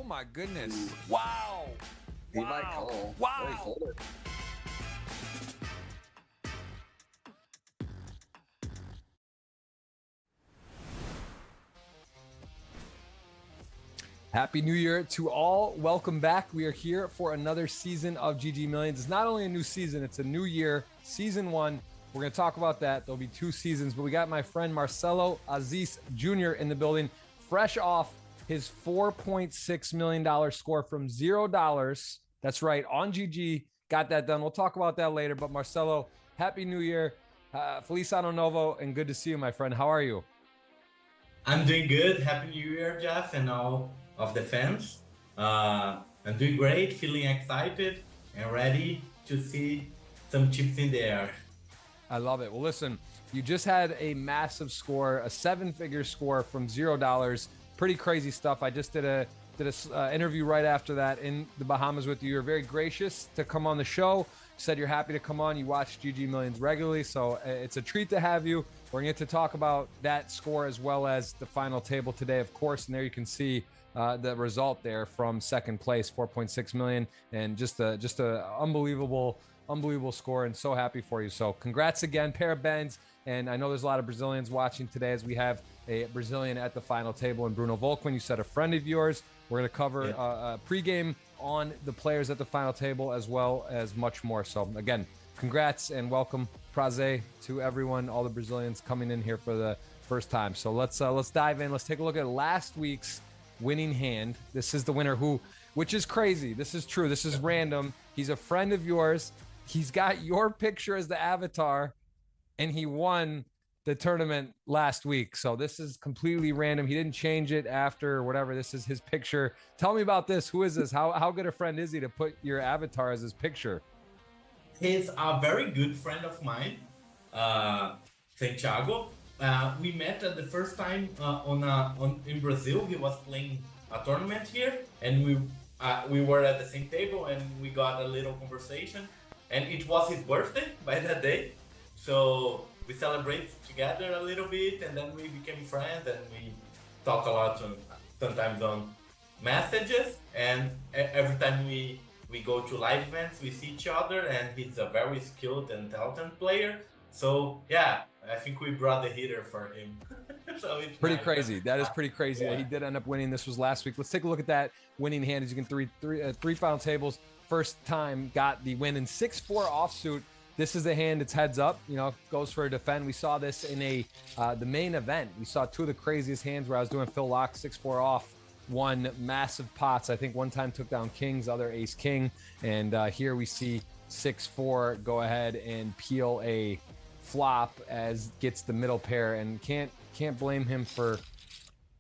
my goodness. Wow. He might call. Wow. Happy New Year to all. Welcome back. We are here for another season of GG Millions. It's not only a new season, it's a new year. Season 1. We're going to talk about that. There'll be 2 seasons, but we got my friend Marcelo Aziz Jr. in the building, fresh off his $4.6 million score from $0. That's right, on GG. Got that done. We'll talk about that later. But Marcelo, Happy New Year. Feliz Ano Novo, and good to see you, my friend. How are you? I'm doing good. Happy New Year, Jeff, and all of the fans. I'm doing great, feeling excited, and ready to see some chips in the air. I love it. Well, listen, you just had a massive score, a 7-figure score from $0. Pretty crazy stuff. I just did a interview right after that in the Bahamas with you. You're very gracious to come on the show. You said you're happy to come on. You watch GG Millions regularly, so it's a treat to have you. We're going to get to talk about that score as well as the final table today, of course. And there you can see the result there from second place, 4.6 million, and just a unbelievable score, and so happy for you. So congrats again, pair of bands. And I know there's a lot of Brazilians watching today, as we have a Brazilian at the final table, and Bruno Volkman. You said a friend of yours. We're going to cover a pregame on the players at the final table, as well as much more. So again, congrats and welcome, prazer, to everyone, all the Brazilians coming in here for the first time. So let's dive in. Let's take a look at last week's winning hand. This is the winner which is crazy. This is true. This is random. He's a friend of yours. He's got your picture as the avatar, and he won the tournament last week. So this is completely random. He didn't change it after or whatever. This is his picture. Tell me about this. Who is this? How good a friend is he to put your avatar as his picture? He's a very good friend of mine, Santiago. We met the first time in Brazil. He was playing a tournament here, and we were at the same table, and we got a little conversation. And it was his birthday by that day, so we celebrated together a little bit, and then we became friends, and we talk a lot sometimes on messages. And every time we go to live events, we see each other, and he's a very skilled and talented player. So yeah, I think we brought the heater for him. So it's pretty crazy. That is pretty crazy that he did end up winning. This was last week. Let's take a look at that winning hand. As you can three final tables. First time got the win in 6-4 offsuit. This is the hand. It's heads up. Goes for a defend. We saw this in the main event. We saw 2 of the craziest hands where I was doing Phil Lock 6-4 off. Won massive pots. I think one time took down kings, other ace king, and here we see 6-4 go ahead and peel a flop as gets the middle pair, and can't blame him for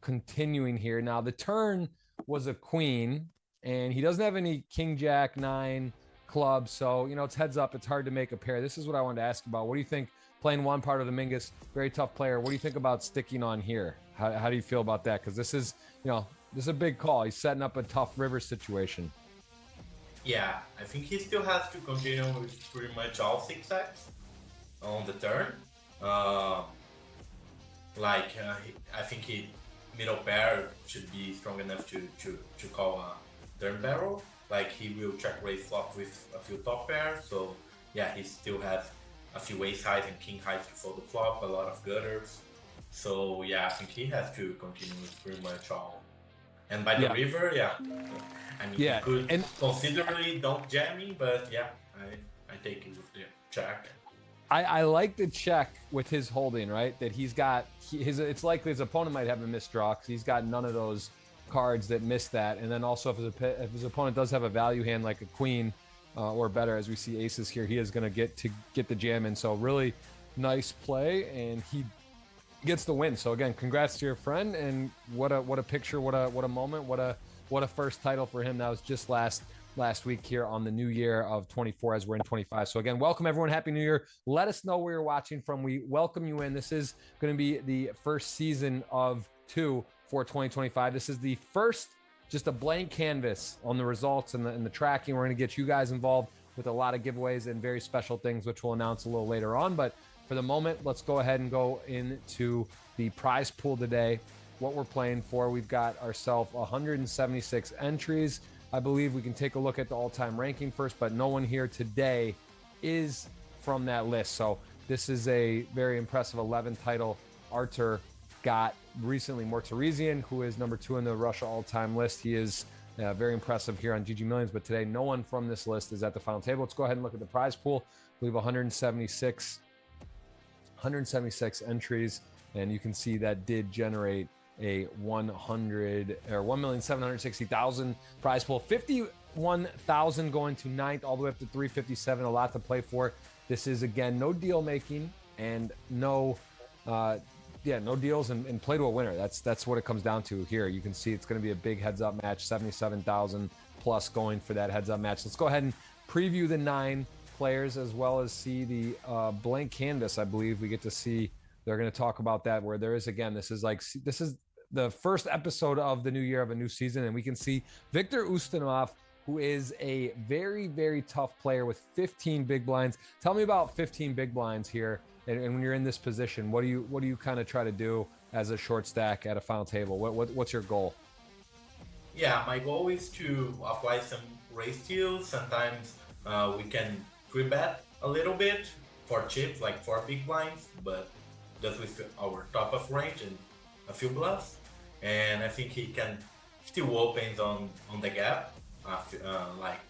continuing here. Now the turn was a queen, and he doesn't have any king jack 9 clubs, so it's heads up. It's hard to make a pair. This is what I wanted to ask about. What do you think, playing one part of Dominguez, very tough player, what do you think about sticking on here? How do you feel about that? Because this is this is a big call. He's setting up a tough river situation. Yeah, I think he still has to continue with pretty much all 6 sets on the turn. I think middle pair should be strong enough to call a turn barrel. Like, he will check raise flop with a few top pairs. So yeah, he still has a few ace highs and king highs to fold the flop, a lot of gutters. So yeah, I think he has to continue with pretty much all. And by the river, I mean, he could considerably don't jam me, but yeah, I take it with the check. I like the check with his holding, right? That he's got it's likely his opponent might have a misdraw because he's got none of those cards that miss that. And then also if his opponent does have a value hand like a queen or better, as we see aces here, he is going to get the jam in. So really nice play, and he gets the win. So again, congrats to your friend, and what a picture, what a moment, what a first title for him. That was just last week here on the new year of 24 as we're in 25. So again, welcome everyone. Happy New Year. Let us know where you're watching from. We welcome you in. This is going to be the first season of 2 for 2025. This is the first, just a blank canvas on the results and the tracking. We're going to get you guys involved with a lot of giveaways and very special things, which we'll announce a little later on. But for the moment, let's go ahead and go into the prize pool today. what we're playing for. We've got ourselves 176 entries. I believe we can take a look at the all-time ranking first, but no one here today is from that list. So this is a very impressive 11 title. Artur got recently Mortarizian, who is number 2 in the Russia all-time list. He is very impressive here on GG Millions, but today no one from this list is at the final table. Let's go ahead and look at the prize pool. We have 176 entries, and you can see that did generate a 1,760,000 prize pool. 51,000 going to 9th, all the way up to 357. A lot to play for. This is, again, no deal making and no deals and play to a winner. That's what it comes down to here. You can see it's going to be a big heads up match. 77,000 plus going for that heads up match. Let's go ahead and preview the 9 players, as well as see the blank canvas. I believe we get to see. They're going to talk about that, where there is, again, this is the first episode of the new year, of a new season, and we can see Viktor Ustinov, who is a very, very tough player with 15 big blinds. Tell me about 15 big blinds here, and when you're in this position, what do you kind of try to do as a short stack at a final table? What's your goal? Yeah, my goal is to apply some raise steals. Sometimes we can 3-bet a little bit for chips, like 4 big blinds, but just with our top of range and a few bluffs. And I think he can still opens on the gap, like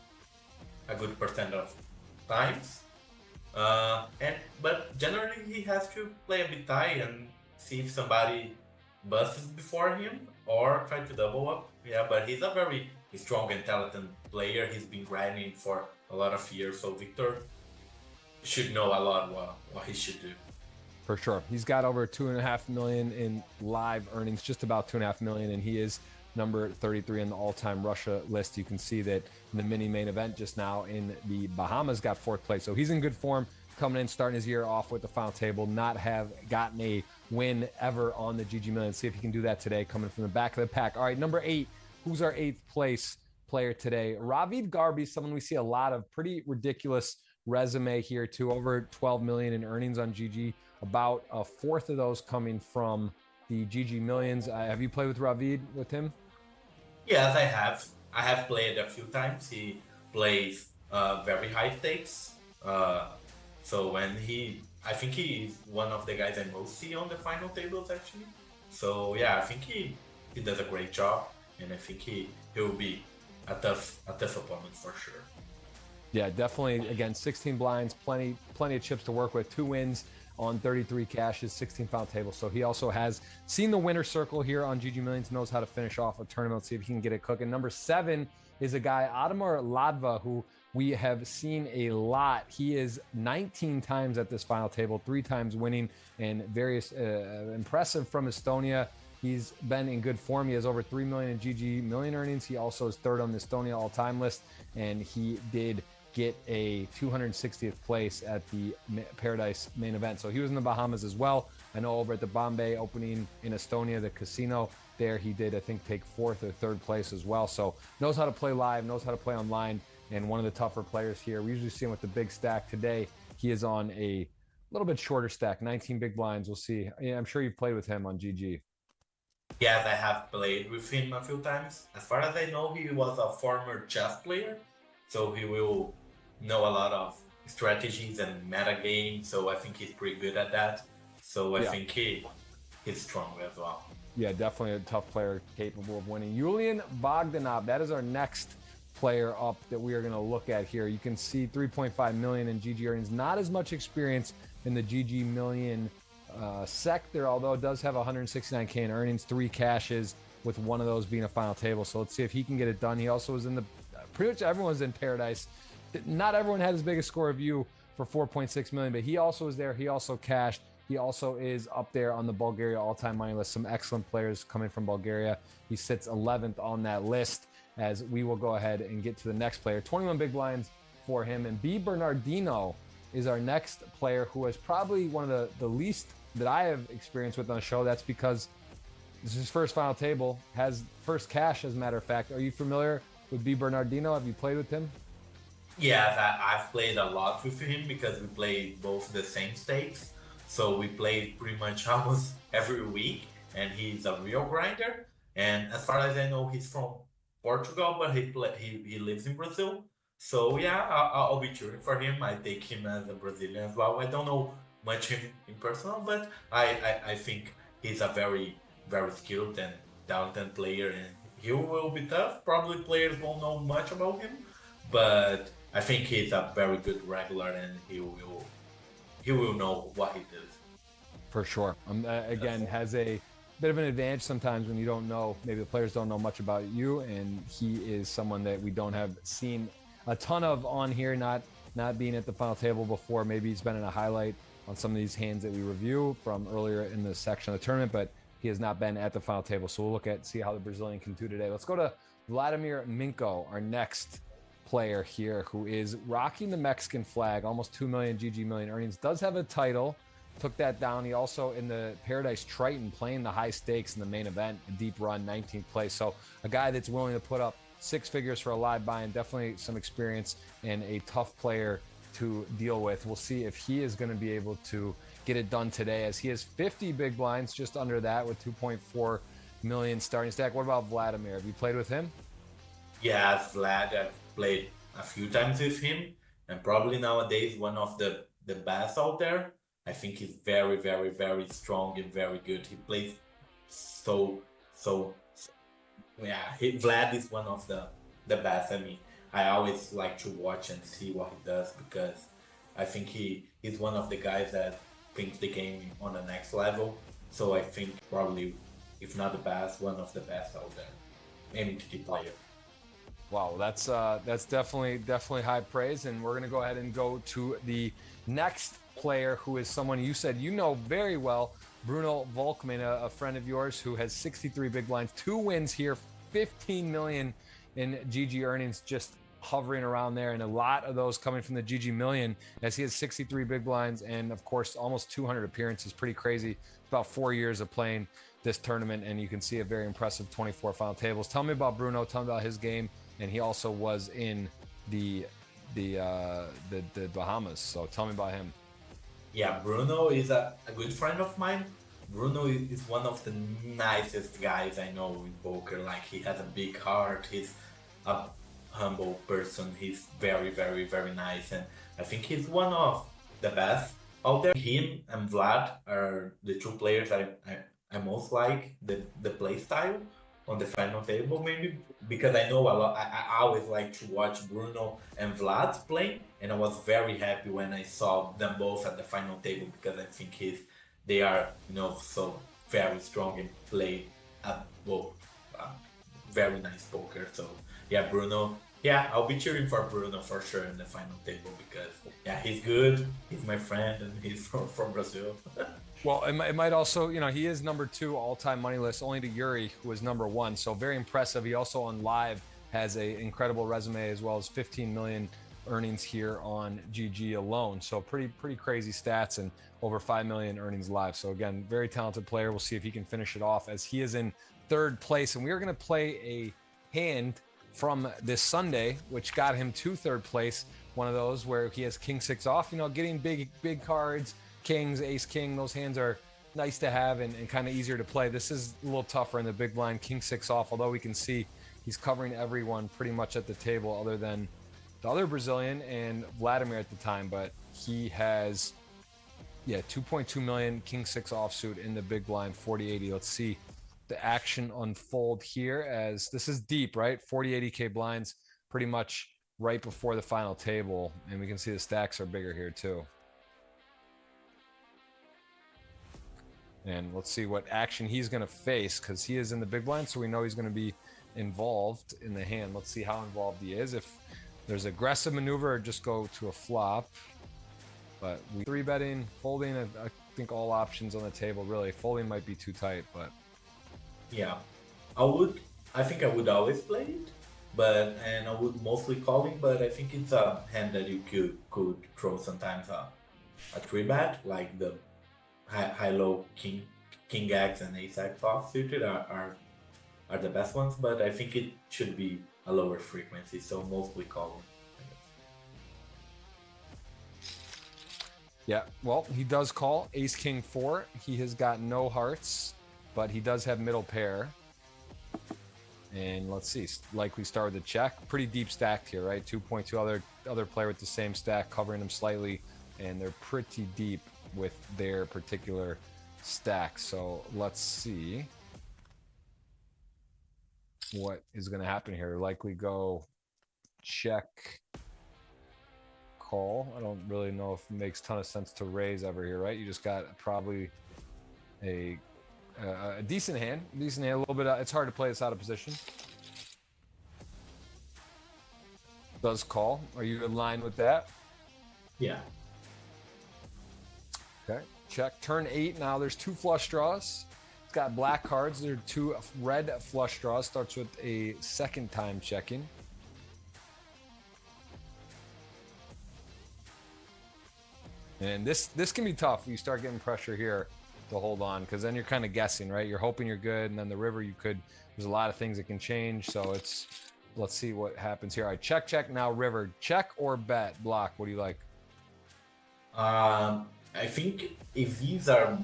a good percent of times. But generally he has to play a bit tight and see if somebody busts before him or try to double up. Yeah, but he's a very strong and talented player. He's been grinding for a lot of years, so Viktor should know a lot what he should do. For sure. He's got over 2.5 million in live earnings, just about 2.5 million, and he is number 33 in the all-time Russia list. You can see that in the mini main event just now in the Bahamas, got 4th place. So he's in good form, coming in, starting his year off with the final table, not have gotten a win ever on the GG Million. See if he can do that today, coming from the back of the pack. All right, number 8. Who's our 8th place player today? Ravid Garbi, someone we see a lot of. Pretty ridiculous resume here too. Over 12 million in earnings on GG. About a 4th of those coming from the GG Millions. Have you played with Ravid, with him? Yes, I have. I have played a few times. He plays very high stakes. So when I think he is one of the guys I most see on the final tables, actually. So yeah, I think he does a great job, and I think he will be a tough opponent for sure. Yeah, definitely. Again, 16 blinds, plenty of chips to work with. 2 wins on 33 cashes, 16 final tables. So he also has seen the winner circle here on GG Millions, knows how to finish off a tournament. Let's see if he can get it cooking. Number 7 is a guy, Adamar Ladva, who we have seen a lot. He is 19 times at this final table, 3 times winning, and various impressive from Estonia. He's been in good form. He has over 3 million in GG Million earnings. He also is 3rd on the Estonia all-time list, and he did get a 260th place at the Paradise main event. So he was in the Bahamas as well. I know over at the Bombay opening in Estonia, the casino there, he did, I think, take 4th or 3rd place as well. So knows how to play live, knows how to play online, and one of the tougher players here. We usually see him with the big stack. Today, he is on a little bit shorter stack, 19 big blinds. We'll see. Yeah, I'm sure you've played with him on GG. Yes, I have played with him a few times. As far as I know, he was a former chess player, so he will know a lot of strategies and meta games, so I think he's pretty good at that. So I think he's strong as well. Yeah, definitely a tough player, capable of winning. Yulian Bogdanov, that is our next player up that we are going to look at here. You can see 3.5 million in GG earnings, not as much experience in the GG Million sector, although it does have 169K in earnings, 3 cashes, with one of those being a final table. So let's see if he can get it done. He also was in the, pretty much everyone's in Paradise. Not everyone had as big a score of you for 4.6 million, but he also was there. He also cashed. He also is up there on the Bulgaria all-time money list. Some excellent players coming from Bulgaria. He sits 11th on that list, as we will go ahead and get to the next player. 21 big blinds for him. And B. Bernardino is our next player, who is probably one of the least that I have experienced with on the show. That's because this is his first final table, has first cash, as a matter of fact. Are you familiar with B. Bernardino? Have you played with him? Yeah, I've played a lot with him because we played both the same stakes. So we played pretty much almost every week. and he's a real grinder. And as far as I know, he's from Portugal, but he lives in Brazil. So yeah, I'll be cheering for him. I take him as a Brazilian as well. I don't know much him in personal, but I think he's a very very skilled and talented player, and he will be tough. Probably players won't know much about him, but I think he's a very good regular, and he will know what he does. For sure. Again, has a bit of an advantage sometimes when you don't know, maybe the players don't know much about you, and he is someone that we don't have seen a ton of on here, not being at the final table before. Maybe he's been in a highlight on some of these hands that we review from earlier in the section of the tournament, but he has not been at the final table. So we'll see how the Brazilian can do today. Let's go to Vladimir Minko, our next player here, who is rocking the Mexican flag, almost 2 million GGMillion earnings, does have a title, took that down. He also in the Paradise Triton playing the high stakes in the main event, a deep run, 19th place. So a guy that's willing to put up 6 figures for a live buy, and definitely some experience and a tough player to deal with. We'll see if he is going to be able to get it done today, as he has 50 big blinds, just under that, with 2.4 million starting stack. What about Vladimir? Have you played with him? Yeah, Vlad, I've played a few times with him, and probably nowadays one of the best out there. I think he's very, very, very strong and very good. He plays so yeah. Vlad is one of the best. I mean, I always like to watch and see what he does, because I think he's one of the guys that thinks the game on the next level. So I think probably, if not the best, one of the best out there. MTT player. Wow, that's definitely high praise, and we're gonna go ahead and go to the next player, who is someone you said you know very well, Bruno Volkmann, a friend of yours, who has 63 big blinds, 2 wins here, 15 million in GG earnings, just hovering around there, and a lot of those coming from the GGMillion, as he has 63 big blinds and of course almost 200 appearances. Pretty crazy. It's about 4 years of playing this tournament, and you can see a very impressive 24 final tables. Tell me about Bruno. Tell me about his game. And he also was in the Bahamas. So tell me about him. Yeah, Bruno is a good friend of mine. Bruno is one of the nicest guys I know in poker. Like, he has a big heart. He's a humble person. He's very, very, very nice. And I think he's one of the best out there. Him and Vlad are the 2 players I most like the play style on the final table, maybe because I know a lot. I always like to watch Bruno and Vlad play, and I was very happy when I saw them both at the final table, because I think they are, so very strong and play very nice poker. So yeah, Bruno. Yeah, I'll be cheering for Bruno for sure in the final table, because yeah, he's good. He's my friend, and he's from Brazil. Well, it might also, he is number 2 all-time money list, only to Yuri, who is number 1. So very impressive. He also on live has an incredible resume, as well as 15 million earnings here on GG alone. So pretty crazy stats, and over 5 million earnings live. So again, very talented player. We'll see if he can finish it off, as he is in 3rd place. And we are going to play a hand from this Sunday, which got him to 3rd place. One of those where he has king 6 off, getting big cards, kings, ace king. Those hands are nice to have and kind of easier to play. This is a little tougher in the big blind, king 6 off, although we can see he's covering everyone pretty much at the table, other than the other Brazilian and Vladimir at the time. But he has 2.2 million king 6 offsuit in the big blind, 40-80. Let's see the action unfold here, as this is deep, right? 40-80k blinds, pretty much right before the final table, and we can see the stacks are bigger here too. And let's see what action he's going to face, because he is in the big blind, so we know he's going to be involved in the hand. Let's see how involved he is. If there's aggressive maneuver, or just go to a flop. But we 3-betting, folding, I think all options on the table, really. Folding might be too tight, but... Yeah, I think I would always play it, and I would mostly call it, but I think it's a hand that you could throw sometimes a 3-bet, like the high-low king X and ace X off suited are the best ones, but I think it should be a lower frequency, so mostly calling. Yeah, well, he does call ace king 4. He has got no hearts, but he does have middle pair. And let's see, likely start with a check. Pretty deep stacked here, right? 2.2 other player with the same stack covering them slightly, and they're pretty deep with their particular stack. So let's see what is going to happen here. Likely go check, call. I don't really know if it makes a ton of sense to raise ever here, right? You just got probably a decent hand, a little bit. It's hard to play this out of position. Does call. Are you in line with that? Yeah. Okay. Check. Turn 8. Now there's 2 flush draws. It's got black cards. There are 2 red flush draws. Starts with a second time checking. And this can be tough. You start getting pressure here to hold on, because then you're kind of guessing, right? You're hoping you're good, and then the river there's a lot of things that can change. So let's see what happens here. All right, check. Now river. Check or bet? Block. What do you like? I think if these are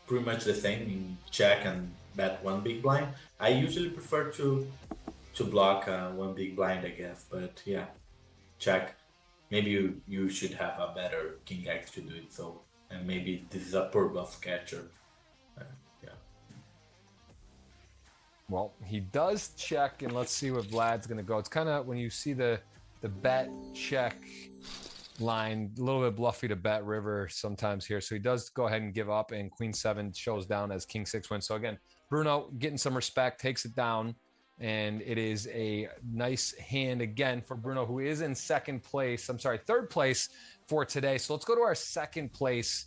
pretty much the same in check and bet 1 big blind, I usually prefer to block 1 big blind, I guess. But yeah, check. Maybe you should have a better king X to do it. So, and maybe this is a poor bluff catcher. Yeah. Well, he does check, and let's see what Vlad's going to go. It's kind of when you see the bet check line, a little bit bluffy to bet river sometimes here. So he does go ahead and give up, and Queen 7 shows down as King 6 wins. So again, Bruno getting some respect, takes it down, and it is a nice hand again for Bruno, who is in third place for today. So let's go to our second place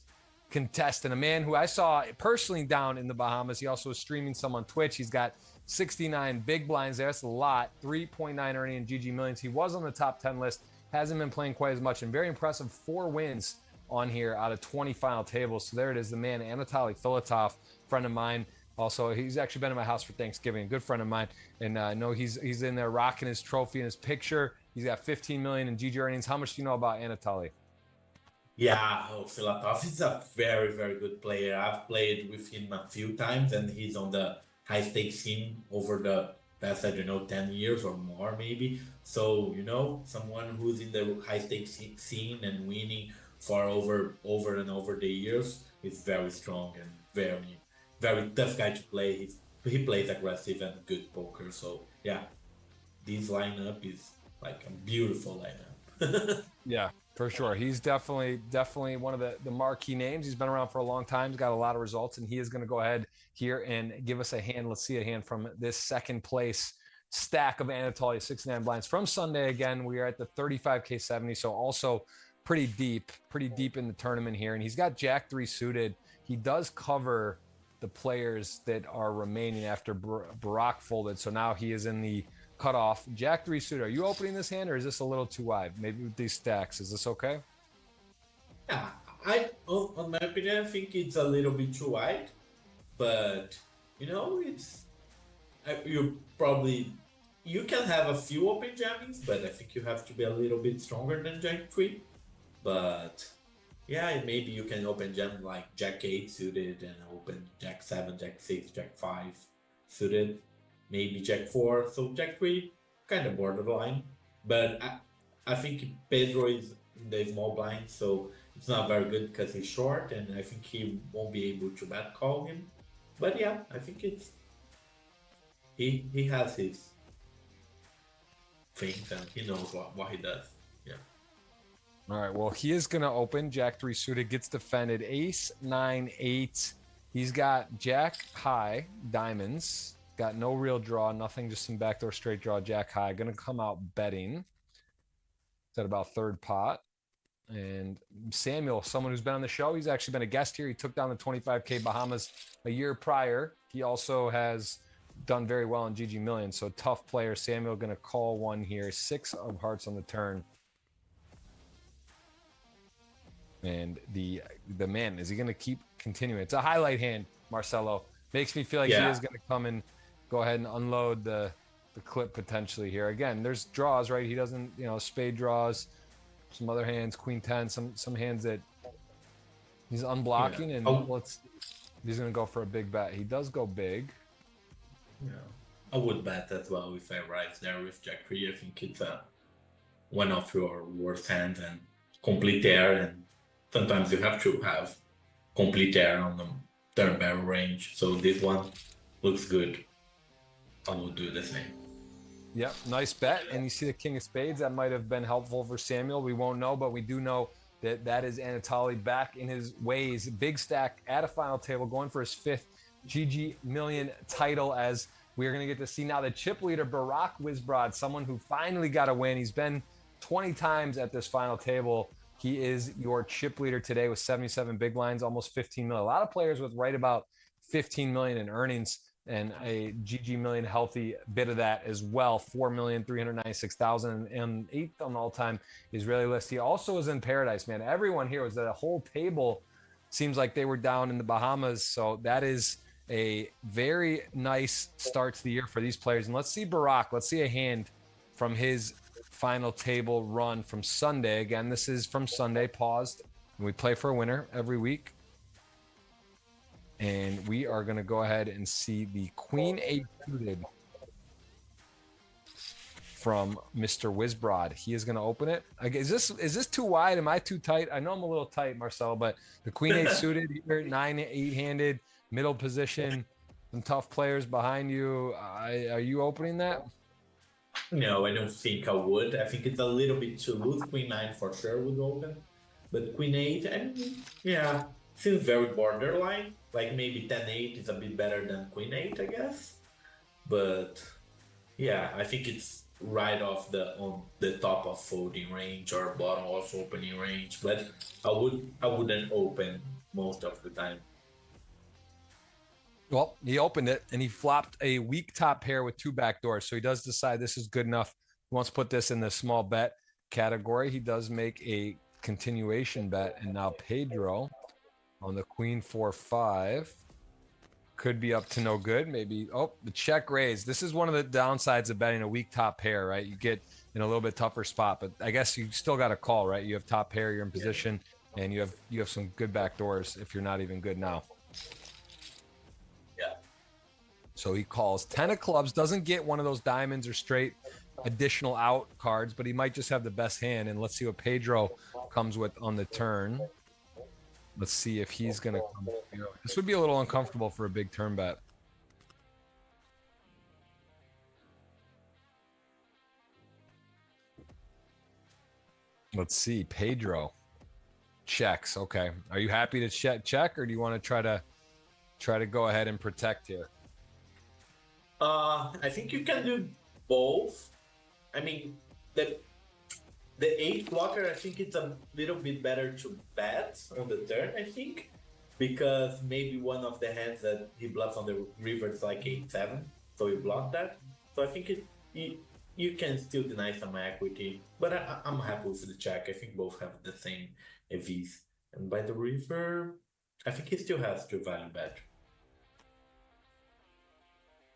contestant, a man who I saw personally down in the Bahamas. He also is streaming some on Twitch. He's got 69 big blinds there. That's a lot. 3.9 earning in GGMillions. He was on the top 10 list. Hasn't been playing quite as much, and very impressive 4 wins on here out of 20 final tables. So there it is, the man, Anatoly Filatov, friend of mine. Also, he's actually been in my house for Thanksgiving, a good friend of mine. And I know he's in there rocking his trophy and his picture. He's got 15 million in GG earnings. How much do you know about Anatoly? Yeah, Filatov is a very, very good player. I've played with him a few times, and he's on the high stakes scene over the past, 10 years or more maybe. So, someone who's in the high stakes scene and winning for over and over the years is very strong and very, very tough guy to play. He plays aggressive and good poker. So, yeah, this lineup is like a beautiful lineup. Yeah, for sure. He's definitely one of the marquee names. He's been around for a long time. He's got a lot of results, and he is going to go ahead here and give us a hand. Let's see a hand from this second place stack of Anatoly, 69 blinds from Sunday. Again, we are at the 35K 70, so also pretty deep in the tournament here. And he's got Jack 3 suited. He does cover the players that are remaining after Barack folded, so now he is in the cutoff. Jack 3 suited. Are you opening this hand, or is this a little too wide? Maybe with these stacks, is this okay? Yeah, on my opinion, I think it's a little bit too wide, but you can have a few open jammings, but I think you have to be a little bit stronger than Jack 3. But yeah, maybe you can open jam like Jack 8 suited and open Jack 7, Jack 6, Jack 5 suited. Maybe Jack 4, so Jack 3, kind of borderline. But I think Pedro is in the small blind, so it's not very good because he's short, and I think he won't be able to bet call him. But yeah, I think he has his things, and he knows what he does. Yeah. All right, well, he is going to open. Jack 3 suited gets defended. Ace 9 8. He's got Jack high diamonds. Got no real draw, nothing, just some backdoor straight draw, Jack high. Going to come out betting. It's at about third pot. And Samuel, someone who's been on the show, he's actually been a guest here. He took down the 25K Bahamas a year prior. He also has done very well in GGMillion, so tough player. Samuel going to call one here. 6 of hearts on the turn. And the man, is he going to keep continuing? It's a highlight hand, Marcelo. Makes me feel like he is going to come and go ahead and unload the clip potentially here. Again, there's draws, right? He doesn't, spade draws, some other hands, Queen 10, some hands that he's unblocking. And He's going to go for a big bet. He does go big. Yeah. I would bet as well if I rise there with Jack 3. I think it's one of your worst hands and complete air, and sometimes you have to have complete air on the turn barrel range. So this one looks good. I will do the same. Yep, nice bet. And you see the king of spades. That might have been helpful for Samuel. We won't know, but we do know that is Anatoly back in his ways. Big stack at a final table, going for his 5th GGMillion title, as we are going to get to see now the chip leader, Barack Wizbrod, someone who finally got a win. He's been 20 times at this final table. He is your chip leader today with 77 big blinds, almost 15 million. A lot of players with right about 15 million in earnings, and a GGMillion healthy bit of that as well. 4,396,000, and 8th on the all-time Israeli list. He also is in paradise, man. Everyone here was at a whole table. Seems like they were down in the Bahamas. So that is a very nice start to the year for these players. And let's see Barack. Let's see a hand from his final table run from Sunday. Again, this is from Sunday, paused. And we play for a winner every week. And we are going to go ahead and see the Queen 8 suited from Mr. Wizbrod. He is going to open it. Is this too wide? Am I too tight? I know I'm a little tight, Marcelo, but the Queen 8 suited here, 9 8-handed, middle position, some tough players behind you. Are you opening that? No, I don't think I would. I think it's a little bit too loose. Queen 9 for sure would open. But Queen 8, yeah, seems very borderline. Like maybe 10-8 is a bit better than Queen 8, I guess. But yeah, I think it's right off on the top of folding range or bottom of opening range. But I wouldn't open most of the time. Well, he opened it and he flopped a weak top pair with 2 backdoors. So he does decide this is good enough. He wants to put this in the small bet category. He does make a continuation bet, and now Pedro on the Queen 4-5 could be up to no good. Maybe, the check raise. This is one of the downsides of betting a weak top pair, right? You get in a little bit tougher spot, but I guess you still got a call, right? You have top pair, you're in position, and you have some good back doors if you're not even good now. Yeah. So he calls 10 of clubs, doesn't get one of those diamonds or straight additional out cards, but he might just have the best hand. And let's see what Pedro comes with on the turn. Let's see if he's going to come. This would be a little uncomfortable for a big turn bet. Let's see. Pedro checks. Okay. Are you happy to check, or do you want to try to go ahead and protect here? I think you can do both. I mean, the 8 blocker, I think it's a little bit better to bet on the turn, I think, because maybe one of the hands that he bluffs on the river is like 8-7, so you block that. So I think you can still deny some equity, but I'm happy with the check. I think both have the same EVs. And by the river, I think he still has to value bet.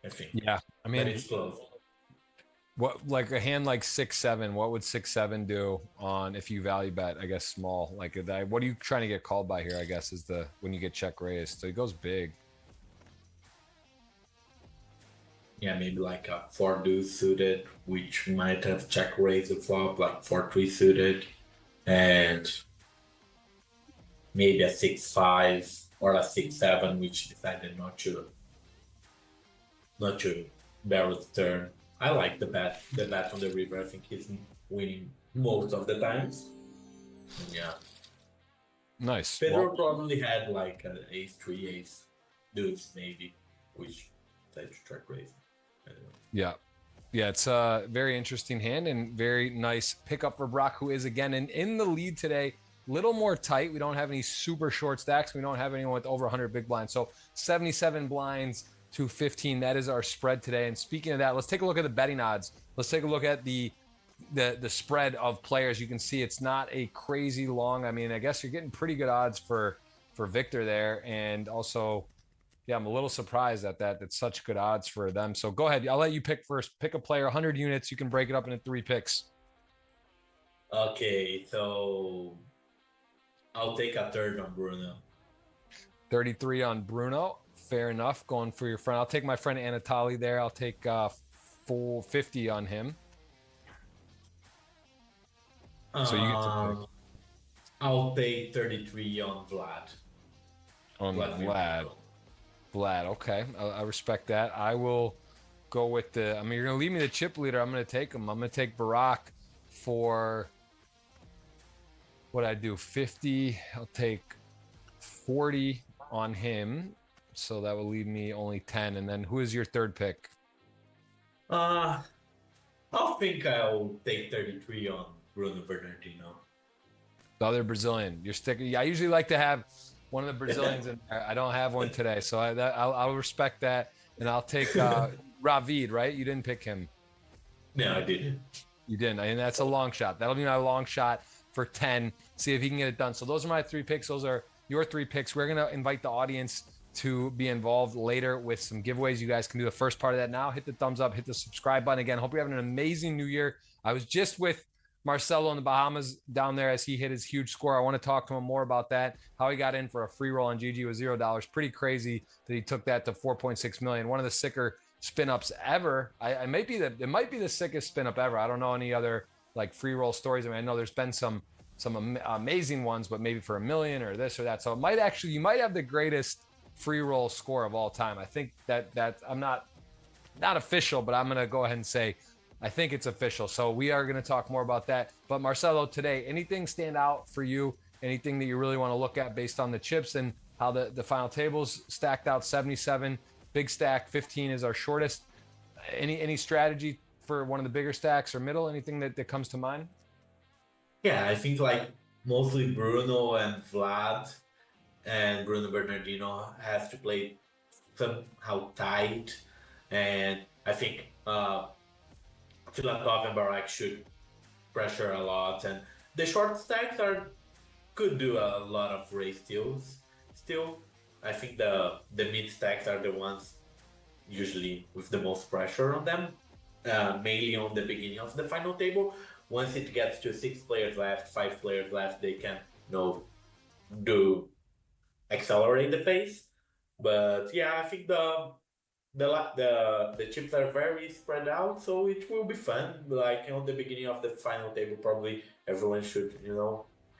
I think. Yeah, I mean, but it's close. What, like a hand like 6-7? What would 6-7 do on if you value bet? I guess small. Like that. What are you trying to get called by here? I guess is when you get check raised. So he goes big. Yeah, maybe like a 4 deuce suited, which might have check raised the flop, like 4-3 suited, and maybe a 6-5 or a 6-7, which decided not to barrel the turn. I like the bet on the river. I think he's winning most of the times. Yeah. Nice. Fedor probably had like an ace-3, ace deuce maybe, which decided to track raise. Yeah. Yeah, it's a very interesting hand and very nice pickup for Brock, who is again in the lead today. Little more tight. We don't have any super short stacks. We don't have anyone with over 100 big blinds. So 77 blinds to 15. That is our spread today. And speaking of that, let's take a look at the betting odds. Let's take a look at the spread of players. You can see it's not a crazy long. I mean, I guess you're getting pretty good odds for Victor there. And also, yeah, I'm a little surprised at that. That's such good odds for them. So go ahead. I'll let you pick first. Pick a player, 100 units. You can break it up into 3 picks. Okay, so I'll take a third on Bruno. 33 on Bruno. Fair enough. Going for your friend. I'll take my friend Anatoly there. I'll take 450 on him. So you get to pick. I'll take 33 on Vlad. On Vlad. Okay. I respect that. I will go with the. I mean, you're going to leave me the chip leader. I'm going to take him. I'm going to take Barack for. What I do? 50. I'll take 40 on him. So that will leave me only 10. And then who is your third pick? I think I'll take 33 on Bruno Bernardino. The other Brazilian. You're sticking. I usually like to have one of the Brazilians in there. I don't have one today, so I'll respect that, and I'll take Ravid. Right? You didn't pick him. No, I didn't. You didn't, and that's a long shot. That'll be my long shot for 10. See if he can get it done. So those are my 3 picks. Those are your 3 picks. We're gonna invite the audience to be involved later with some giveaways. You guys can do the first part of that now. Hit the thumbs up. Hit the subscribe button again. Hope you're having an amazing new year. I was just with Marcelo in the Bahamas down there as he hit his huge score. I want to talk to him more about that, how he got in for a free roll on GG with $0. Pretty crazy that he took that to 4.6 million. One of the sicker spin ups ever. It might be the sickest spin up ever. I don't know any other like free roll stories. I mean, I know there's been some amazing ones, but maybe for $1 million or this or that. So you might have the greatest free roll score of all time. I think that I'm not official, but I'm going to go ahead and say I think it's official. So we are going to talk more about that. But Marcelo, today, anything stand out for you? Anything that you really want to look at based on the chips and how the final tables stacked out? 77, big stack, 15 is our shortest. Any strategy for one of the bigger stacks or middle? Anything that comes to mind? Yeah, I think like mostly Bruno and Vlad and Bruno Bernardino have to play somehow tight. And I think Filatov and Barak should pressure a lot, and the short stacks could do a lot of race steals. Still, I think the mid stacks are the ones usually with the most pressure on them, mainly on the beginning of the final table. Once it gets to 6 players left, 5 players left, they can accelerate the pace. But yeah, I think the chips are very spread out, so it will be fun. Like on the beginning of the final table, probably everyone should,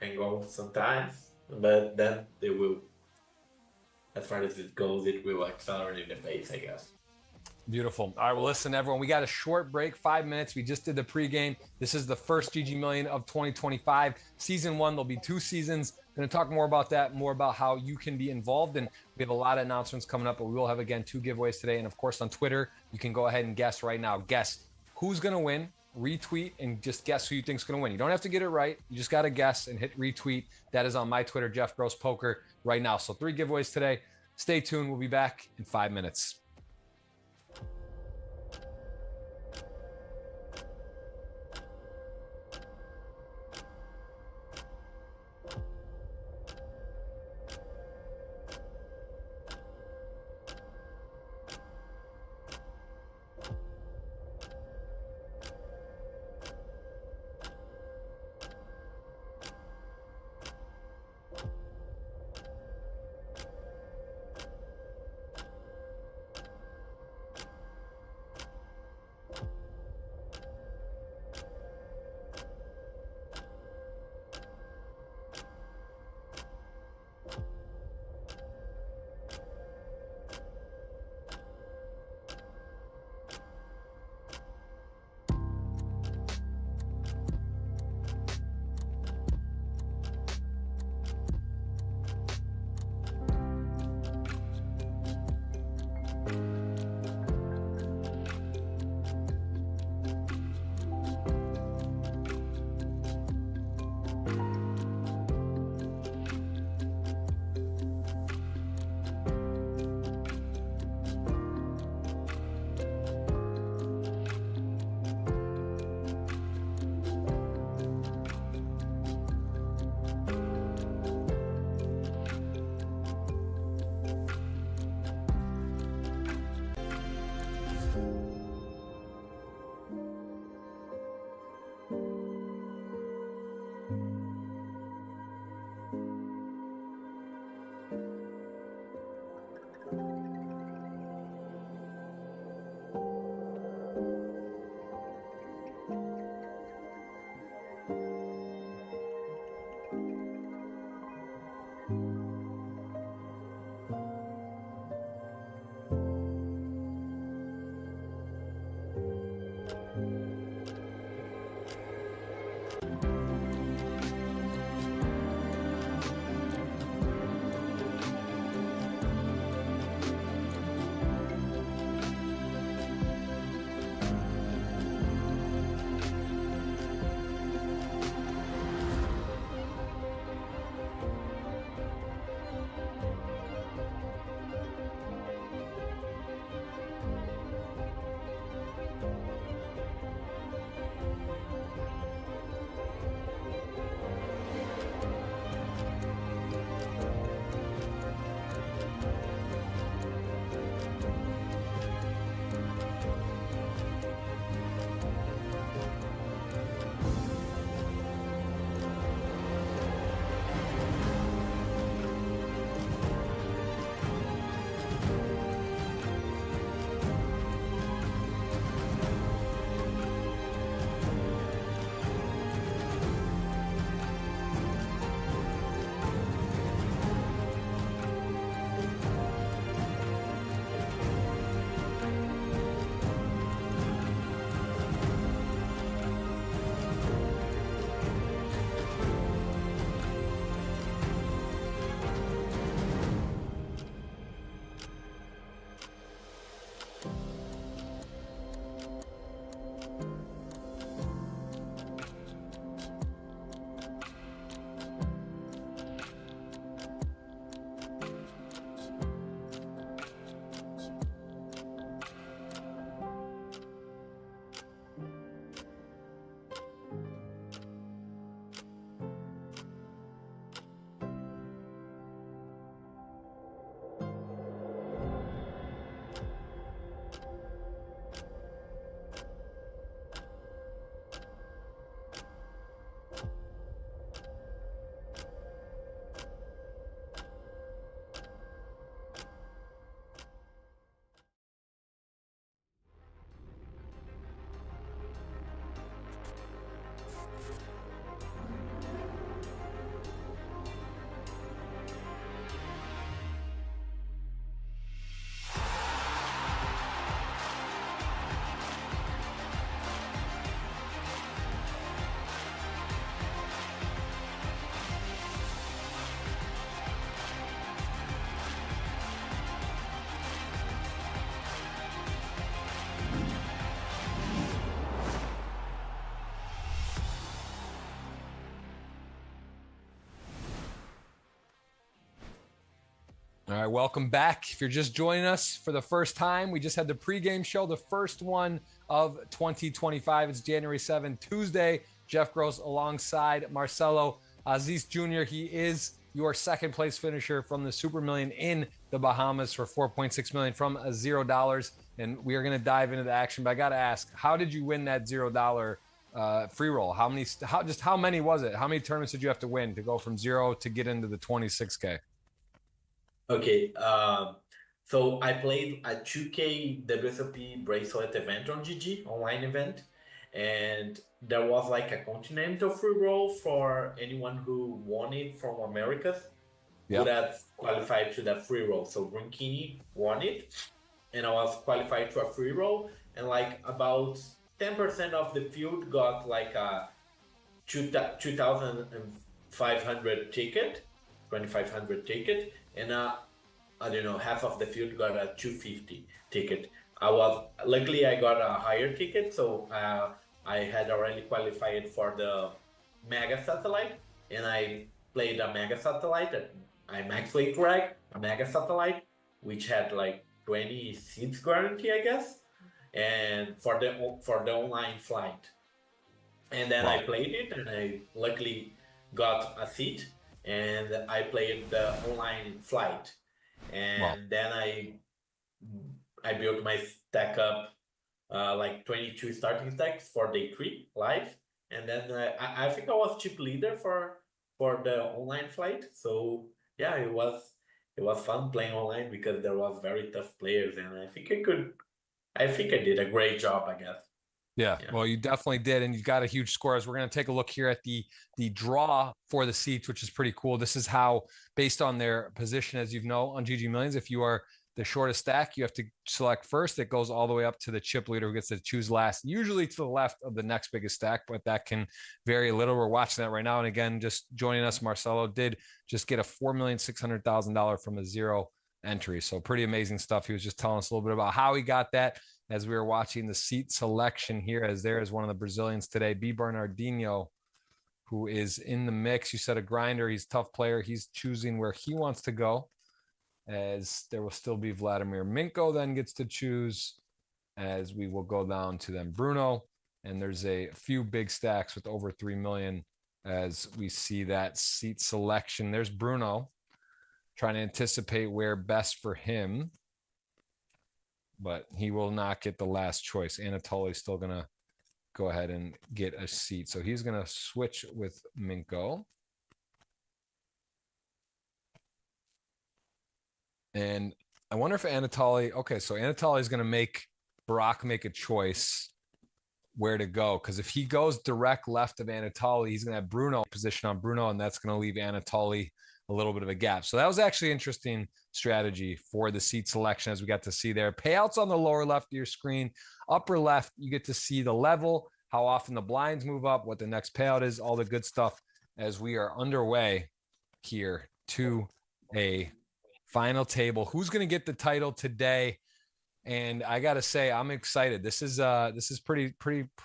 hang on sometimes, but then they will, as far as it goes, it will accelerate the pace, I guess. Beautiful. All right, well, listen, everyone, we got a short break, 5 minutes. We just did the pregame. This is the first GGMillion of 2025. Season 1, there'll be 2 seasons. Going to talk more about that, more about how you can be involved. And we have a lot of announcements coming up, but we will have, again, 2 giveaways today. And, of course, on Twitter, you can go ahead and guess right now. Guess who's going to win, retweet, and just guess who you think is going to win. You don't have to get it right. You just got to guess and hit retweet. That is on my Twitter, Jeff Gross Poker, right now. So 3 giveaways today. Stay tuned. We'll be back in 5 minutes. All right, welcome back. If you're just joining us for the first time, we just had the pregame show, the first one of 2025. It's January 7th, Tuesday. Jeff Gross alongside Marcelo Aziz Jr. He is your second place finisher from the Super Million in the Bahamas for $4.6 million from $0. And we are going to dive into the action. But I got to ask, how did you win that $0 free roll? How many was it? How many tournaments did you have to win to go from 0 to get into the 26K? Okay, so I played a 2K WSOP bracelet event on GG, online event, and there was like a continental free roll for anyone who won it from Americas. Would have qualified to that free roll. So Rinkini won it, and I was qualified to a free roll, and like about 10% of the field got like a 2,500 ticket, 2,500 ticket, and I don't know, half of the field got a 250 ticket. Luckily I got a higher ticket, so I had already qualified for the Mega Satellite, and I played a Mega Satellite. I max weight drag a Mega Satellite, which had like 20 seats guarantee, I guess, and for the online flight. And then I played it, and I luckily got a seat, and I played the online flight, and then I built my stack up like 22 starting stacks for day 3 live, and then I think I was chip leader for the online flight. So yeah, it was fun playing online because there was very tough players, and I think I did a great job, I guess. Yeah, well, you definitely did, and you got a huge score. As we're going to take a look here at the draw for the seats, which is pretty cool. This is how, based on their position, as you know, on GG Millions, if you are the shortest stack, you have to select first. It goes all the way up to the chip leader who gets to choose last, usually to the left of the next biggest stack, but that can vary a little. We're watching that right now. And again, just joining us, Marcelo did just get a $4,600,000 from a 0 entry. So pretty amazing stuff. He was just telling us a little bit about how he got that as we were watching the seat selection here, as there is one of the Brazilians today, B. Bernardinho, who is in the mix. You said a grinder. He's a tough player. He's choosing where he wants to go, as there will still be Vladimir Minko then gets to choose, as we will go down to then Bruno. And there's a few big stacks with over 3 million as we see that seat selection. There's Bruno trying to anticipate where best for him, but he will not get the last choice. Anatoly's still going to go ahead and get a seat. So he's going to switch with Minko. And I wonder if Anatoly, okay, so Anatoly is going to make Barack make a choice where to go. Because if he goes direct left of Anatoly, he's going to have Bruno position on Bruno, and that's going to leave Anatoly a little bit of a gap. So that was actually interesting strategy for the seat selection, as we got to see there. Payouts on the lower left of your screen. Upper left, you get to see the level, how often the blinds move up, what the next payout is, all the good stuff as we are underway here to a final table. Who's going to get the title today? And I got to say, I'm excited. This is pretty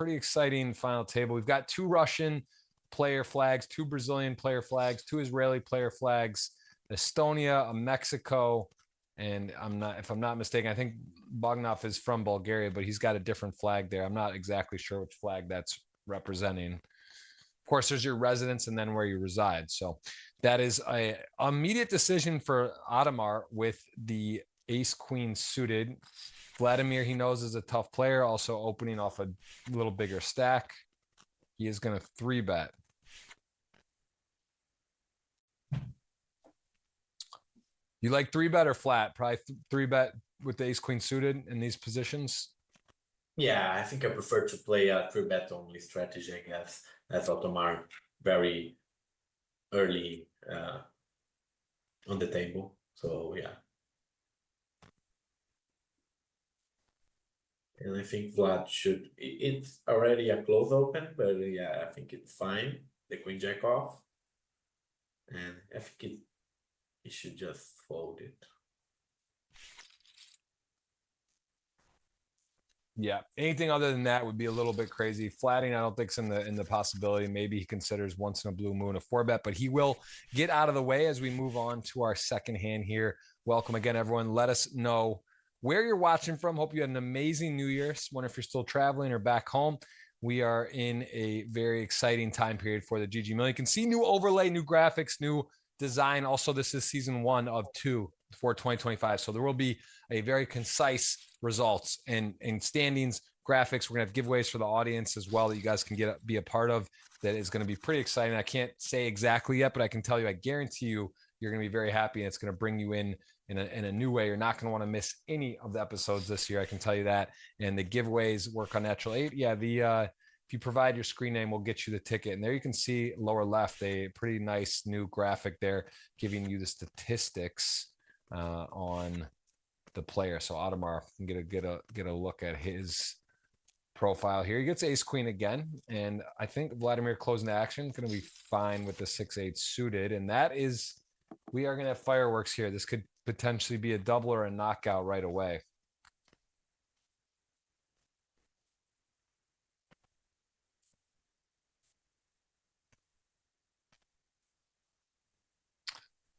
exciting final table. We've got 2 Russian player flags, 2 Brazilian player flags, 2 Israeli player flags, Estonia, a Mexico, and if I'm not mistaken, I think Bogdanov is from Bulgaria, but he's got a different flag there. I'm not exactly sure which flag that's representing. Of course, there's your residence and then where you reside. So that is a immediate decision for Adamar with the ace queen suited. Vladimir, he knows, is a tough player, also opening off a little bigger stack. He is going to 3-bet. You like 3-bet or flat? Probably 3-bet with the ace queen suited in these positions. Yeah, I think I prefer to play a 3-bet only strategy, I guess. That's Ottomar very early on the table. So yeah. And I think Vlad should, it's already a close open, but yeah, I think it's fine. The queen jack off. And I think he should just fold it. Yeah, anything other than that would be a little bit crazy. Flatting, I don't think is in the possibility. Maybe he considers once in a blue moon a 4-bet, but he will get out of the way as we move on to our second hand here. Welcome again, everyone. Let us know where you're watching from. Hope you had an amazing New Year's. Wonder if you're still traveling or back home. We are in a very exciting time period for the GGMillion. You can see new overlay, new graphics, new design. Also, this is season 1 of 2 for 2025. So there will be a very concise results and standings, graphics. We're gonna have giveaways for the audience as well that you guys can be a part of. That is going to be pretty exciting. I can't say exactly yet, but I can tell you, I guarantee you, you're going to be very happy, and it's going to bring you in a new way. You're not going to want to miss any of the episodes this year. I can tell you that. And the giveaways work on natural 8. Yeah, if you provide your screen name, we'll get you the ticket. And there you can see lower left a pretty nice new graphic there, giving you the statistics on the player. So Audemars can get a look at his profile here. He gets ace queen again, and I think Vladimir closing the action going to be fine with the 6-8 suited, and that is, we are going to have fireworks here. This could potentially be a double or a knockout right away.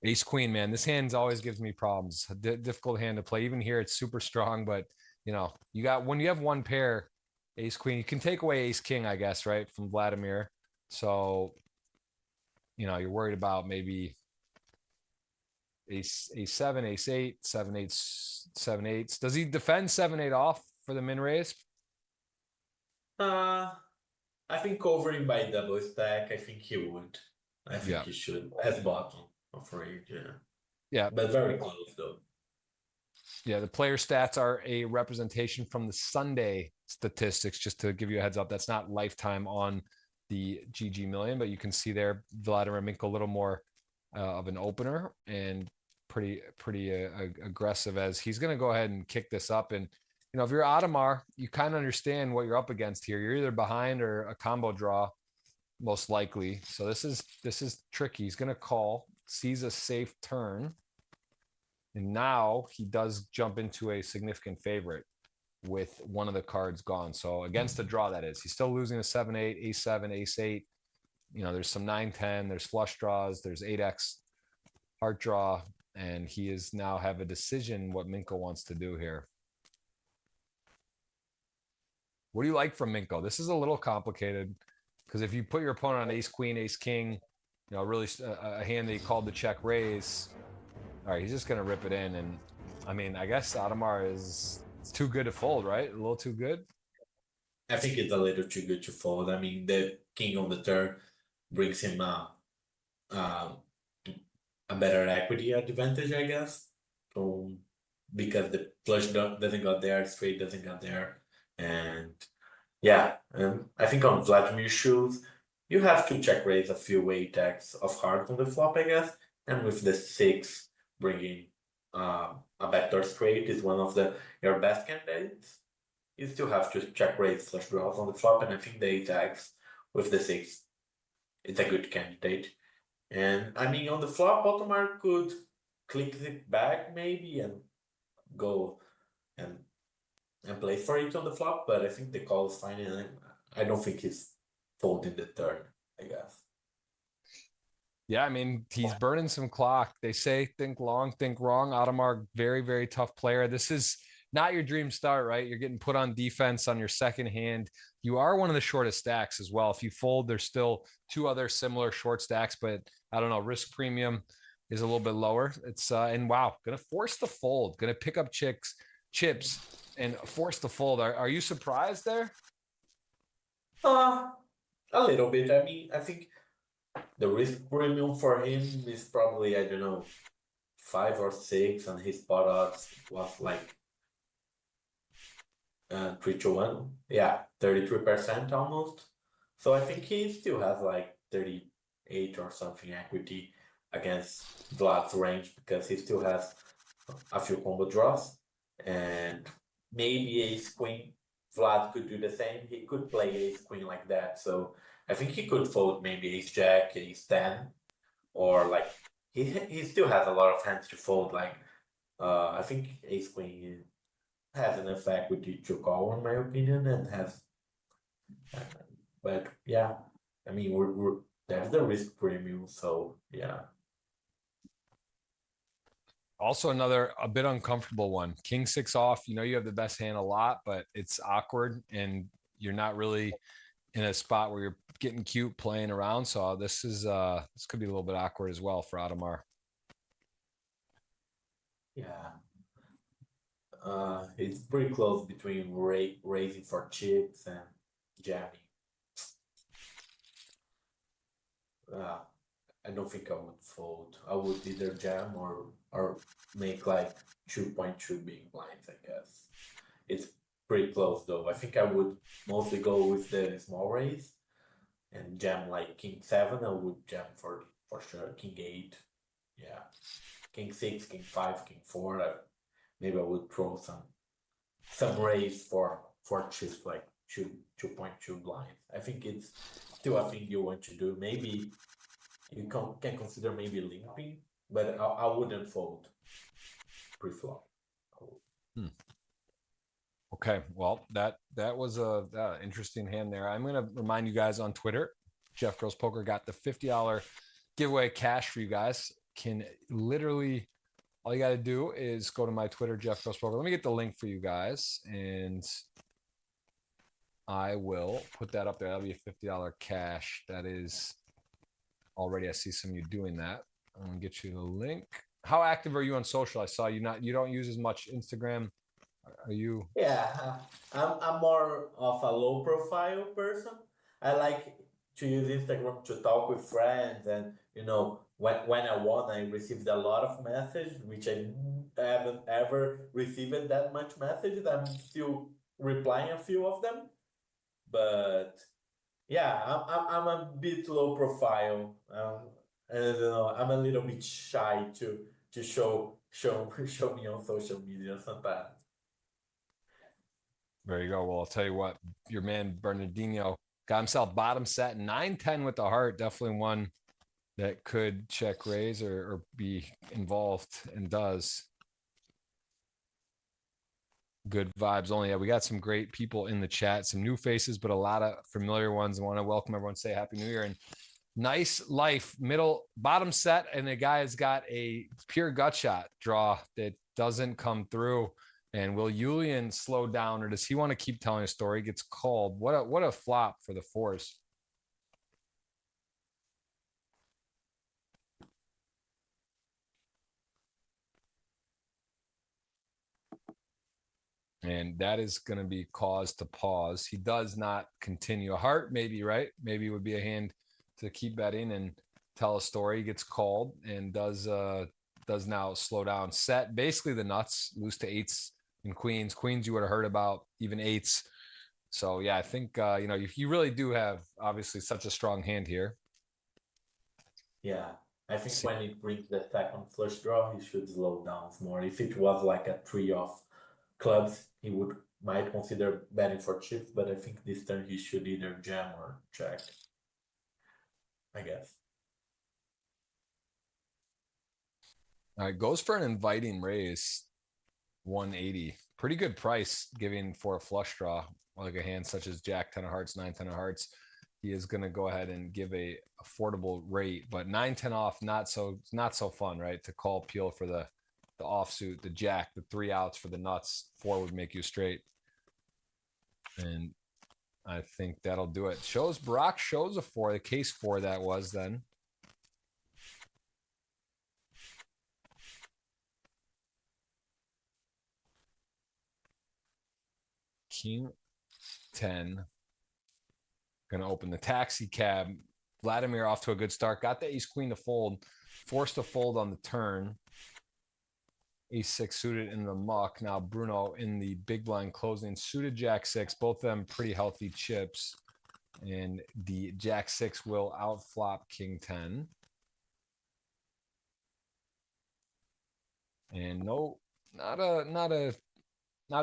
Ace queen, man, this hand always gives me problems. Difficult hand to play. Even here, it's super strong, but you know, when you have one pair, ace queen, you can take away ace king, I guess, right, from Vladimir. So, you know, you're worried about maybe ace 7, ace 8, 7 8s, 7 8s. Does he defend 7 8 off for the min raise? I think covering by double stack, I think he would. I think he should as bottom of range, yeah. Yeah. But very close though. Yeah, the player stats are a representation from the Sunday statistics, just to give you a heads up. That's not lifetime on the GGMillion, but you can see there Vladimir Minko a little more of an opener and pretty aggressive, as he's going to go ahead and kick this up. And, you know, if you're Audemars, you kind of understand what you're up against here. You're either behind or a combo draw, most likely. So this is tricky. He's going to call, sees a safe turn. And now he does jump into a significant favorite with one of the cards gone. So against the draw, that is. He's still losing a 7-8, ace 7, ace 8. You know, there's some 9-10, there's flush draws, there's 8x heart draw, and he is now have a decision what Minko wants to do here. What do you like from Minko? This is a little complicated, because if you put your opponent on ace queen, ace king, you know, really a hand that he called the check raise. All right, he's just going to rip it in. And I mean, I guess Audemars it's too good to fold, right? A little too good. I think it's a little too good to fold. I mean, the king on the turn brings him a better equity advantage, I guess. Because the flush doesn't got there, straight doesn't got there. And yeah, I think on Vladimir's shoes, you have to check raise a few 8x of hearts on the flop, I guess. And with the 6 bringing a backdoor straight is one of your best candidates. You still have to check raise flush draws on the flop, and I think the 8x with the 6 is a good candidate. And I mean, on the flop, Audemars could click it back maybe and go and play for it on the flop, but I think the call is fine, and I don't think he's folding the turn, I guess. Yeah, I mean, he's burning some clock. They say think long, think wrong. Audemars, very, very tough player. This is not your dream start, right? You're getting put on defense on your second hand. You are one of the shortest stacks as well. If you fold, there's still 2 other similar short stacks, but I don't know, risk premium is a little bit lower. It's and wow, gonna force the fold, gonna pick up chips and force the fold. Are you surprised there? A little bit. I mean, I think the risk premium for him is probably, I don't know, 5 or 6, and his spot odds was like 3-1. Yeah, 33% almost. So I think he still has like 38 or something equity against Vlad's range, because he still has a few combo draws. And maybe ace queen, Vlad could do the same. He could play ace queen like that. So I think he could fold maybe ace jack, ace 10, or like he still has a lot of hands to fold. Like I think ace queen has an effect with the 2 call, in my opinion, and has. But yeah, I mean, we're there's the risk premium, so yeah. Also, another a bit uncomfortable one. King 6 off. You know you have the best hand a lot, but it's awkward, and you're not really in a spot where you're getting cute playing around. So this could be a little bit awkward as well for Adamar. Yeah. It's pretty close between raising for chips and jamming. I don't think I would fold. I would either jam or make like 2.2 big blinds, I guess. It's pretty close though. I think I would mostly go with the small raise and jam like King 7. I would jam for sure. King 8. Yeah. King 6, King 5, King 4. Maybe I would throw some raise for chips like 2.2 blinds. I think it's still a thing you want to do. Maybe you can consider maybe limping, but I wouldn't fold pre-flop. Okay, well that was a interesting hand there. I'm gonna remind you guys on Twitter, Jeff Gross Poker got the $50 giveaway cash for you guys. Can literally all you got to do is go to my Twitter, Jeff Gross Poker. Let me get the link for you guys, and I will put that up there. That'll be a $50 cash. That is already. I see some of you doing that. I'm gonna get you the link. How active are you on social? I saw you don't use as much Instagram. Are you? Yeah, I'm more of a low profile person. I like to use Instagram to talk with friends, and when I won, I received a lot of messages, which I haven't ever received that much messages. I'm still replying a few of them, but yeah, I'm a bit low profile. And I'm a little bit shy to show me on social media sometimes. There you go. Well, I'll tell you what, your man Bernardino got himself bottom set 9-10 with the heart. Definitely one that could check raise or be involved, and does. Good vibes only. Yeah, we got some great people in the chat, some new faces, but a lot of familiar ones. I want to welcome everyone, say Happy New Year, and nice life. Bottom set, and the guy has got a pure gut shot draw that doesn't come through. And will Julian slow down, or does he want to keep telling a story? He gets called. What a flop for the fours. And that is going to be cause to pause. He does not continue. A heart, maybe, right? Maybe it would be a hand to keep betting and tell a story. He gets called and does now slow down. Set basically the nuts, lose to eights and queens. Queens you would have heard about, even eights. So yeah, I think you really do have obviously such a strong hand here. Yeah, I think when it brings the second flush draw, he should slow down more. If it was like a 3 of clubs, he might consider betting for chips, but I think this turn he should either jam or check, I guess. All right, goes for an inviting raise, 180. Pretty good price giving for a flush draw, like a hand such as Jack 10 of hearts, 9-10 of hearts. He is going to go ahead and give a affordable rate, but 9-10 off, not so fun, right? To call peel for the offsuit, the jack, the 3 outs for the nuts. 4 would make you straight. And I think that'll do it. Brock shows a 4, the case 4 that was then. King 10. Going to open the taxi cab. Vladimir off to a good start. Got the ace queen to fold. Forced to fold on the turn. Ace 6 suited in the muck. Now Bruno in the big blind closing. Suited Jack 6. Both of them pretty healthy chips. And the Jack 6 will outflop King 10. And no, not a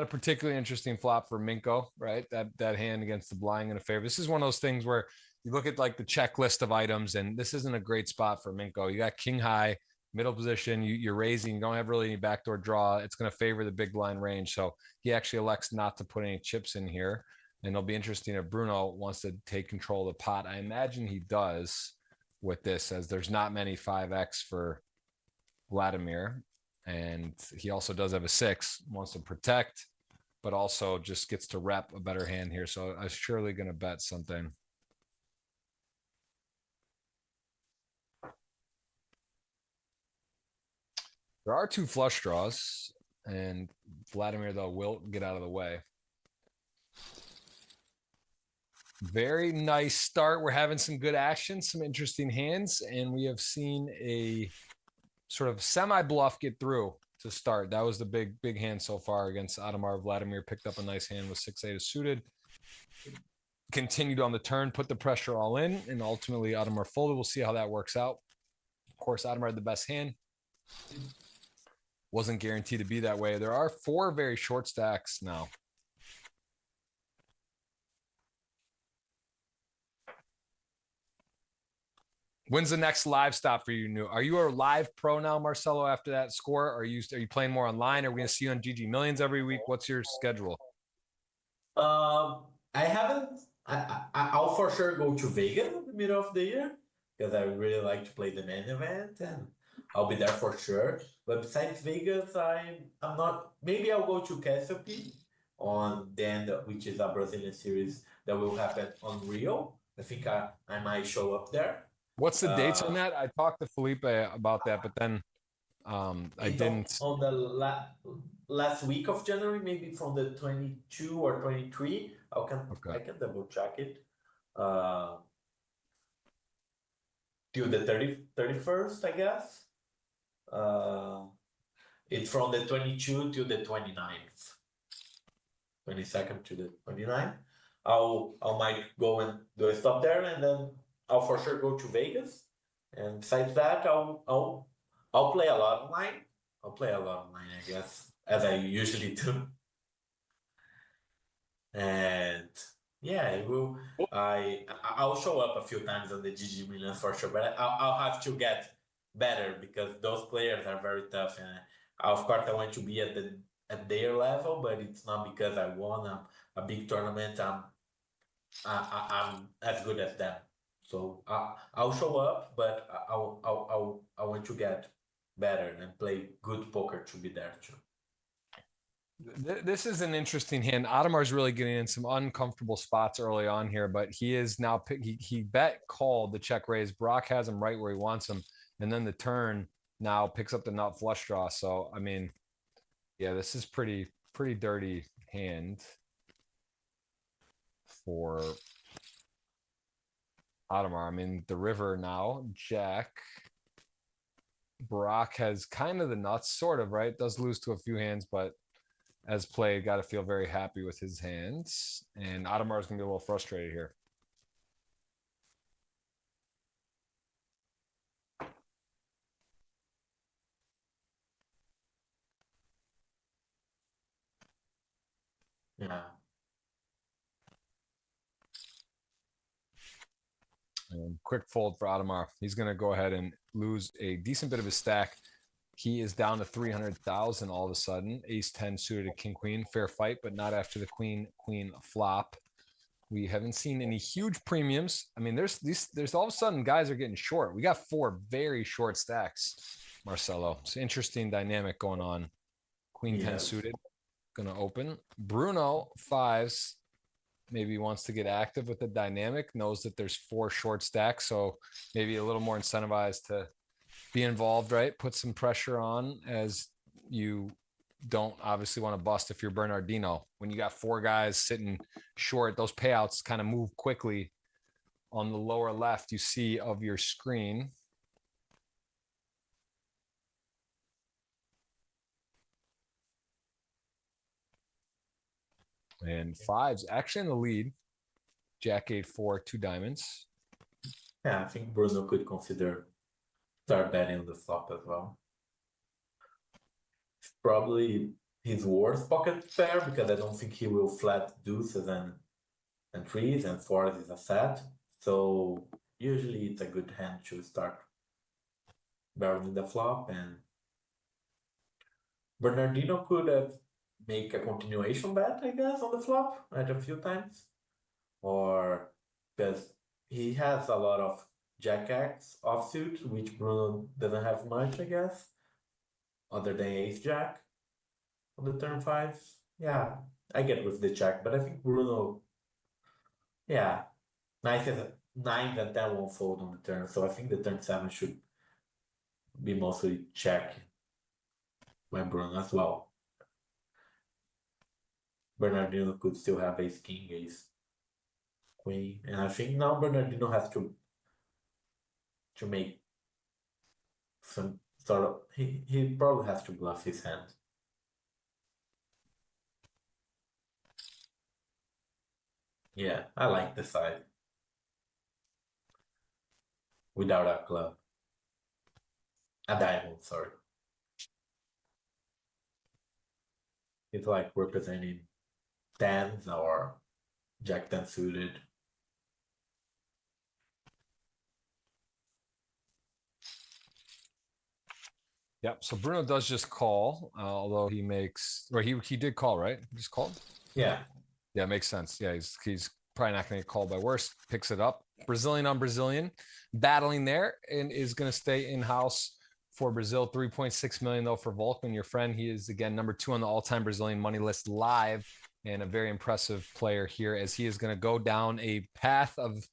particularly interesting flop for Minko, right? That hand against the blind in a favor. This is one of those things where you look at like the checklist of items, and this isn't a great spot for Minko. You got king high, middle position. You're raising. You don't have really any backdoor draw. It's going to favor the big blind range. So he actually elects not to put any chips in here. And it'll be interesting if Bruno wants to take control of the pot. I imagine he does with this, as there's not many 5x for Vladimir. And he also does have a 6, wants to protect, but also just gets to rep a better hand here. So I'm surely going to bet something. There are 2 flush draws, and Vladimir, though, will get out of the way. Very nice start. We're having some good action, some interesting hands, and we have seen a sort of semi-bluff get through to start. That was the big hand so far against Adamar. Vladimir picked up a nice hand with 6-8 suited. Continued on the turn, put the pressure all in, and ultimately Adamar folded. We'll see how that works out. Of course, Adamar had the best hand. Wasn't guaranteed to be that way. There are 4 very short stacks now. When's the next live stop for you? Are you a live pro now, Marcelo, after that score? Are you playing more online? Are we going to see you on GG Millions every week? What's your schedule? I haven't. I'll for sure go to Vegas in the middle of the year because I really like to play the main event, and I'll be there for sure. But besides Vegas, I'm not. Maybe I'll go to Cassiope on the end, which is a Brazilian series that will happen on Rio. I think I might show up there. What's the dates on that? I talked to Felipe about that, but then I didn't. On the last week of January, maybe from the 22 or 23. I can double check it. Till the 31st, I guess. It's from the 22 to the 29th. 22nd to the 29th. I might go and do a stop there, and then I'll for sure go to Vegas. And besides that, I'll play a lot online. I'll play a lot online, I guess, as I usually do. And yeah, it will. I'll show up a few times on the GGMillion for sure, but I'll have to get better because those players are very tough. And of course, I want to be at their level, but it's not because I won a big tournament. I'm as good as them. So I'll show up, but I want to get better and play good poker to be there too. This is an interesting hand. Adamar's really getting in some uncomfortable spots early on here, but he is now he bet called the check raise. Brock has him right where he wants him, and then the turn now picks up the nut flush draw. So I mean, yeah, this is pretty dirty hand for Adamar. I mean, the river now, Jack. Brock has kind of the nuts, sort of, right? Does lose to a few hands, but as played, got to feel very happy with his hands. And Adamar is going to be a little frustrated here. Yeah. And quick fold for Adamar. He's going to go ahead and lose a decent bit of his stack. He is down to 300,000 all of a sudden. Ace 10 suited to king queen. Fair fight, but not after the queen flop. We haven't seen any huge premiums. I mean, there's all of a sudden guys are getting short. We got 4 very short stacks, Marcelo. It's an interesting dynamic going on. Queen 10 suited, going to open. Bruno 5s. Maybe wants to get active with the dynamic, knows that there's 4 short stacks, so maybe a little more incentivized to be involved, right? Put some pressure on, as you don't obviously want to bust if you're Bernardino. When you got 4 guys sitting short, those payouts kind of move quickly. On the lower left, you see of your screen. And 5's actually in the lead. Jack 8-4, 2 diamonds. Yeah, I think Bruno could consider start betting on the flop as well. It's probably his worst pocket pair because I don't think he will flat deuces and 3s, and 4s is a set. So usually it's a good hand to start. barreling the flop, and Bernardino could have make a continuation bet, I guess, on the flop at a few times, or because he has a lot of Jack X offsuit, which Bruno doesn't have much, I guess, other than Ace Jack on the turn 5. Yeah, I get with the check, but I think Bruno, yeah, nines and 10 won't fold on the turn, so I think the turn 7 should be mostly check by Bruno as well. Bernardino could still have ace king, ace queen, and I think now Bernardino has to make some sort of he probably has to bluff his hand. Yeah, I like the side without a club, a diamond. Sorry, it's like representing tens or Jack 10 suited. Yep. So Bruno does just call, although he makes, or he did call, right? He just called. Yeah. Yeah, makes sense. Yeah, he's probably not going to get called by worse. Picks it up. Brazilian on Brazilian, battling there, and is going to stay in house for Brazil. 3.6 million though for Volkman, your friend. He is again number 2 on the all-time Brazilian money list live, and a very impressive player here as he is going to go down a path of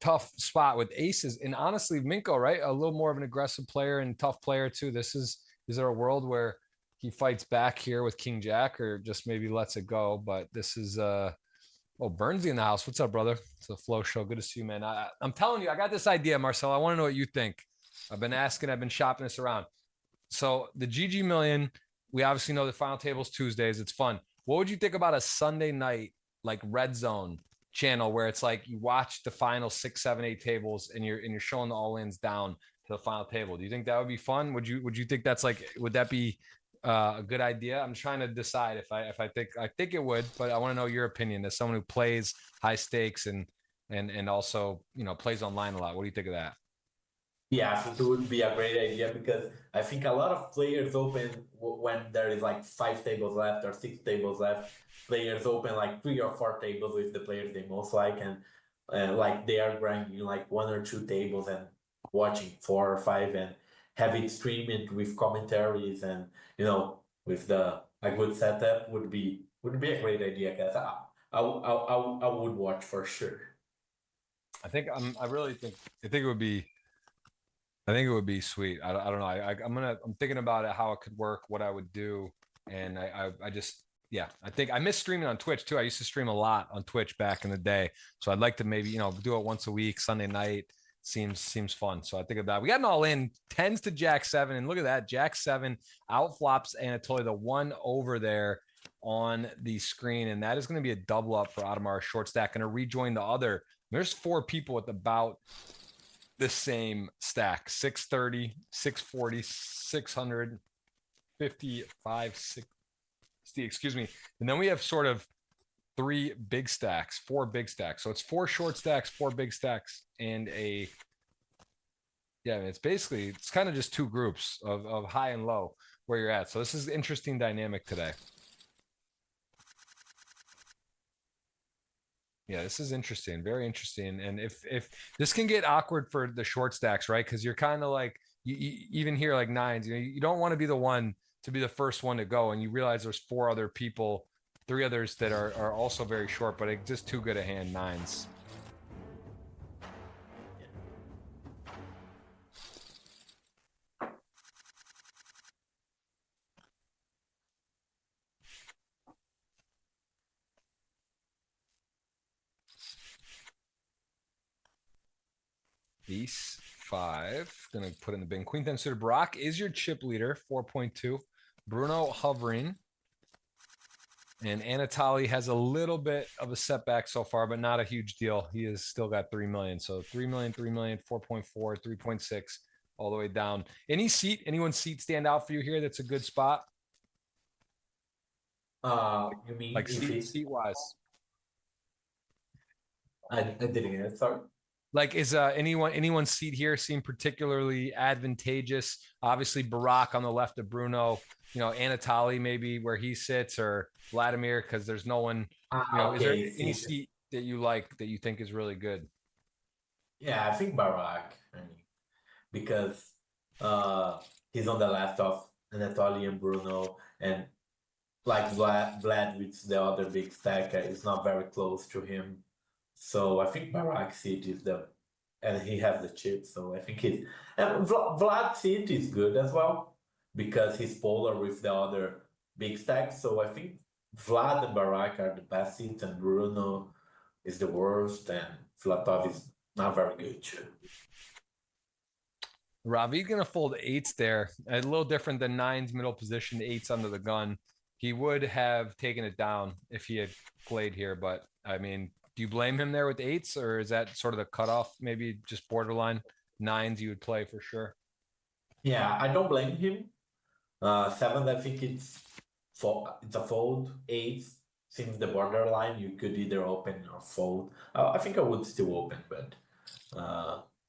tough spot with aces. And honestly, Minko, right, a little more of an aggressive player and tough player too. Is there a world where he fights back here with King Jack, or just maybe lets it go? But this is Bernsey in the house. What's up, brother? It's a Flow Show. Good to see you, man. I'm telling you, I got this idea, Marcel. I want to know what you think. I've been shopping this around. So the GGMillion, we obviously know the final table's Tuesdays. It's fun. What would you think about a Sunday night, like Red Zone channel, where it's like you watch the final 6, 7, 8 tables and you're showing the all-ins down to the final table? Do you think that would be fun? Would you think that's like, would that be a good idea? I'm trying to decide if I think it would, but I want to know your opinion as someone who plays high stakes and also, plays online a lot. What do you think of that? Yeah, I think it would be a great idea, because I think a lot of players open when there is like 5 tables left or 6 tables left. Players open like 3 or 4 tables with the players they most like, and like they are grinding like 1 or 2 tables and watching 4 or 5 and have it streamed with commentaries, and with a good setup would be a great idea, guys. I would watch for sure. I think it would be sweet. I don't know. I'm thinking about it, how it could work, what I would do. And I just, yeah, I think I miss streaming on Twitch too. I used to stream a lot on Twitch back in the day. So I'd like to maybe, do it once a week, Sunday night. Seems fun. So I think about it. We got an all in 10s to Jack 7. And look at that. Jack 7 out flops Anatoly, the 1 over there on the screen. And that is going to be a double up for Ademar short stack. Going to rejoin the other. There's 4 people with about the same stack: 630, 640, 655, 60, excuse me. And then we have sort of 4 big stacks. So it's 4 short stacks, 4 big stacks, and it's kind of just 2 groups of high and low where you're at. So this is an interesting dynamic today. Yeah, this is interesting. Very interesting. And if this can get awkward for the short stacks, right? Because you're kind of like, you even here like 9s, you don't want to be the one to be the first one to go. And you realize there's 4 other people, 3 others that are also very short, but it's just too good a hand, 9s. Ace 5, gonna put in the bin. Queen 10 suited. Brock is your chip leader, 4.2. Bruno hovering. And Anatoly has a little bit of a setback so far, but not a huge deal. He has still got 3 million. So 3 million, 3 million, 4.4, 3.6, all the way down. Anyone's seat stand out for you here? That's a good spot. You mean like seat wise? I didn't get it. Sorry. Like, is anyone's seat here seem particularly advantageous? Obviously, Barak on the left of Bruno. Anatoly maybe where he sits, or Vladimir, because there's no one. Is there any seat that you like that you think is really good? Yeah, I think Barak. I mean, because he's on the left of Anatoly and Bruno, and like Vlad with the other big stacker is not very close to him. So I think Barak's seat is and he has the chip. So I think and Vlad's seat is good as well because he's polar with the other big stacks. So I think Vlad and Barak are the best seats, and Bruno is the worst, and Flatov is not very good too. Ravi's gonna fold eights there. A little different than nines middle position, eights under the gun. He would have taken it down if he had played here, but I mean, do you blame him there with eights, or is that sort of the cutoff? Maybe just borderline nines you would play for sure. Yeah, I don't blame him. Seven, I think it's a fold. Eights seems the borderline. You could either open or fold. I think I would still open, but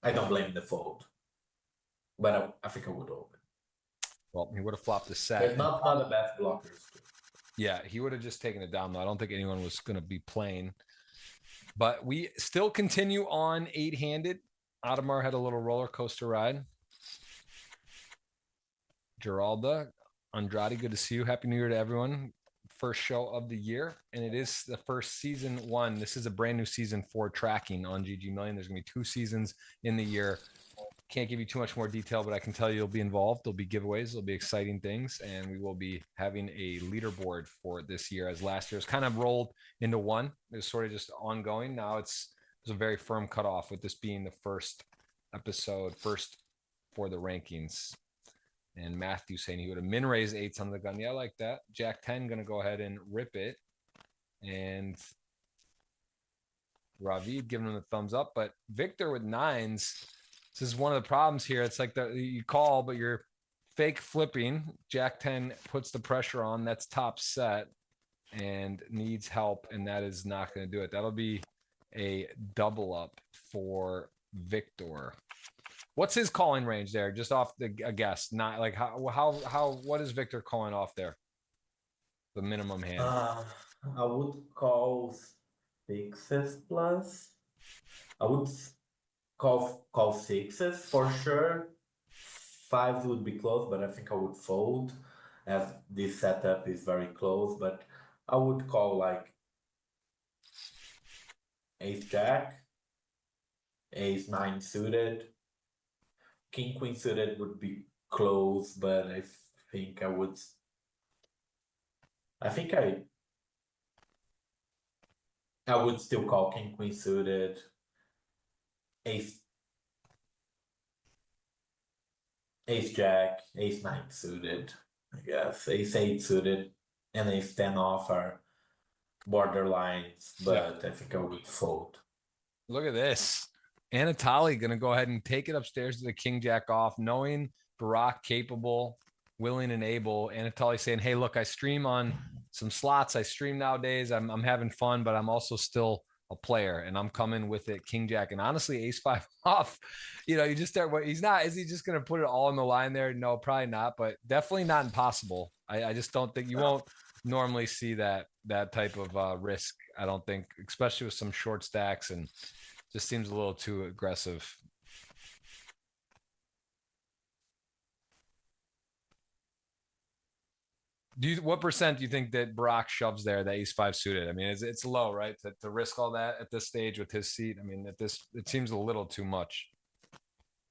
I don't blame the fold. But I think I would open. Well, he would have flopped the set. But not the best blockers. Yeah, he would have just taken it down, though. I don't think anyone was going to be playing. But we still continue on eight-handed. Ademar had a little roller coaster ride. Geralda, Andrade, good to see you. Happy New Year to everyone. First show of the year, and it is the first season one. This is a brand new season for tracking on GGMillion. There's going to be 2 seasons in the year. Can't give you too much more detail, but I can tell you you'll be involved. There'll be giveaways. There'll be exciting things, and we will be having a leaderboard for this year, as last year's kind of rolled into one. It was sort of just ongoing. Now it's a very firm cutoff, with this being the first episode, first for the rankings. And Matthew saying he would have min raised eights on the gun. Yeah, I like that. Jack 10 going to go ahead and rip it. And Ravid giving him the thumbs up. But Victor with nines, this is one of the problems here. It's like you call, but you're fake flipping. Jack 10 puts the pressure on. That's top set and needs help, and that is not going to do it. That'll be a double up for Victor. What's his calling range there? Just off a guess. Not like how what is Victor calling off there? The minimum hand. I would call sixes plus. I would call sixes for sure. Fives would be close, but I think I would fold, as this setup is very close. But I would call like ace jack, ace nine suited. King queen suited would be close, but I think I would. I would still call king queen suited. Ace jack, ace nine suited. I guess ace eight suited, and ace 10 off are borderlines, but yeah. I think I would fold. Look at this. Anatoly going to go ahead and take it upstairs to the king jack off, knowing Barak capable, willing, and able. Anatoly saying, hey, look, I stream on some slots. I stream nowadays. I'm having fun, but I'm also still a player, and I'm coming with it. King jack, and honestly, ace 5 off. You just start. He's not. Is he just going to put it all on the line there? No, probably not. But definitely not impossible. I just don't think you won't normally see that type of risk. I don't think, especially with some short stacks, and just seems a little too aggressive. What percent do you think that Barak shoves there, that ace 5 suited? I mean, it's low, right? To risk all that at this stage with his seat. I mean, it seems a little too much.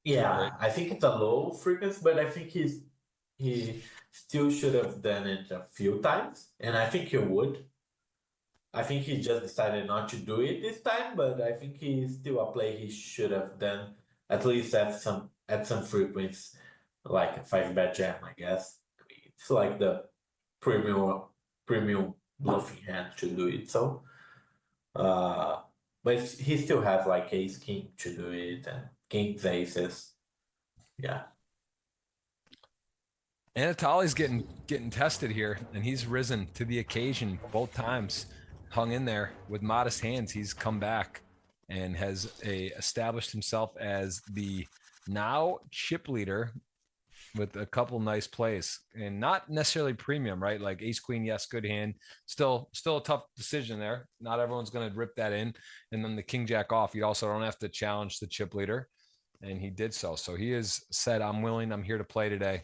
Yeah, right? I think it's a low frequency, but I think he still should have done it a few times, and I think he would. I think he just decided not to do it this time, but I think he's still a play he should have done at least at some frequency, like a 5-bet jam, I guess. It's like the premium bluffing hand to do it. So, but he still has like ace king to do it, and kings aces. Yeah. Anatoly's getting tested here, and he's risen to the occasion both times. Hung in there with modest hands. He's come back. and has established himself as the now chip leader with a couple nice plays, and not necessarily premium, right? Like ace queen, yes, good hand. Still a tough decision there. Not everyone's going to rip that in. And then the king jack off, you also don't have to challenge the chip leader, and he did so. So he has said, I'm willing, I'm here to play today,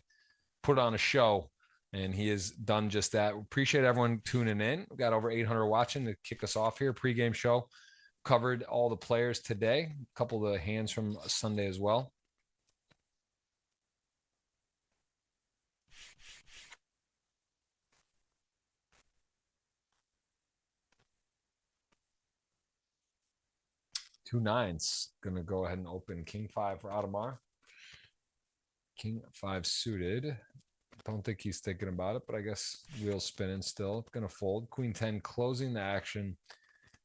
put on a show, and he has done just that. Appreciate everyone tuning in. We got over 800 watching to kick us off here. Pregame show, covered all the players today, a couple of the hands from Sunday as well. Two nines. Gonna go ahead and open king 5 for Adamar. King 5 suited. Don't think he's thinking about it, but I guess wheels spinning still. Gonna fold. Queen 10 closing the action.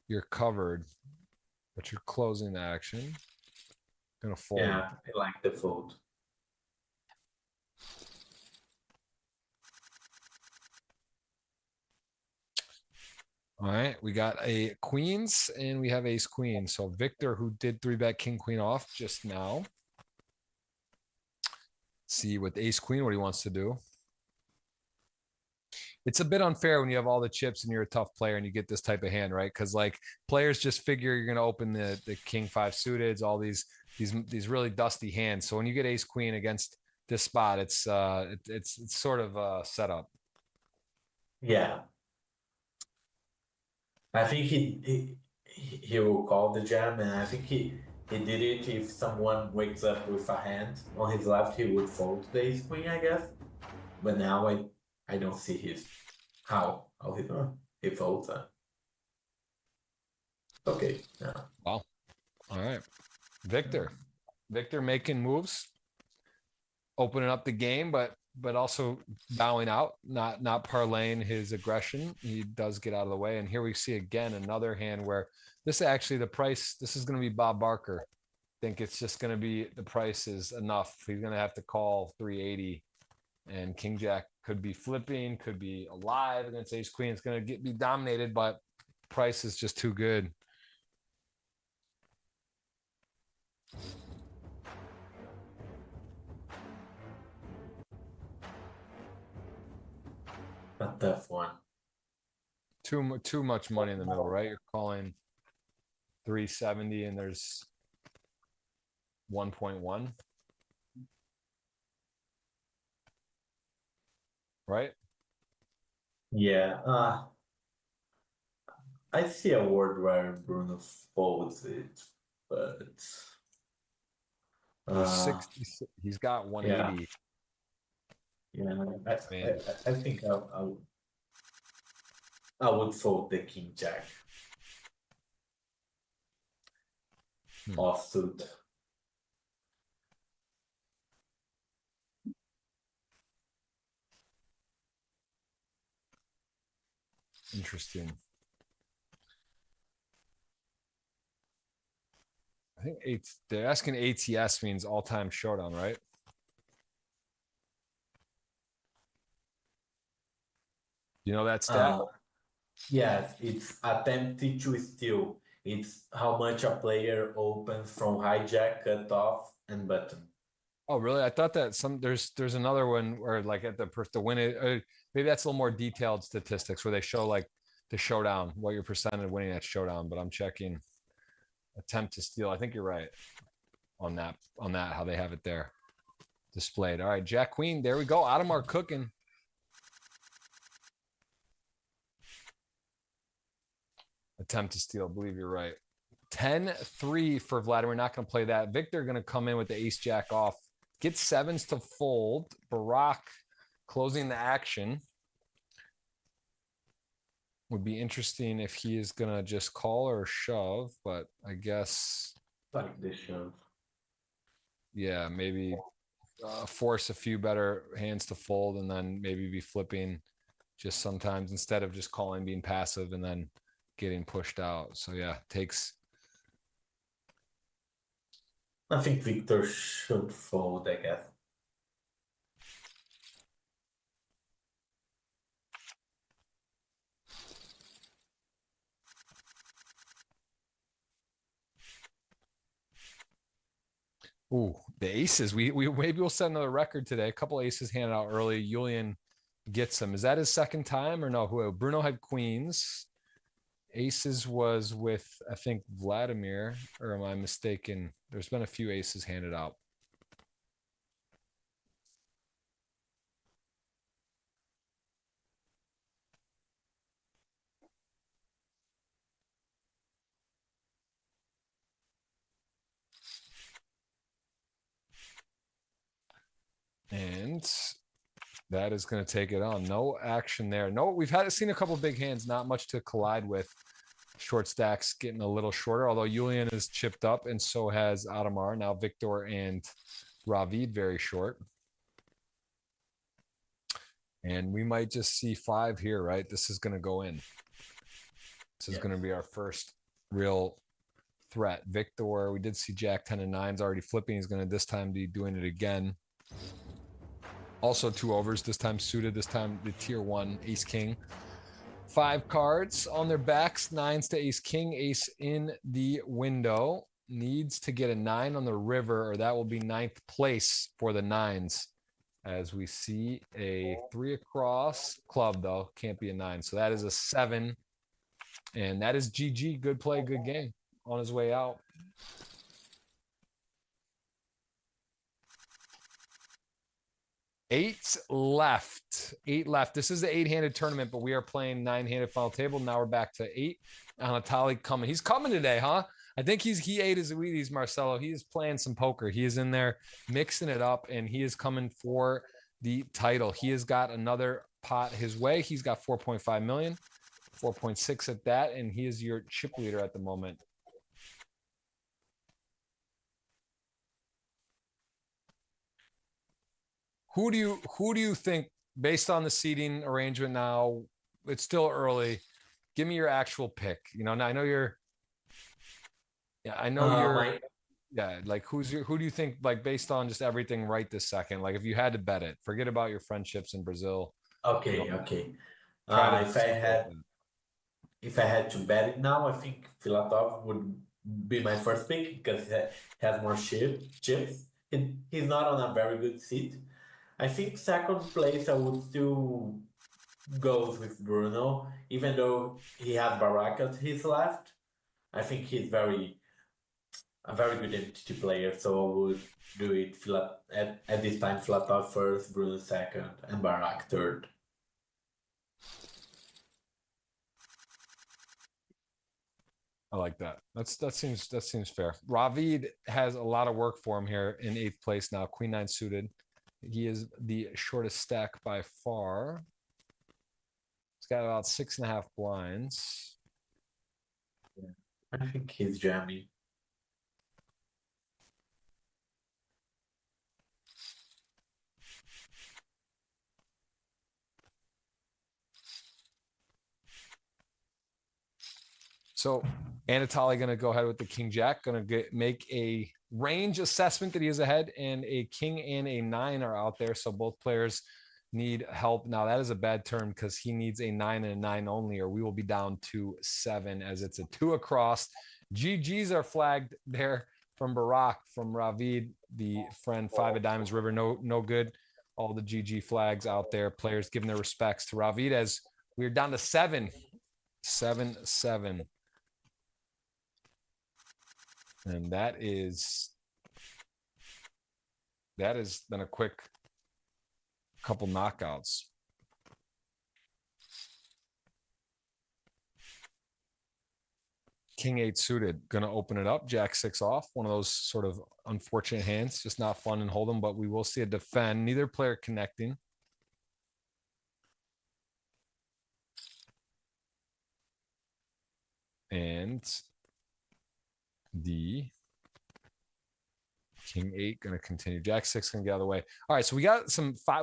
You're covered, but you're closing the action. Gonna fold. Yeah, I like the fold. All right, we got a queens and we have ace queen. So Victor, who did 3-bet king queen off just now. See with ace queen what he wants to do. It's a bit unfair when you have all the chips and you're a tough player and you get this type of hand, right? Because like players just figure you're going to open the king 5 suited, all these really dusty hands. So when you get ace queen against this spot, it's sort of a setup. Yeah. I think he will call the jam, and I think he did it. If someone wakes up with a hand on his left, he would fold the ace queen, I guess. But now I don't see how he folds. Okay. No. Wow. All right, Victor making moves, opening up the game, but also bowing out, not parlaying his aggression. He does get out of the way. And here we see again another hand where this actually the price, this is going to be Bob Barker. I think it's just going to be the price is enough. He's going to have to call 380, and king jack could be flipping, could be alive against ace queen. It's going to be dominated, but price is just too good. A tough one. Too much money in the middle, right? You're calling 370 and there's 1.1. Right? Yeah. I see a world where Bruno folds it, but There's 60. He's got 180. Yeah, I think I would fold the king jack offsuit. Interesting. I think they're asking ATS means all-time showdown, right? You know that stat? Yes, it's attempted to steal. It's how much a player opens from hijack, cut off, and button. Oh, really? I thought that there's another one where like at the win it. Maybe that's a little more detailed statistics where they show like the showdown, what your percent of winning at showdown. But I'm checking attempt to steal. I think you're right on that how they have it there displayed. All right, jack queen. There we go. Adamar cooking. Attempt to steal. I believe you're right. 10-3 for Vladimir. Not going to play that. Victor going to come in with the ace jack off. Get sevens to fold. Barack closing the action. Would be interesting if he is going to just call or shove, but I guess. Like this shove. Yeah, maybe force a few better hands to fold and then maybe be flipping just sometimes instead of just calling, being passive and then getting pushed out. So yeah, takes. I think Victor should fold, I guess. Ooh, the aces. We maybe we'll set another record today. A couple aces handed out early. Julian gets them. Is that his second time or no? Who? Bruno had queens. Aces was with, I think, Vladimir, or am I mistaken? There's been a few aces handed out. And that is going to take it on. No action there. No, we've seen a couple of big hands, not much to collide with. Short stacks getting a little shorter, although Julian is chipped up, and so has Adamar. Now Victor and Ravid very short. And we might just see 5 here, right? This is going to go in. This is going to be our first real threat. Victor, we did see Jack 10 and 9s already flipping. He's going to this time be doing it again. Also 2 overs, this time suited, this time the tier 1 ace king. 5 cards on their backs, 9s to ace king, ace in the window. Needs to get a 9 on the river, or that will be 9th place for the 9s. As we see a 3 across club, though, can't be a 9. So that is a 7. And that is GG. Good play, good game on his way out. Eight left. This is the 8-handed tournament, but we are playing 9-handed final table. Now we're back to 8. Anatoly coming. He's coming today, huh? I think he ate his Wheaties, Marcelo. He is playing some poker. He is in there mixing it up, and he is coming for the title. He has got another pot his way. He's got 4.5 million, 4.6 at that, and he is your chip leader at the moment. Who do you think, based on the seating arrangement now, it's still early, give me your actual pick. You know, now I know you're like who do you think, like, based on just everything right this second, like if you had to bet it, forget about your friendships in Brazil. Okay. If I had to bet it now, I think Filatov would be my first pick because he has more chips. He's not on a very good seat. I think second place I would still go with Bruno, even though he has Barak at his left. I think he's a very good entity player, so I would do it at this time Filatov first, Bruno second, and Barak third. I like that. That seems fair. Ravid has a lot of work for him here in 8th place now. Queen 9 suited. He is the shortest stack by far. He's got about 6.5 blinds. Yeah, I think he's jamming. So Anatoly going to go ahead with the king jack, going to make a range assessment that he is ahead, and a king and a 9 are out there. So both players need help. Now that is a bad turn because he needs a 9 and a 9 only, or we will be down to 7 as it's a 2 across. GGs are flagged there from Barak, from Ravid, the friend. 5 of diamonds, river, no good. All the GG flags out there. Players giving their respects to Ravid as we're down to 7. 7-7. And that is been a quick couple knockouts. King 8 suited, gonna open it up. Jack 6 off. One of those sort of unfortunate hands, just not fun in hold'em, but we will see a defend. Neither player connecting. And the King 8 going to continue. Jack 6 going to get out of the way. All right, so we got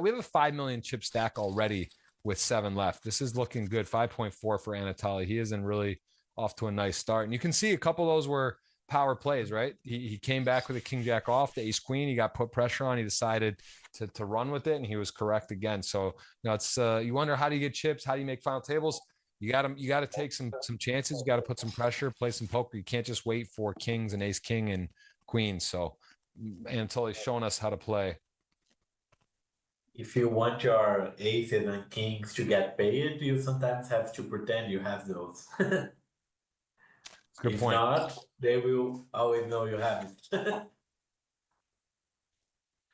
we have a 5 million chip stack already with 7 left. This is looking good. 5.4 for Anatoly. He isn't really off to a nice start. And you can see a couple of those were power plays, right? He came back with a king jack off, the ace queen. He got put pressure on. He decided to run with it, and he was correct again. So, it's you wonder, how do you get chips? How do you make final tables? You got to take some chances. You got to put some pressure, play some poker. You can't just wait for kings and ace king and queens. So Anatoly's showing us how to play. If you want your aces and kings to get paid, you sometimes have to pretend you have those. Good If point. not, they will always know you have it.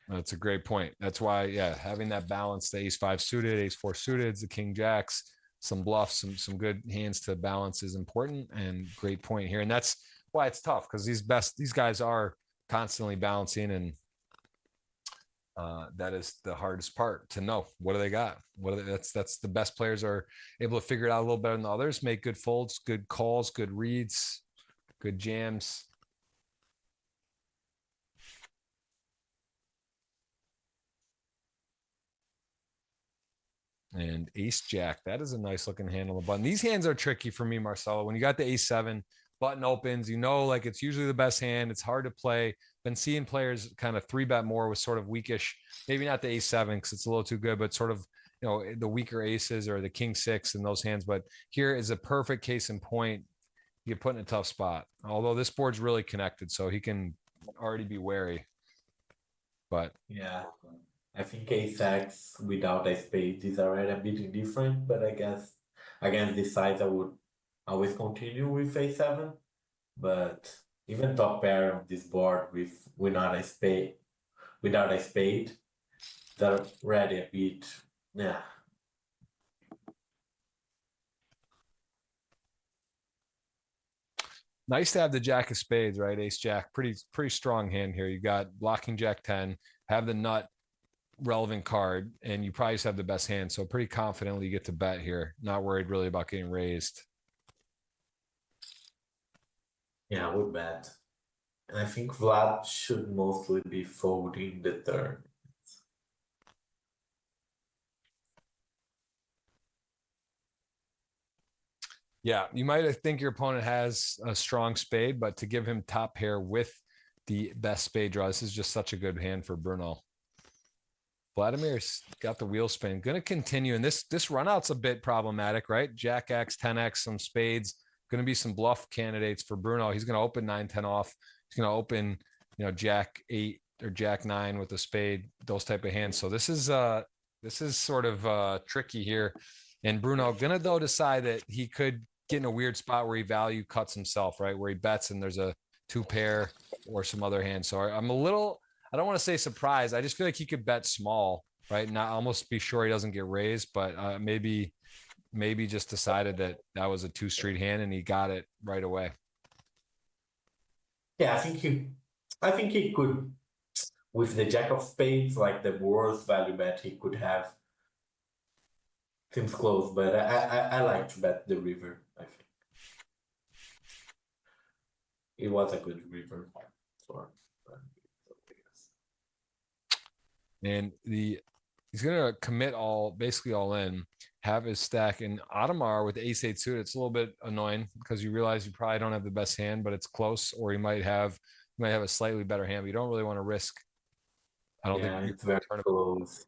That's a great point. That's why, yeah, having that balance, the ace five suited, ace four suited, the king jacks, some bluffs, some good hands to balance is important, and great point here. And that's why it's tough, because these guys are constantly balancing, and that is the hardest part to know. What do they got? That's the best players are able to figure it out a little better than others, make good folds, good calls, good reads, good jams. And ace jack, that is a nice looking hand on the button. These hands are tricky for me, Marcelo. When you got the ace seven, button opens, like it's usually the best hand. It's hard to play. Been seeing players kind of three bet more with sort of weakish, maybe not the ace seven because it's a little too good, but sort of, the weaker aces or the king six in those hands. But here is a perfect case in point. You get put in a tough spot. Although this board's really connected, so he can already be wary. But yeah, I think ace-x without a spade is already a bit different, but I guess against this size I would always continue with a7. But even top pair of this board without a spade, they're already a bit, yeah. nice to have the jack of spades, right? Ace jack, pretty strong hand here. You got blocking jack 10, have the nut relevant card, and you probably just have the best hand. So pretty confidently you get to bet here. Not worried really about getting raised. Yeah, I would bet. And I think Vlad should mostly be folding the turn. Yeah, you might think your opponent has a strong spade, but to give him top pair with the best spade draw, this is just such a good hand for Bruno. Vladimir's got the wheel spin. Going to continue, and this run out's a bit problematic, right? Jack X, 10X, some spades. Going to be some bluff candidates for Bruno. He's going to open 9-10 off. He's going to open, Jack 8 or Jack 9 with a spade, those type of hands. So this is sort of tricky here. And Bruno gonna though decide that he could get in a weird spot where he value cuts himself, right? Where he bets and there's a two pair or some other hand. So I'm a little, I don't want to say surprised. I just feel like he could bet small, right? Not almost be sure he doesn't get raised, but maybe just decided that was a 2-street hand and he got it right away. Yeah, I think he could, with the jack of spades, like the worst value bet he could have. Seems close, but I like to bet the river, I think. It was a good river. And he's gonna commit basically all in, have his stack in Audemars with ace 8 suited. It's a little bit annoying because you realize you probably don't have the best hand, but it's close, or you might have a slightly better hand, but you don't really want to risk. I don't think it's very close.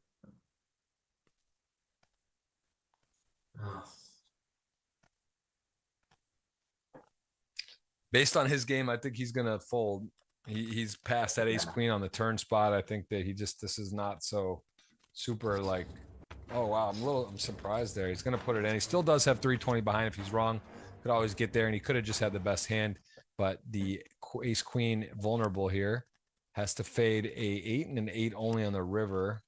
Based on his game, I think he's gonna fold. He's past that ace queen on the turn spot. I think that this is not so super like, oh wow, I'm surprised there. He's gonna put it in. He still does have 320 behind if he's wrong. Could always get there, and he could have just had the best hand, but the ace queen vulnerable here has to fade a 8 and an 8 only on the river.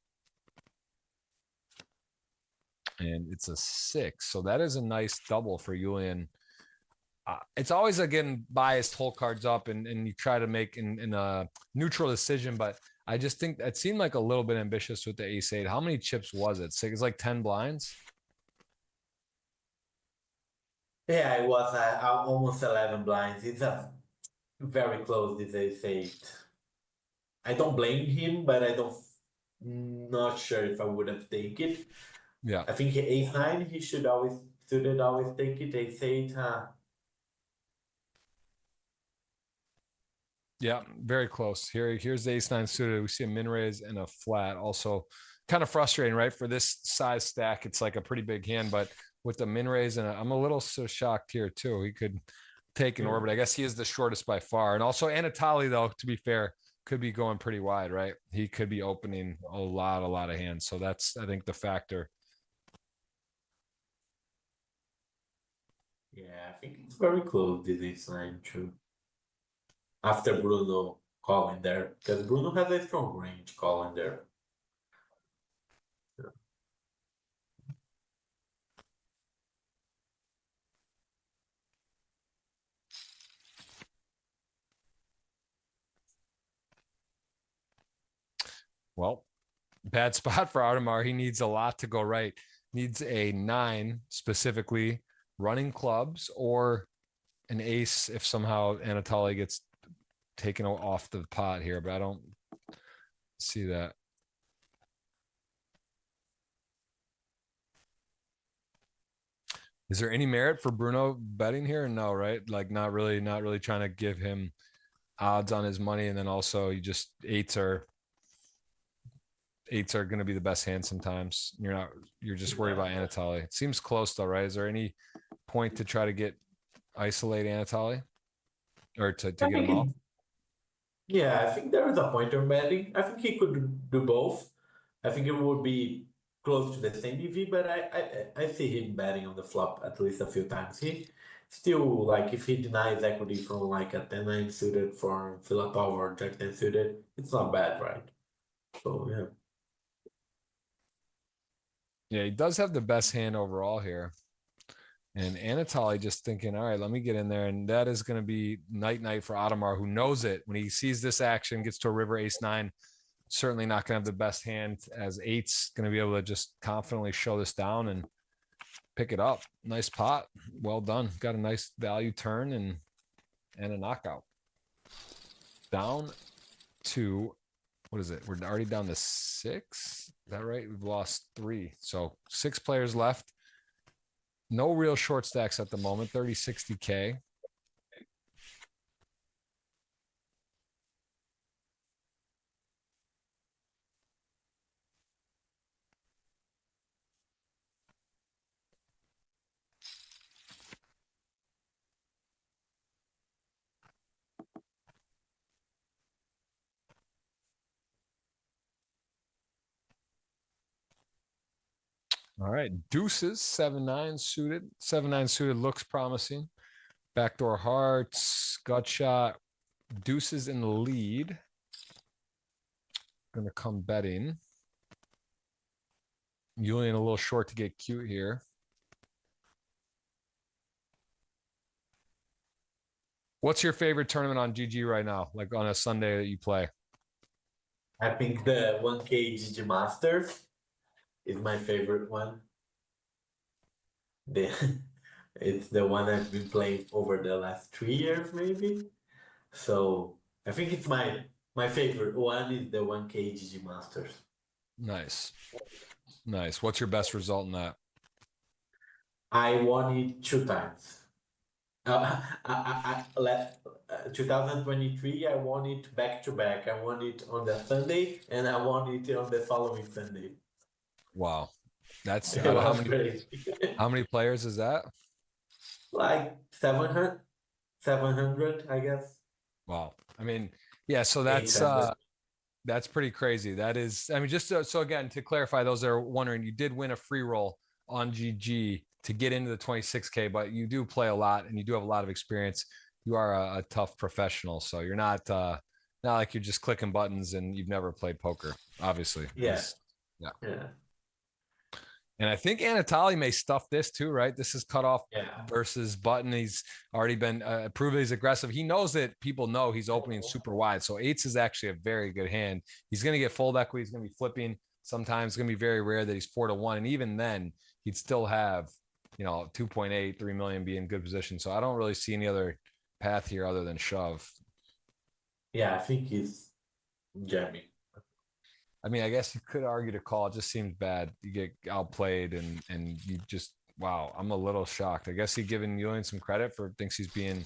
And it's a 6. So that is a nice double for Julian. It's always, again, biased, whole cards up, and you try to make in a neutral decision, but I just think that seemed like a little bit ambitious with the ace 8. How many chips was it? It's like 10 blinds? Yeah, it was almost 11 blinds. It's a very close, this ace 8. I don't blame him, but not sure if I would have taken it. Yeah. I think ace 9, he should always take it. Ace 8, Yeah, very close. Here's the ace 9 suited. We see a min raise and a flat. Also kind of frustrating, right? For this size stack, it's like a pretty big hand, but with the min raise, and I'm a little so shocked here too. He could take an orbit. I guess he is the shortest by far. And also Anatoly, though, to be fair, could be going pretty wide, right? He could be opening a lot of hands. So that's, I think, the factor. Yeah, I think it's very close, this ace nine too. After Bruno calling there, because Bruno has a strong range calling there. Well, bad spot for Audemars. He needs a lot to go right. Needs a 9 specifically, running clubs, or an ace if somehow Anatoly gets taken off the pot here, but I don't see that. Is there any merit for Bruno betting here? No, right? Like not really trying to give him odds on his money. And then also you just eights are going to be the best hand sometimes. You're just worried about Anatoly. It seems close though, right? Is there any point to try to isolate Anatoly or to get him off? Yeah, I think there is a point on betting. I think he could do both. I think it would be close to the same EV, but I see him betting on the flop at least a few times. He still, like, if he denies equity from like a 10-9 suited for Philipov or Jack 10 suited, it's not bad, right? So yeah. Yeah, he does have the best hand overall here. And Anatoly just thinking, all right, let me get in there. And that is going to be night for Audemars, who knows it. When he sees this action, gets to a river ace 9, certainly not going to have the best hand, as eight's going to be able to just confidently show this down and pick it up. Nice pot. Well done. Got a nice value turn and a knockout. Down to, what is it? We're already down to 6. Is that right? We've lost 3. So 6 players left. No real short stacks at the moment, 30, 60K. All right, deuces, 7-9 suited. 7-9 suited looks promising. Backdoor hearts, gut shot, deuces in the lead. Gonna come betting. Julian a little short to get cute here. What's your favorite tournament on GG right now? Like on a Sunday that you play? I think the 1K GG Masters is my favorite one. It's the one I've been playing over the last 3 years, maybe. So I think it's my favorite one is the 1K GG Masters. Nice. What's your best result in that? I won it 2 times. 2023, I won it back to back. I won it on the Sunday, and I won it on the following Sunday. Wow, that's how many players is that? Like 700, I guess. Wow. I mean, yeah. So that's pretty crazy. That is, I mean, just so again, to clarify, those that are wondering, you did win a free roll on GG to get into the 26K, but you do play a lot and you do have a lot of experience. You are a tough professional. So you're not like you're just clicking buttons and you've never played poker, obviously. Yes. Yeah. And I think Anatoly may stuff this too, right? This is cutoff versus button. He's already been proven he's aggressive. He knows that people know he's opening super wide. So 8s is actually a very good hand. He's going to get fold equity. He's going to be flipping. Sometimes it's going to be very rare that he's 4-1. And even then he'd still have, 2.8, 3 million be in good position. So I don't really see any other path here other than shove. Yeah, I think he's jamming. I mean, I guess you could argue to call. It just seems bad. You get outplayed and you just, wow, I'm a little shocked. I guess he's giving Julian some credit thinks he's being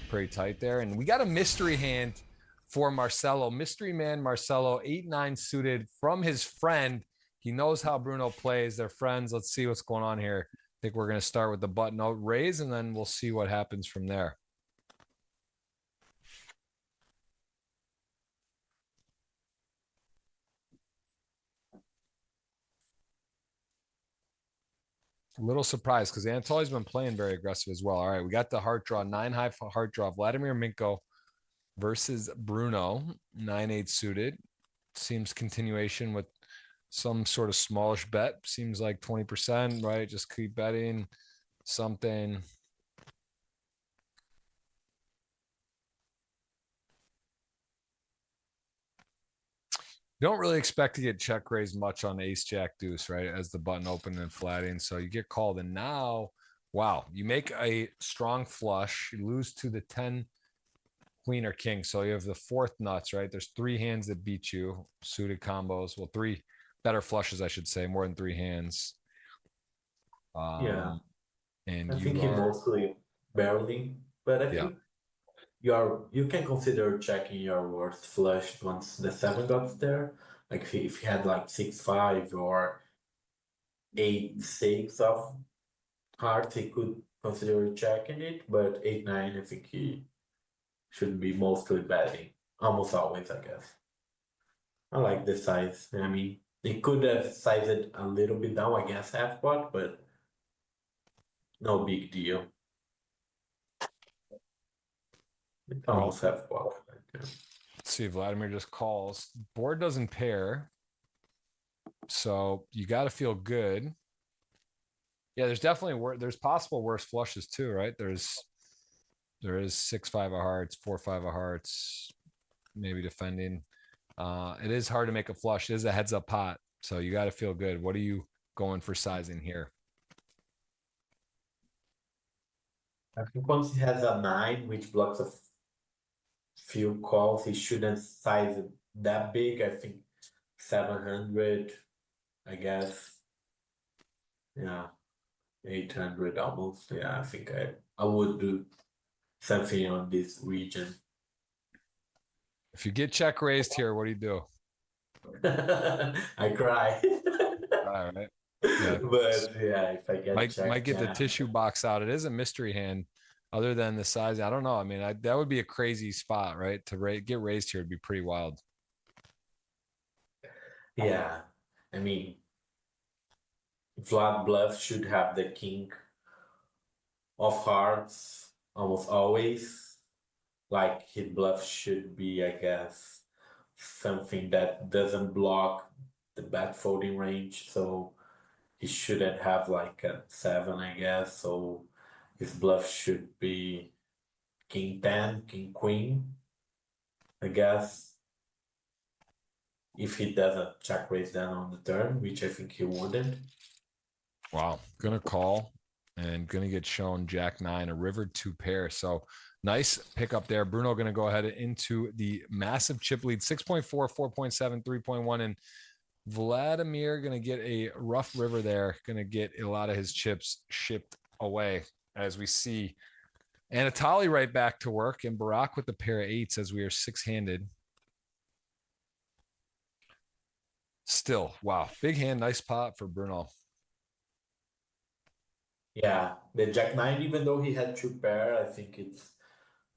pretty tight there. And we got a mystery hand for Marcelo. Mystery man Marcelo, 8-9 suited from his friend. He knows how Bruno plays. They're friends. Let's see what's going on here. I think we're going to start with the button out raise, and then we'll see what happens from there. A little surprised because Anatoly's been playing very aggressive as well. All right, we got the heart draw, 9-high heart draw. Vladimir Minko versus Bruno, 9-8 suited. Seems continuation with some sort of smallish bet. Seems like 20%, right? Just keep betting something. Don't really expect to get check raised much on ace jack deuce, right? As the button open and flatting. So you get called. And now, wow, you make a strong flush. You lose to the 10 queen or king. So you have the fourth nuts, right? There's 3 hands that beat you, suited combos. Well, 3 better flushes, I should say, more than 3 hands. Yeah. And I think he mostly barreling, but I think you can consider checking your worst flush once the 7 got there. Like if you had like 6-5 or 8-6 of hearts, he could consider checking it, but 8-9, I think he should be mostly betting. Almost always, I guess. I like the size. I mean, he could have sized it a little bit down, I guess, half pot, but no big deal. It's almost half pot. Let's see, Vladimir just calls. Board doesn't pair. So you got to feel good. Yeah, there's definitely there's possible worse flushes too, right? There is 6-5 of hearts, 4-5 of hearts, maybe defending. It is hard to make a flush. It is a heads up pot, so you got to feel good. What are you going for sizing here? I think once he has a 9, which blocks a few calls, he shouldn't size it that big. I think 700, I guess. Yeah, 800 almost. Yeah, I think I would do something on this region. If you get check raised here, what do you do? I cry. All right. Yeah. But yeah, if I get might get the tissue box out. It is a mystery hand. Other than the size, I don't know. I mean, that would be a crazy spot, right? To get raised here would be pretty wild. Yeah, I mean, Vlad bluff should have the king of hearts almost always. Like his bluff should be, I guess, something that doesn't block the bet folding range. So he shouldn't have like a 7, I guess. So his bluff should be king 10, king queen, I guess. If he doesn't check raise down on the turn, which I think he wouldn't. Wow, gonna call and gonna get shown Jack 9, a river 2 pair. So nice pickup there. Bruno gonna go ahead into the massive chip lead, 6.4, 4.7, 3.1, and Vladimir gonna get a rough river there. Gonna get a lot of his chips shipped away as we see Anatoly right back to work and Barack with the pair of 8s as we are 6-handed. Still, wow, big hand, nice pot for Bruno. Yeah, the Jack 9, even though he had 2 pair, I think it's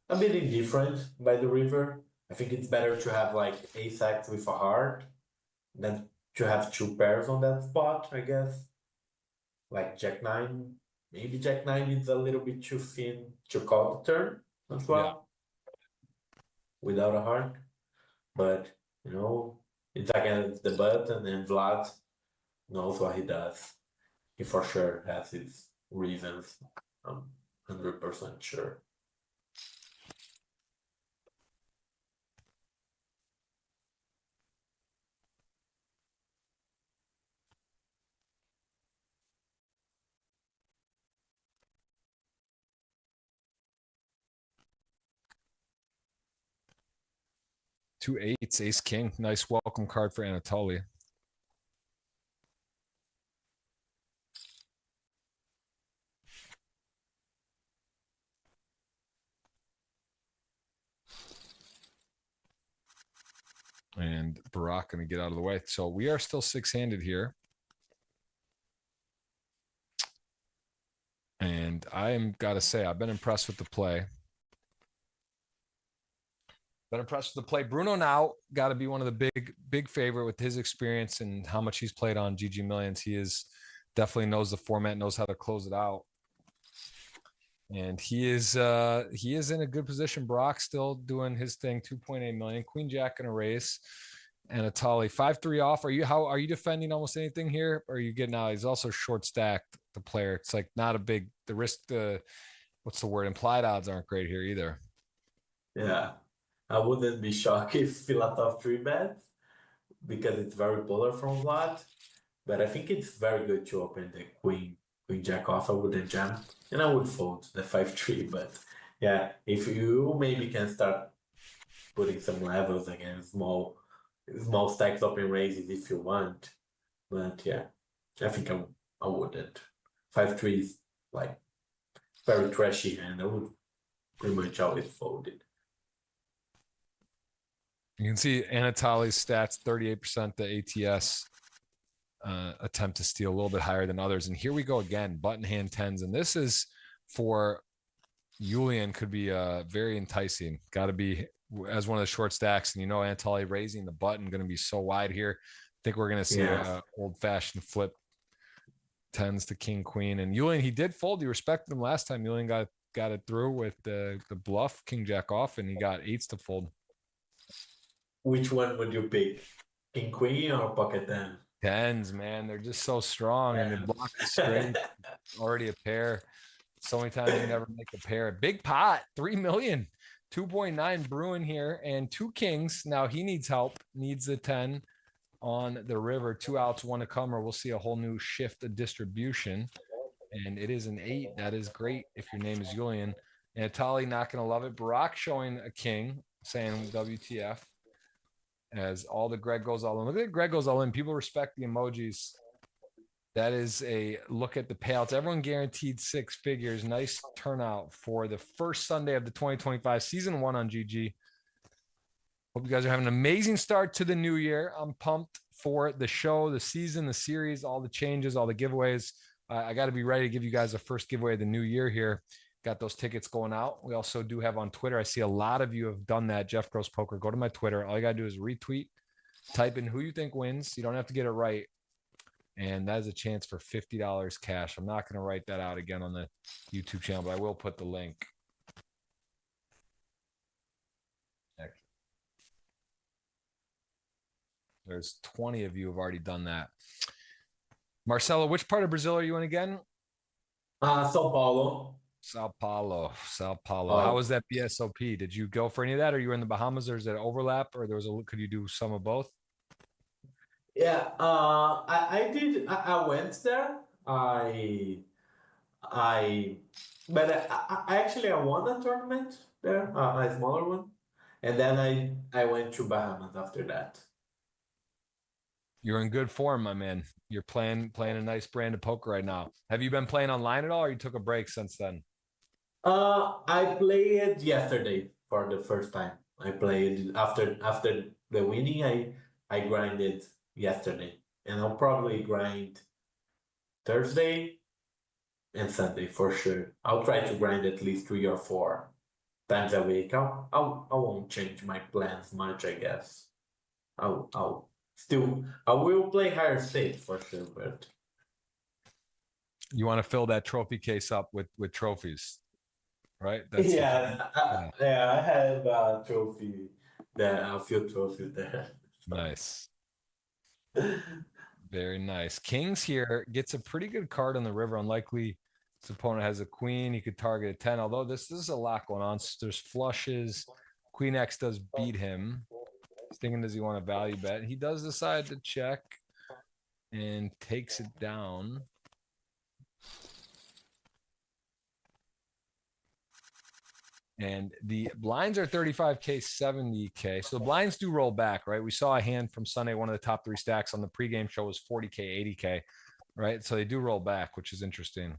a bit indifferent by the river. I think it's better to have like ace-x with a heart than to have 2 pairs on that spot, I guess. Like Jack 9, maybe Jack 9 is a little bit too thin to call the turn as well. Without a heart. But, you know, it's against the button and Vlad knows what he does. He for sure has his reasons. I'm 100% sure. Two 8s, ace king. Nice welcome card for Anatoly. And Barack going to get out of the way. So we are still 6-handed here. And I am got to say, I've been impressed with the play. Been impressed with the play. Bruno now got to be one of the big favorite with his experience and how much he's played on GG Millions. He is Definitely knows the format, knows how to close it out. And he is in a good position. Brock still doing his thing, 2.8 million. Queen Jack in a race. Anatoly 5-3 off. Are you defending almost anything here? Or are you getting out? He's also short stacked, the player. It's like not a big the risk, what's the word? Implied odds aren't great here either. Yeah. I wouldn't be shocked if Filatov 3-bets because it's very polar from Vlad. But I think it's very good to open the Queen Jack off. I wouldn't jam. And I would fold the 5-3. But yeah, if you maybe can start putting some levels again, small stacks open raises if you want. But yeah, I think I wouldn't. 5-3 is like very trashy hand. I would pretty much always fold it. You can see Anatoly's stats, 38% the ATS attempt to steal, a little bit higher than others. And here we go again, button hand tens. And this is for Julian, could be very enticing. Got to be as one of the short stacks. And Anatoly raising the button, going to be so wide here. I think we're going to see a old-fashioned flip tens to king, queen. And Julian, he did fold. You respected him last time. Julian got it through with the bluff, king jack off, and he got eights to fold. Which one would you pick? King queen or pocket ten? Tens, man. They're just so strong. And they block the straight. Already a pair. So many times you never make a pair. Big pot, 3 million. 2.9 brewing here and 2 kings. Now he needs help, needs a 10 on the river. 2 outs, 1 to come, or we'll see a whole new shift of distribution. And it is an 8. That is great if your name is Julian. Anatoly not going to love it. Barack showing a king, saying WTF. As all the Greg goes all in. Look at Greg goes all in. People respect the emojis. That is a look at the payouts. Everyone guaranteed 6 figures. Nice turnout for the first Sunday of the 2025 season 1 on GG. Hope you guys are having an amazing start to the new year. I'm pumped for the show, the season, the series, all the changes, all the giveaways. I got to be ready to give you guys a first giveaway of the new year here. Got those tickets going out. We also do have on Twitter. I see a lot of you have done that. Jeff Gross Poker. Go to my Twitter. All you got to do is retweet, type in who you think wins. You don't have to get it right. And that is a chance for $50 cash. I'm not going to write that out again on the YouTube channel, but I will put the link. There's 20 of you who have already done that. Marcelo, which part of Brazil are you in again? Sao Paulo. Sao Paulo. How was that BSOP? Did you go for any of that? Or you were in the Bahamas, or is it overlap, or could you do some of both? Yeah, I did. I went there. But I actually won a tournament there, a smaller one, and then I went to Bahamas after that. You're in good form, my man. You're playing a nice brand of poker right now. Have you been playing online at all, or you took a break since then? I played yesterday for the first time. I played after the winning. I grinded yesterday, and I'll probably grind Thursday and Sunday for sure. I'll try to grind at least 3 or 4 times a week. I won't change my plans much, I guess. I will play higher stakes for sure, but you want to fill that trophy case up with trophies, right? I have a trophy there, a few trophies there. Nice. Very nice. Kings here gets a pretty good card on the river. Unlikely his opponent has a queen. He could target a 10, although this is a lot going on. There's flushes. Queen X does beat him. He's thinking, does he want a value bet? He does decide to check and takes it down. And the blinds are 35K, 70K. So the blinds do roll back, right? We saw a hand from Sunday, one of the top 3 stacks on the pregame show was 40K, 80K, right? So they do roll back, which is interesting.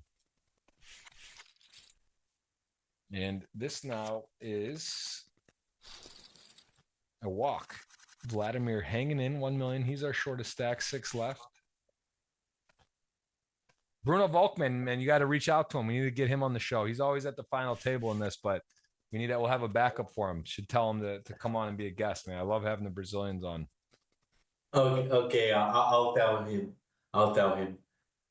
And this now is a walk. Vladimir hanging in 1 million. He's our shortest stack, 6 left. Bruno Volkman, man, you got to reach out to him. We need to get him on the show. He's always at the final table in this, but we'll have a backup for him. Should tell him to come on and be a guest, man. I love having the Brazilians on. Okay, I'll tell him.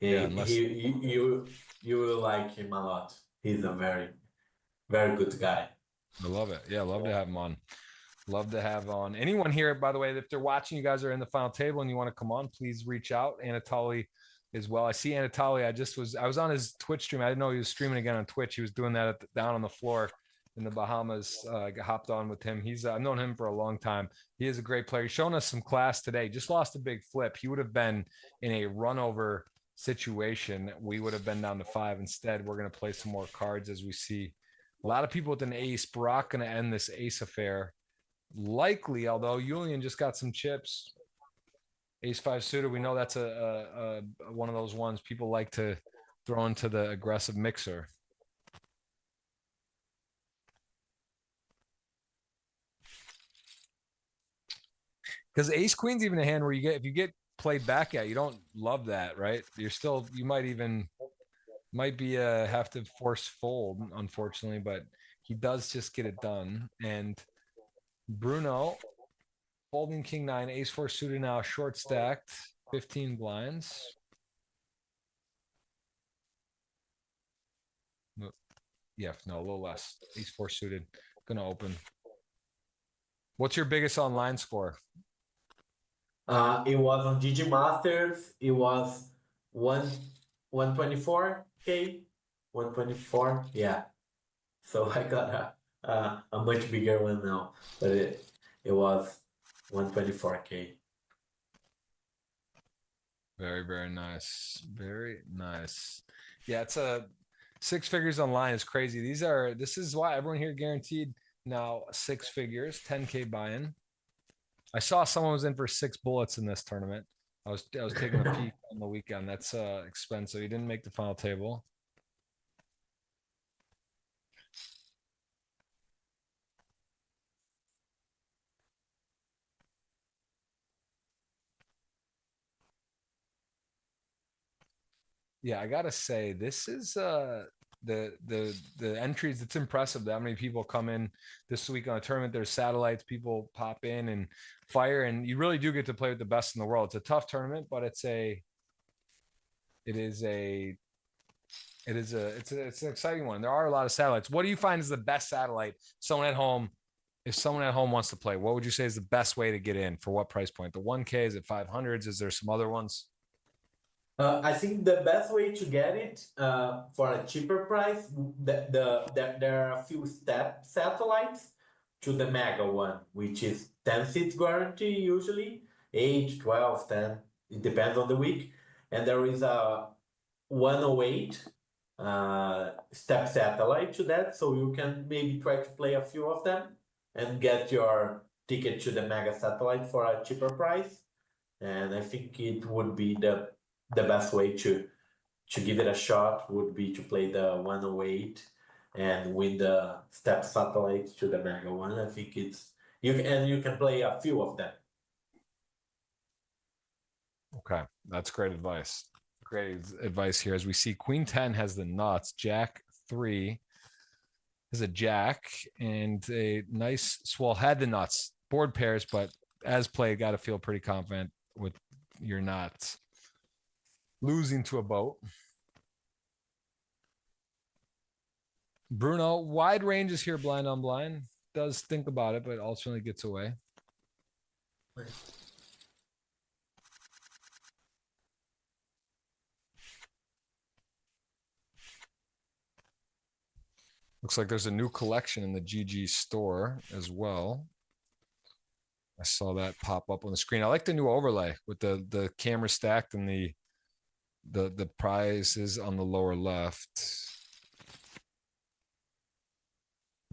Yeah, unless... You will like him a lot. He's a very, very good guy. I love it. Yeah, love to have him on. Love to have on. Anyone here, by the way, if they're watching, you guys are in the final table and you want to come on, please reach out. Anatoly as well. I see Anatoly. I was on his Twitch stream. I didn't know he was streaming again on Twitch. He was doing that down on the floor in the Bahamas. I hopped on with him. I've known him for a long time. He is a great player. He's shown us some class today. Just lost a big flip. He would have been in a run over situation. We would have been down to 5. Instead, we're going to play some more cards as we see a lot of people with an ace. Brock going to end this ace affair. Likely, although Julian just got some chips. Ace 5 suited. We know that's a one of those ones people like to throw into the aggressive mixer. Because ace queen's even a hand where if you get played back at, you don't love that, right? You might be have to force fold, unfortunately, but he does just get it done. And Bruno folding king 9, ace 4 suited now, short stacked, 15 blinds. Yeah, no, a little less. Ace 4 suited, gonna open. What's your biggest online score? It was on GG Masters. It was 124K, 124. Yeah. So I got a much bigger one now, but it was 124K. Very, very nice. Very nice. Yeah, it's a 6 figures online is crazy. This is why everyone here guaranteed now 6 figures, 10K buy-in. I saw someone was in for 6 bullets in this tournament. I was taking a peek on the weekend. That's expensive. He didn't make the final table. Yeah, I gotta say, this is the entries. It's impressive that many people come in this week on a tournament. There's satellites, people pop in and fire, and you really do get to play with the best in the world. It's a tough tournament, but it's an exciting one. There are a lot of satellites. What do you find is the best satellite? If someone at home wants to play, what would you say is the best way to get in? For what price point? The 1K, is it 500s? Is there some other ones? I think the best way to get it for a cheaper price, there are a few step satellites to the mega one, which is 10 seats guarantee usually, 8, 12, 10, it depends on the week. And there is a 108 step satellite to that, so you can maybe try to play a few of them and get your ticket to the mega satellite for a cheaper price. And I think it would be the best way to give it a shot would be to play the 108 and win the step satellite to the mega one. I think you can play a few of them. Okay, that's great advice. Great advice here. As we see, Queen 10 has the nuts, Jack 3 is a jack, and a nice swell had the nuts, board pairs, but as played, got to feel pretty confident with your nuts. Losing to a boat. Bruno, wide ranges here, blind on blind. Does think about it, but ultimately gets away. Looks like there's a new collection in the GG store as well. I saw that pop up on the screen. I like the new overlay with the camera stacked and the prizes on the lower left.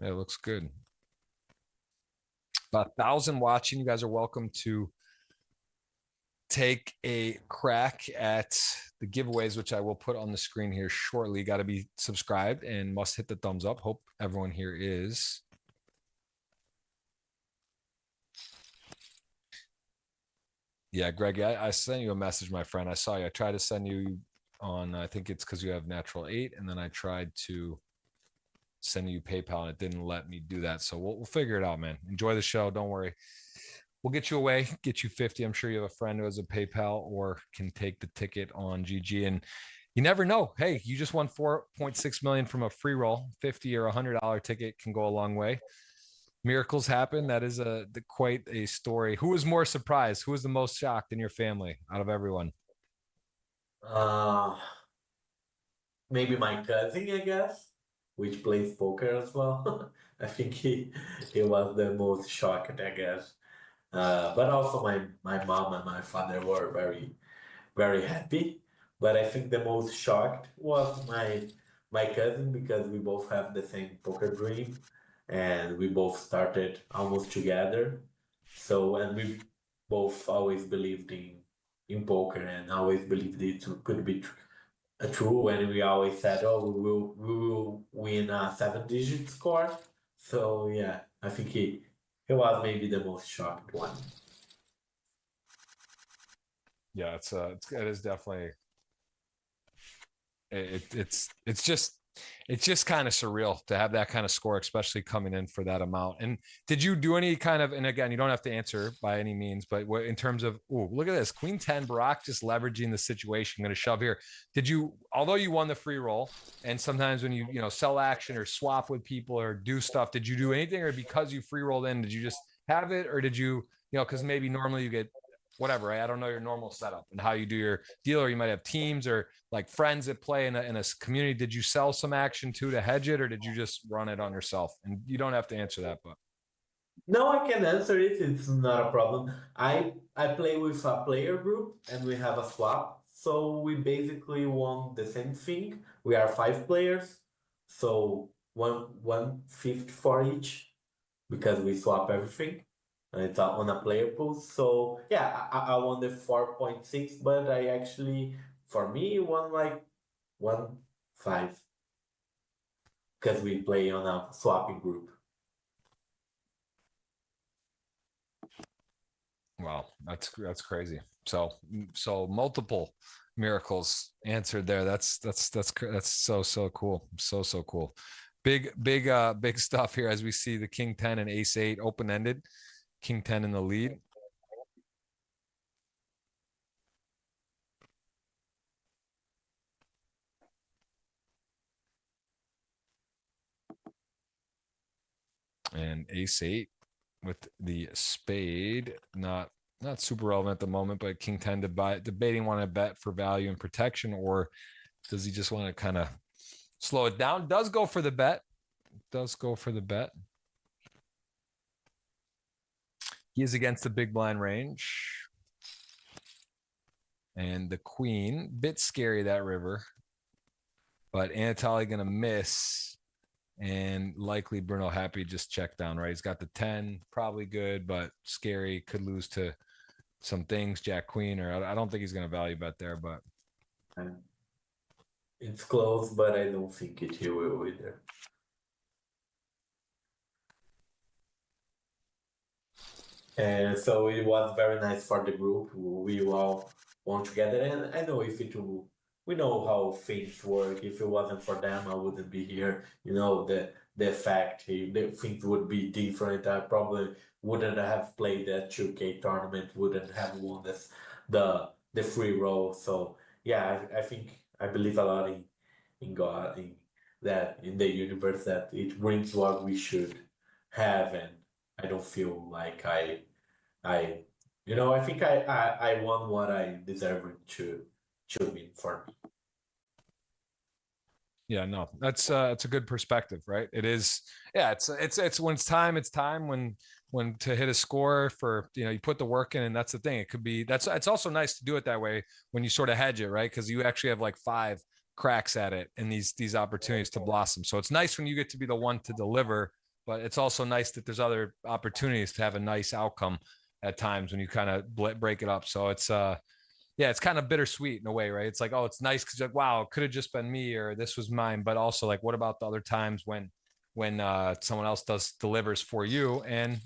Yeah, it looks good. About 1,000 watching. You guys are welcome to take a crack at the giveaways, which I will put on the screen here shortly. Got to be subscribed and must hit the thumbs up. Hope everyone here is. Yeah, Greg, I sent you a message, my friend. I saw you. I tried to send you on, I think it's because you have natural 8, and then I tried to send you PayPal and it didn't let me do that. So we'll figure it out, man. Enjoy the show. Don't worry. we'll get you away, get you 50. I'm sure you have a friend who has a PayPal or can take the ticket on GG. And you never know. Hey, you just won 4.6 million from a free roll. 50 or $100 ticket can go a long way. Miracles happen. That is quite a story. Who was more surprised? Who was the most shocked in your family out of everyone? Maybe my cousin, I guess, which plays poker as well. I think he was the most shocked, I guess. But also my mom and my father were very very happy. But I think the most shocked was my cousin because we both have the same poker dream, and we both started almost together. So and we both always believed in poker and always believed it could be true. And we always said, "Oh, we will win a 7-digit score." So yeah, I think he was maybe the most shocked one. Yeah, it is definitely it's just kind of surreal to have that kind of score, especially coming in for that amount. And did you do any kind of, and again, you don't have to answer by any means, but in terms of, oh, look at this, Queen 10, Barack just leveraging the situation, going to shove here. Did you, although you won the free roll, and sometimes when you sell action or swap with people or do stuff, did you do anything, or because you free rolled in, did you just have it, or did you, because maybe normally you get whatever, right? I don't know your normal setup and how you do your deal, or you might have teams or like friends that play in a community. Did you sell some action too to hedge it, or did you just run it on yourself? And you don't have to answer that, but No, I can answer it. It's not a problem. I play with a player group and we have a swap. So we basically want the same thing. We are 5 players, so one fifth for each because we swap everything. And it's on a player pool. So yeah, I won the 4.6, but I actually for me won like 1.5 because we play on a swapping group. wow, that's crazy. So multiple miracles answered there. That's so cool. So cool. Big stuff here as we see the King 10 and Ace 8 open ended. King 10 in the lead. And Ace 8 with the spade, not super relevant at the moment, but King 10 debating want to bet for value and protection, or does he just want to kind of slow it down? Does go for the bet. He is against the big blind range. And the queen, bit scary, that river. But Anatoly going to miss. And likely Bruno happy just check down, right? He's got the 10, probably good, but scary. Could lose to some things, Jack Queen, or I don't think he's going to value bet there, but. It's close, but I don't think he will either. And so it was very nice for the group. We all won together, and I know we know how things work. If it wasn't for them, I wouldn't be here. The fact the things would be different. I probably wouldn't have played that 2K tournament. Wouldn't have won the free roll. So yeah, I think I believe a lot in God, in the universe, that it brings what we should have, and I don't feel like I think I won what I deserved to win for me. Yeah, no, that's a good perspective, right? It is. Yeah, it's when it's time when to hit a score for, you put the work in, and that's the thing. It could be, it's also nice to do it that way when you sort of hedge it, right? Because you actually have like 5 cracks at it and these opportunities to blossom. So it's nice when you get to be the one to deliver, but it's also nice that there's other opportunities to have a nice outcome at times when you kind of break it up. So it's it's kind of bittersweet in a way, right? It's like, oh, it's nice because like, wow, it could have just been me, or this was mine. But also like, what about the other times when someone else delivers for you, and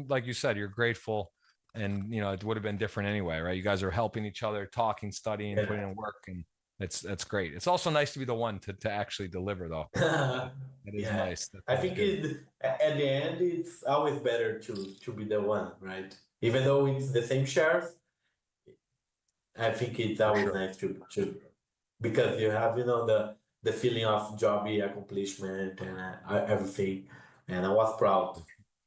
like you said, you're grateful, and it would have been different anyway, right? You guys are helping each other, talking, studying, putting in work, and that's great. It's also nice to be the one to actually deliver, though. It is nice. I think at the end, it's always better to be the one, right? even though it's the same shares, I think it's always sure. nice to because you have the feeling of job accomplishment and everything, and I was proud.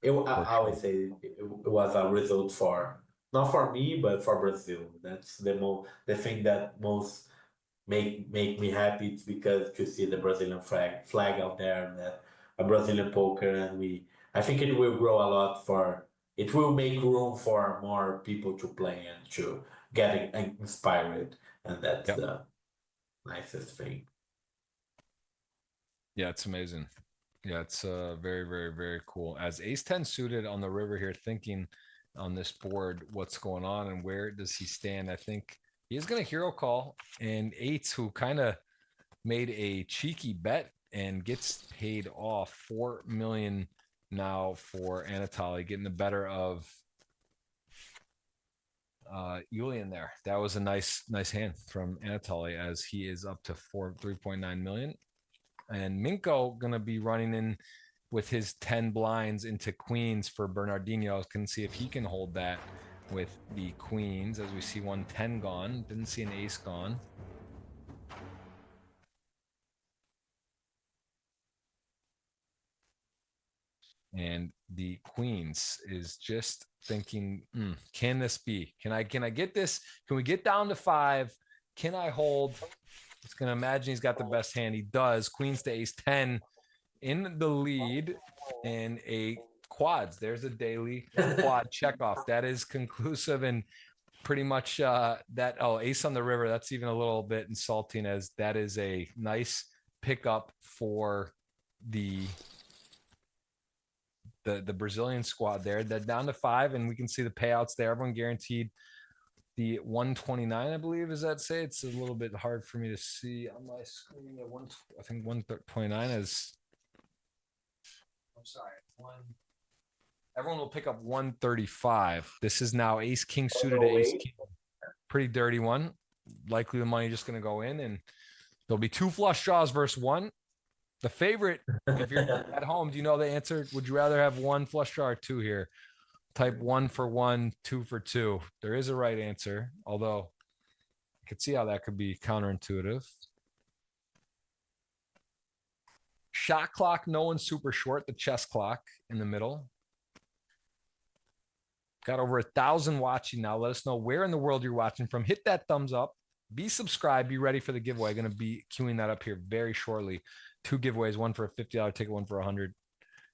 I always say it was a result for not for me but for Brazil. That's the thing that most make me happy. It's because to see the Brazilian flag out there and that a Brazilian poker, and I think it will grow a lot for. It will make room for more people to play and to get inspired, and that's Yep. the nicest thing. Yeah, it's amazing. Yeah, it's very, very, very cool. As ace 10 suited on the river here, thinking on this board what's going on and where does he stand. I think he is going to hero call, and eights, who kind of made a cheeky bet and gets paid off 4 million now for Anatoly, getting the better of Julian there. That was a nice hand from Anatoly, as he is up to 3.9 million. And Minko gonna be running in with his 10 blinds into queens for Bernardino. Can see if he can hold that with the queens, as we see 110 gone. Didn't see an ace gone. And the queens is just thinking, can this be? Can I get this? Can we get down to 5? Can I hold? It's gonna imagine he's got the best hand. He does. Queens to ace 10 in the lead, and a quads. There's a daily quad check off. That is conclusive, and pretty much that. Oh, ace on the river. That's even a little bit insulting, as that is a nice pickup for the Brazilian squad there. They're down to 5, and we can see the payouts there. Everyone guaranteed the 129, I believe. Does that say? It's a little bit hard for me to see on my screen. I think 129 is. I'm sorry. Everyone will pick up 135. This is now ace king suited to ace king. Pretty dirty one. Likely the money just going to go in, and there'll be 2 flush draws versus 1. The favorite, if you're at home, do you know the answer? Would you rather have 1 flush draw or 2 here? Type 1 for 1, 2 for 2. There is a right answer, although I could see how that could be counterintuitive. Shot clock, no one's super short. The chess clock in the middle. Got over 1,000 watching now. Let us know where in the world you're watching from. Hit that thumbs up. Be subscribed. Be ready for the giveaway. Going to be queuing that up here very shortly. 2 giveaways, one for a $50 ticket, one for $100.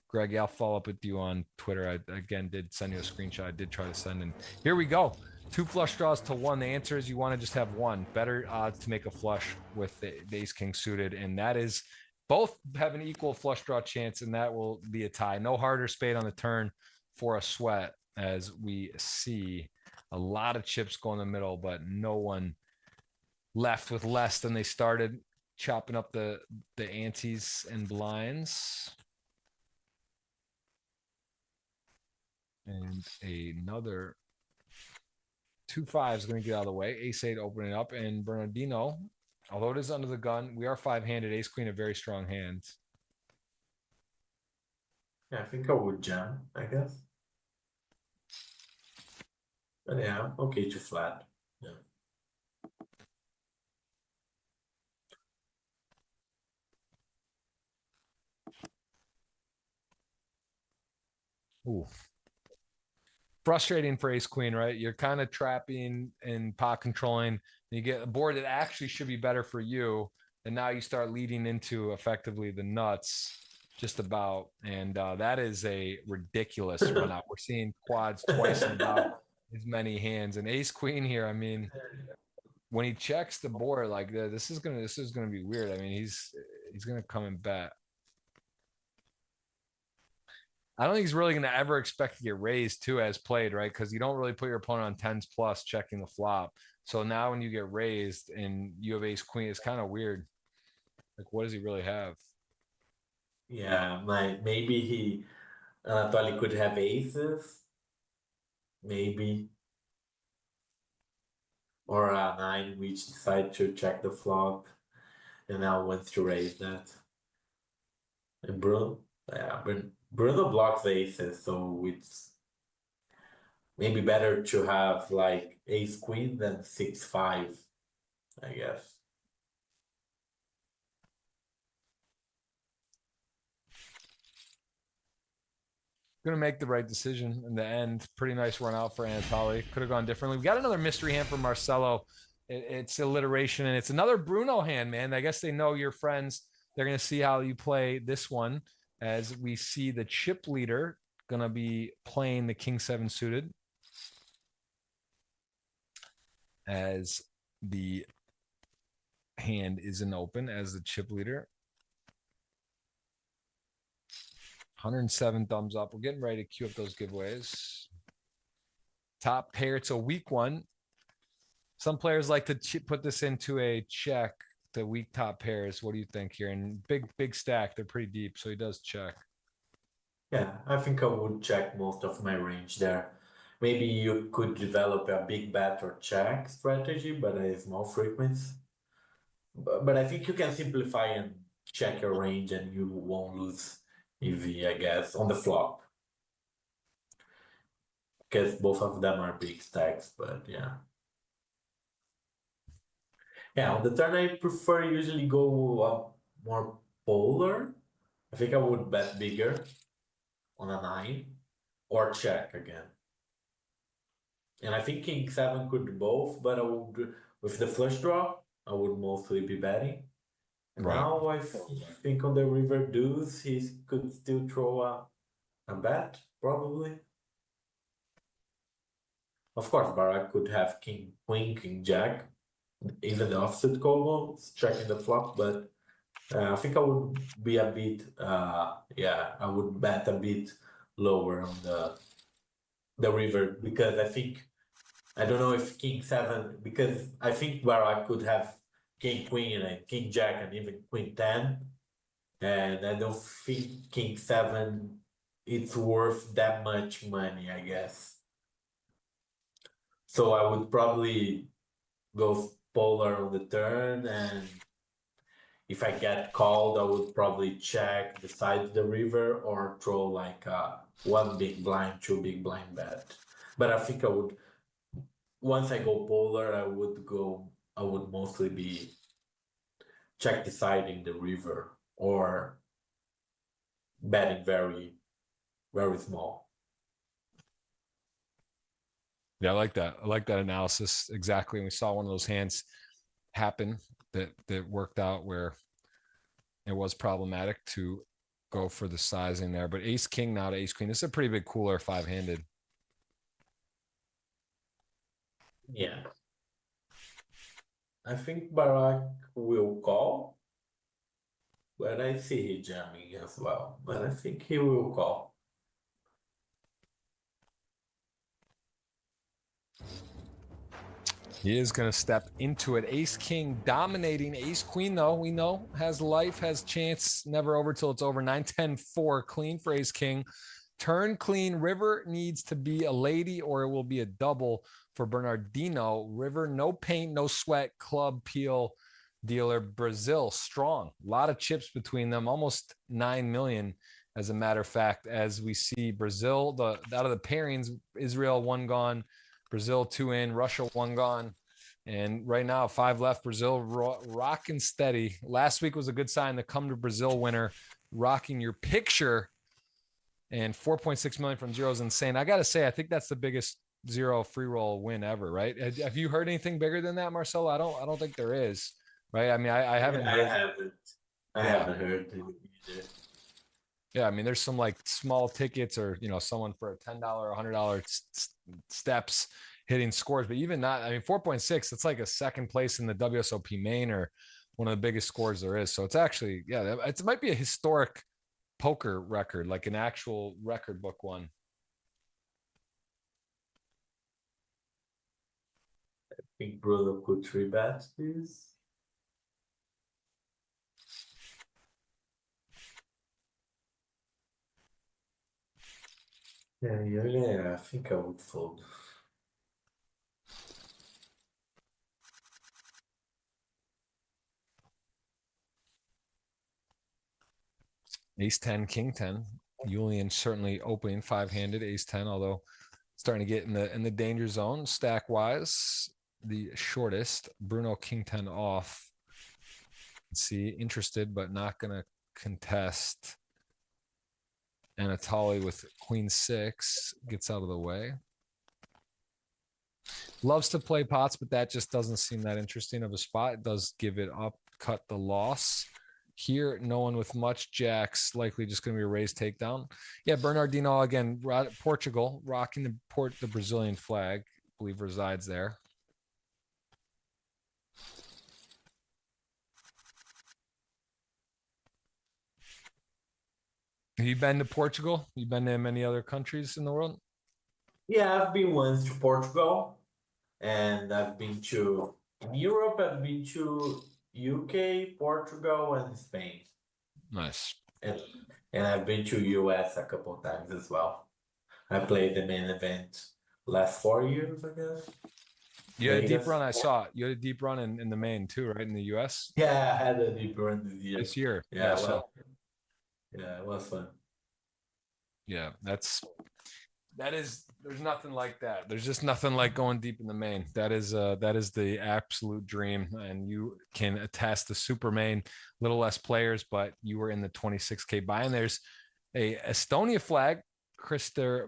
Greg, I'll follow up with you on Twitter. I, again, did send you a screenshot. I did try to send, and here we go. 2 flush draws to 1. The answer is you want to just have 1. Better odds to make a flush with the ace king suited, and that is both have an equal flush draw chance, and that will be a tie. No harder spade on the turn for a sweat, as we see a lot of chips go in the middle, but no one left with less than they started, chopping up the antes and blinds. And another 2-5 is going to get out of the way. Ace 8 opening up, and Bernardino, although it is under the gun, we are 5-handed. Ace queen, a very strong hand. Yeah, I think I would jam, I guess. But yeah, okay to flat. Yeah. Ooh. Frustrating for ace queen, right? You're kind of trapping and pot controlling. You get a board that actually should be better for you, and now you start leading into effectively the nuts just about, and that is a ridiculous run out. We're seeing quads twice in about as many hands, and ace queen here. I mean, when he checks the board like this is gonna be weird. I mean, he's gonna come and bet. I don't think he's really going to ever expect to get raised too as played, right? Because you don't really put your opponent on 10s plus checking the flop. So now when you get raised and you have ace queen, it's kind of weird. Like, what does he really have? Yeah, maybe Anatoly could have aces, maybe, or a 9 which decide to check the flop, and now wants to raise that. And Bruno blocks the aces, so it's maybe better to have like ace queen than 6-5, I guess. Gonna make the right decision in the end. Pretty nice run out for Anatoly. Could have gone differently. We got another mystery hand from Marcelo. It's alliteration, and it's another Bruno hand, man. I guess they know you're friends. They're gonna see how you play this one, as we see the chip leader gonna be playing the King 7 suited, as the hand isn't open as the chip leader. 107 thumbs up. We're getting ready to queue up those giveaways. Top pair. It's a weak one. Some players like to put this into a check, the weak top pairs. What do you think here? And big stack. They're pretty deep, so he does check. Yeah, I think I would check most of my range there. Maybe you could develop a big bet or check strategy, but a small frequency. But I think you can simplify and check your range and you won't lose EV, I guess, on the flop. Because both of them are big stacks, but yeah. Yeah, on the turn I prefer usually go more polar. I think I would bet bigger on a 9 or check again. And I think King 7 could do both, but I would, with the flush draw, I would mostly be betting. Right. Now I think on the river deuce, he could still throw a bet, probably. Of course, Barak could have king, queen, king, jack, even the offsuit combo, checking the flop, but I think I would be a bit, yeah, I would bet a bit lower on the river, because I don't know if king 7, because I think Barak could have king, queen, and king, jack, and even queen 10. And I don't think king 7 it's worth that much money, I guess. So I would probably go polar on the turn, and if I get called, I would probably check beside the river or throw like one big blind, two big blind bet. But I think I would, once I go polar, I would mostly be check deciding the river or betting very, very small. Yeah, I like that. I like that analysis exactly. And we saw one of those hands happen that worked out where it was problematic to go for the sizing there. But ace king now to ace queen. This is a pretty big cooler 5-handed. Yeah. I think Barak will call, but I see he jamming as well. But I think he will call. He is going to step into it. Ace king dominating. Ace queen, though, we know has life, has chance. Never over till it's over. 9-10-4 clean for ace king. Turn clean. River needs to be a lady, or it will be a double for Bernardino. River, no paint, no sweat. Club peel dealer. Brazil, strong. A lot of chips between them. Almost 9 million, as a matter of fact, as we see Brazil, out of the pairings, Israel 1 gone. Brazil 2 in, Russia 1 gone. And right now, 5 left. Brazil rocking steady. Last week was a good sign. The Come to Brazil winner rocking your picture. And 4.6 million from zero is insane. I got to say, I think that's the biggest zero free roll win ever, right? Have you heard anything bigger than that, Marcelo? I don't think there is, right? I mean, I haven't heard. I haven't heard it either. Yeah, I mean, there's some like small tickets, or someone for a $10 or $100 steps hitting scores, but even not. I mean, 4.6. That's like a second place in the WSOP main, or one of the biggest scores there is. So it's actually, yeah, it might be a historic poker record, like an actual record book one. I think Bruno could 3-bet this. Yeah, I think I would fold. Ace 10, king 10. Julian certainly opening 5-handed ace 10, although Starting to get in the danger zone stack wise. The shortest, Bruno King 10 off. Let's see, interested but not gonna contest. Anatoly with Queen 6 gets out of the way. Loves to play pots, but that just doesn't seem that interesting of a spot. It does give it up, cut the loss. Here, no one with much jacks, likely just going to be a raised takedown. Yeah, Bernardino, again, Portugal, rocking the Brazilian flag, I believe resides there. Have you been to Portugal? You been to many other countries in the world? Yeah, I've been once to Portugal, and I've been to in Europe. I've been to UK, Portugal, and Spain. Nice. And I've been to US a couple of times as well. I played the main event last 4 years, I guess. You had a deep run, I saw. You had a deep run in the main too, right? In the US? Yeah, I had a deep run this year. This year. Yeah, well, yeah, it was fun. Yeah, there's nothing like that. There's just nothing like going deep in the main. That is the absolute dream. And you can attest the super main, little less players, but you were in the 26K buy. And there's a Estonia flag, Krister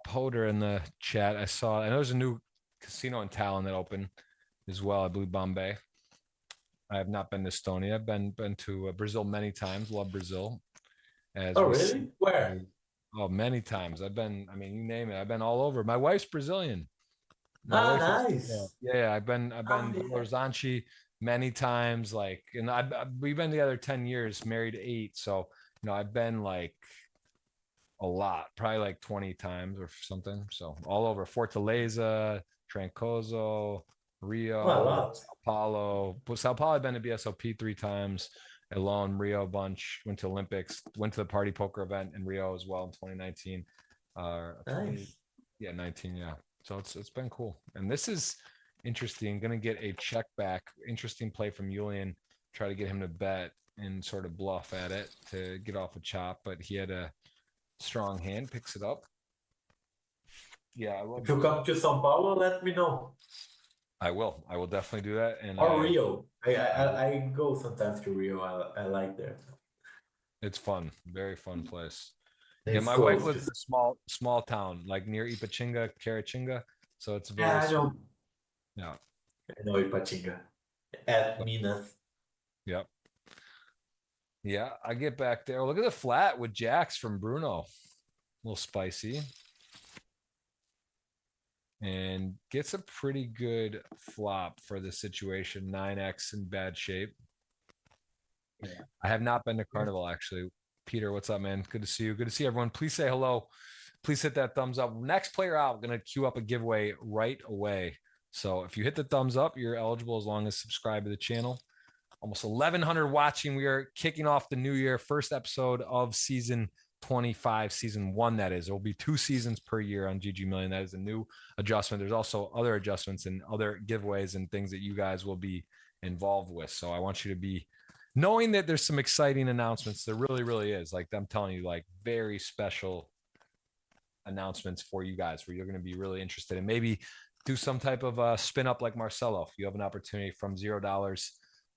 Poder in the chat. I know there's a new casino in Tallinn that opened as well. I believe Bombay. I have not been to Estonia. I've been to Brazil many times. Love Brazil. Really? Where? Oh, many times. I've been, I mean, you name it. I've been all over. My wife's Brazilian. Nice. Yeah, I've been Lorzanchi many times. Like, and we've been together 10 years, married 8. So, I've been like a lot, probably like 20 times or something. So all over Fortaleza, Trancoso, Rio, Sao Paulo. Sao Paulo, I've been to BSOP 3 times. Alone, Rio a bunch, went to Olympics, went to the party poker event in Rio as well in 2019. Nice. 19, yeah. So it's been cool. And this is interesting. Gonna get a check back. Interesting play from Julian. Try to get him to bet and sort of bluff at it to get off a chop, but he had a strong hand, picks it up. Yeah, if you come to São Paulo, let me know. I will definitely do that. And Rio. I go sometimes to Rio. I like there. It's fun. Very fun place. It's yeah, my wife lives in a small town, like near Ipachinga, Caratinga. So it's very I know. Yeah. I know Ipachinga. At Minas. Yep. Yeah, I get back there. Look at the flat with jacks from Bruno. A little spicy. And gets a pretty good flop for the situation. 9x in bad shape. Yeah. I have not been to Carnival, actually. Peter, what's up, man? Good to see you. Good to see everyone. Please say hello. Please hit that thumbs up. Next player out, I'm going to queue up a giveaway right away. So if you hit the thumbs up, you're eligible as long as subscribe to the channel. Almost 1,100 watching. We are kicking off the new year. First episode of season 25, season 1, that is. There will be 2 seasons per year on GGMillion. That is a new adjustment. There's also other adjustments and other giveaways and things that you guys will be involved with. So I want you to be knowing that there's some exciting announcements. There really, really is. Like I'm telling you, like very special announcements for you guys where you're going to be really interested in. Maybe do some type of spin up like Marcelo. If you have an opportunity from $0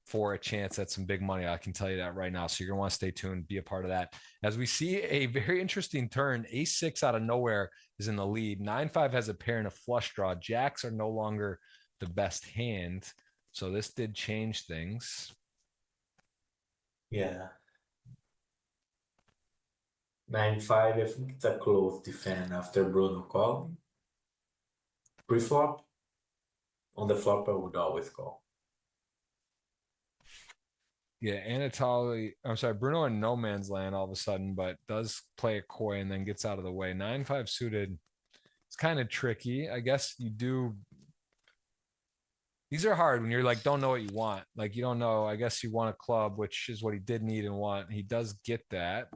for a chance at some big money, I can tell you that right now. So you're going to want to stay tuned, be a part of that. As we see a very interesting turn, ace-6 out of nowhere is in the lead. 9-5 has a pair and a flush draw. Jacks are no longer the best hand. So this did change things. Yeah. 9-5, I think it's a close defend after Bruno called. Pre-flop. On the flop, I would always call. Yeah, Bruno in no man's land all of a sudden, but does play a koi and then gets out of the way. 9-5 suited. It's kind of tricky. I guess you do. These are hard when you're like, don't know what you want. Like you don't know. I guess you want a club, which is what he did need and want. He does get that.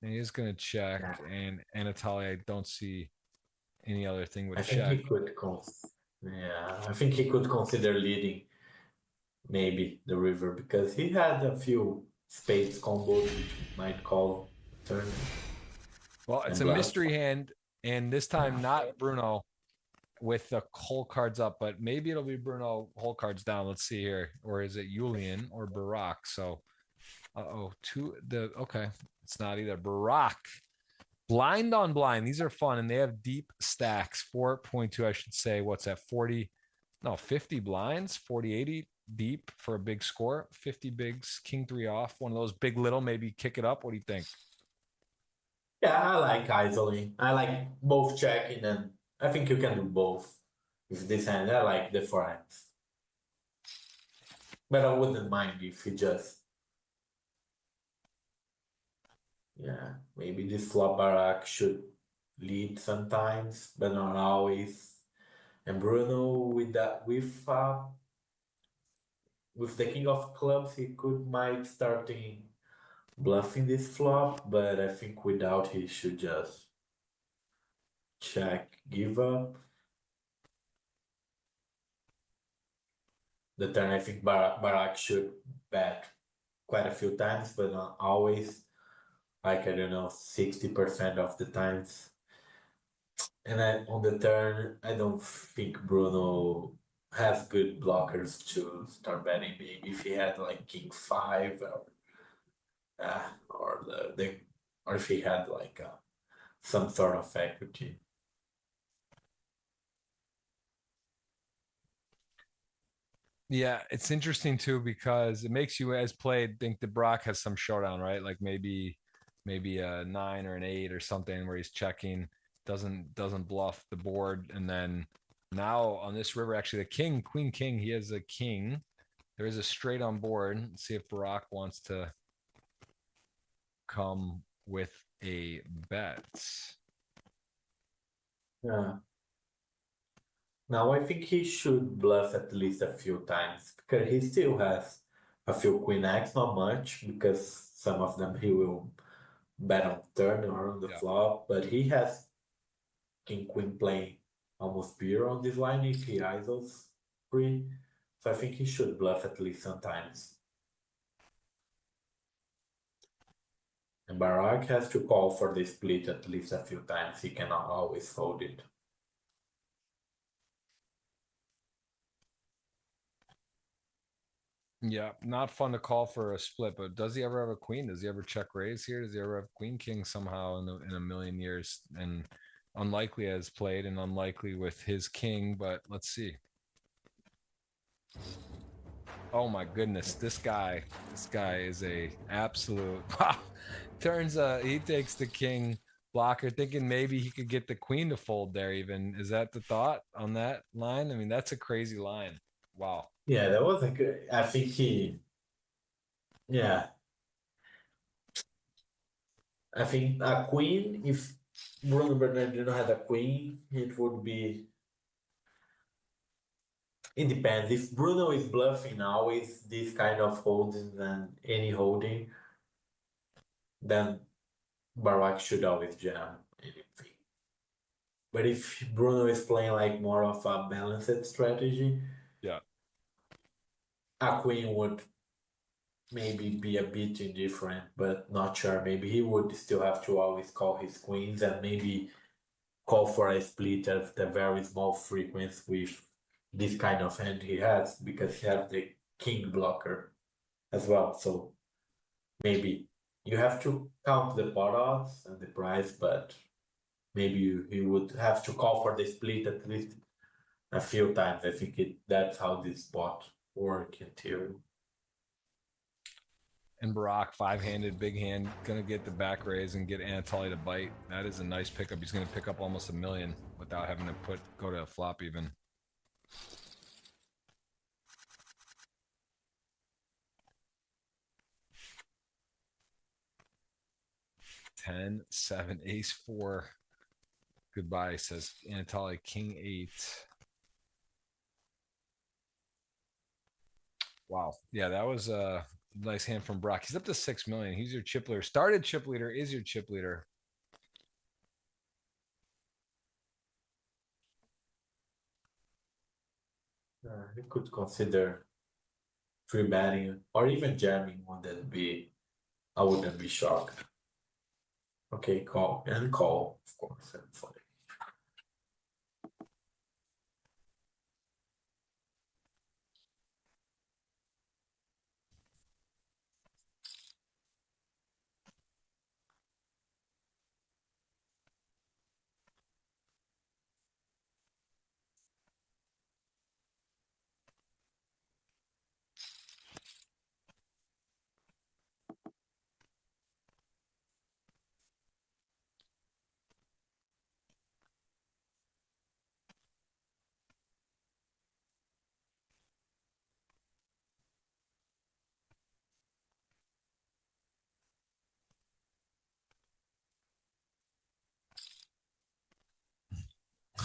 And he is going to check. Yeah. And Anatoly, I don't see any other thing with check. I think he could consider leading. Maybe the river because he had a few spades combos which might call turn. Well, it's a mystery hand, And this time, not Bruno with the whole cards up, but maybe it'll be Bruno whole cards down. Let's see here. Or is it Julian or Barack? So, okay. It's not either. Barack. Blind on blind. These are fun, and they have deep stacks. 4.2, I should say. What's that? 50 blinds, 40, 80 deep for a big score. 50 bigs, king 3 off. One of those big little, maybe kick it up. What do you think? Yeah, I like isolating. I like both checking, and I think you can do both with this hand. I like the forehands. But I wouldn't mind if he just. Yeah, maybe this flop Barak should lead sometimes, but not always. And Bruno with the king of clubs, he might starting bluffing this flop, but I think without he should just check, give up. The turn I think Barak should bet quite a few times, but not always. Like, I don't know, 60% of the times. And then on the turn, I don't think Bruno has good blockers to start betting big. If he had like king 5 or if he had like some sort of equity. Yeah, it's interesting too because it makes you, as played, think that Brock has some showdown, right? Like maybe a 9 or an 8 or something where he's checking, doesn't bluff the board, and then now on this river, actually the king, queen, king, he has a king. There is a straight on board. Let's see if Barack wants to come with a bet. Yeah. Now I think he should bluff at least a few times because he still has a few queen X, not much, because some of them he will bet on turn or on the flop, but he has king queen playing almost pure on this line if he ISOs free. So I think he should bluff at least sometimes. And Barak has to call for the split at least a few times. He cannot always fold it. Yeah, not fun to call for a split, but does he ever have a queen? Does he ever check raise here? Does he ever have queen king somehow in a million years? And unlikely as played and unlikely with his king, but let's see. Oh my goodness, this guy is a absolute wow. He takes the king blocker, thinking maybe he could get the queen to fold there even. Is that the thought on that line? I mean, that's a crazy line. Wow. Yeah, that was a good. I think yeah. I think a queen, if Bruno Bernardino had a queen, it would be. It depends. If Bruno is bluffing always this kind of holding than any holding, then Barak should always jam anything. But if Bruno is playing like more of a balanced strategy, yeah, a queen would maybe be a bit indifferent, but not sure. Maybe he would still have to always call his queens and maybe call for a split at the very small frequency with this kind of hand he has, because he has the king blocker as well. So maybe you have to count the pot odds and the price, but maybe you would have to call for the split at least a few times. I think that's how this spot work in theory. And Barack, 5-handed, big hand, gonna get the back raise and get Anatoly to bite. That is a nice pickup. He's gonna pick up almost $1 million without having to go to a flop even. Ten, 7, ace 4. Goodbye, says Anatoly. King 8. Wow. Yeah, that was a nice hand from Brock. He's up to 6 million. He's your chip leader. Started chip leader, is your chip leader. You could consider free betting or even jamming. Wouldn't be? I wouldn't be shocked. Okay, call, of course.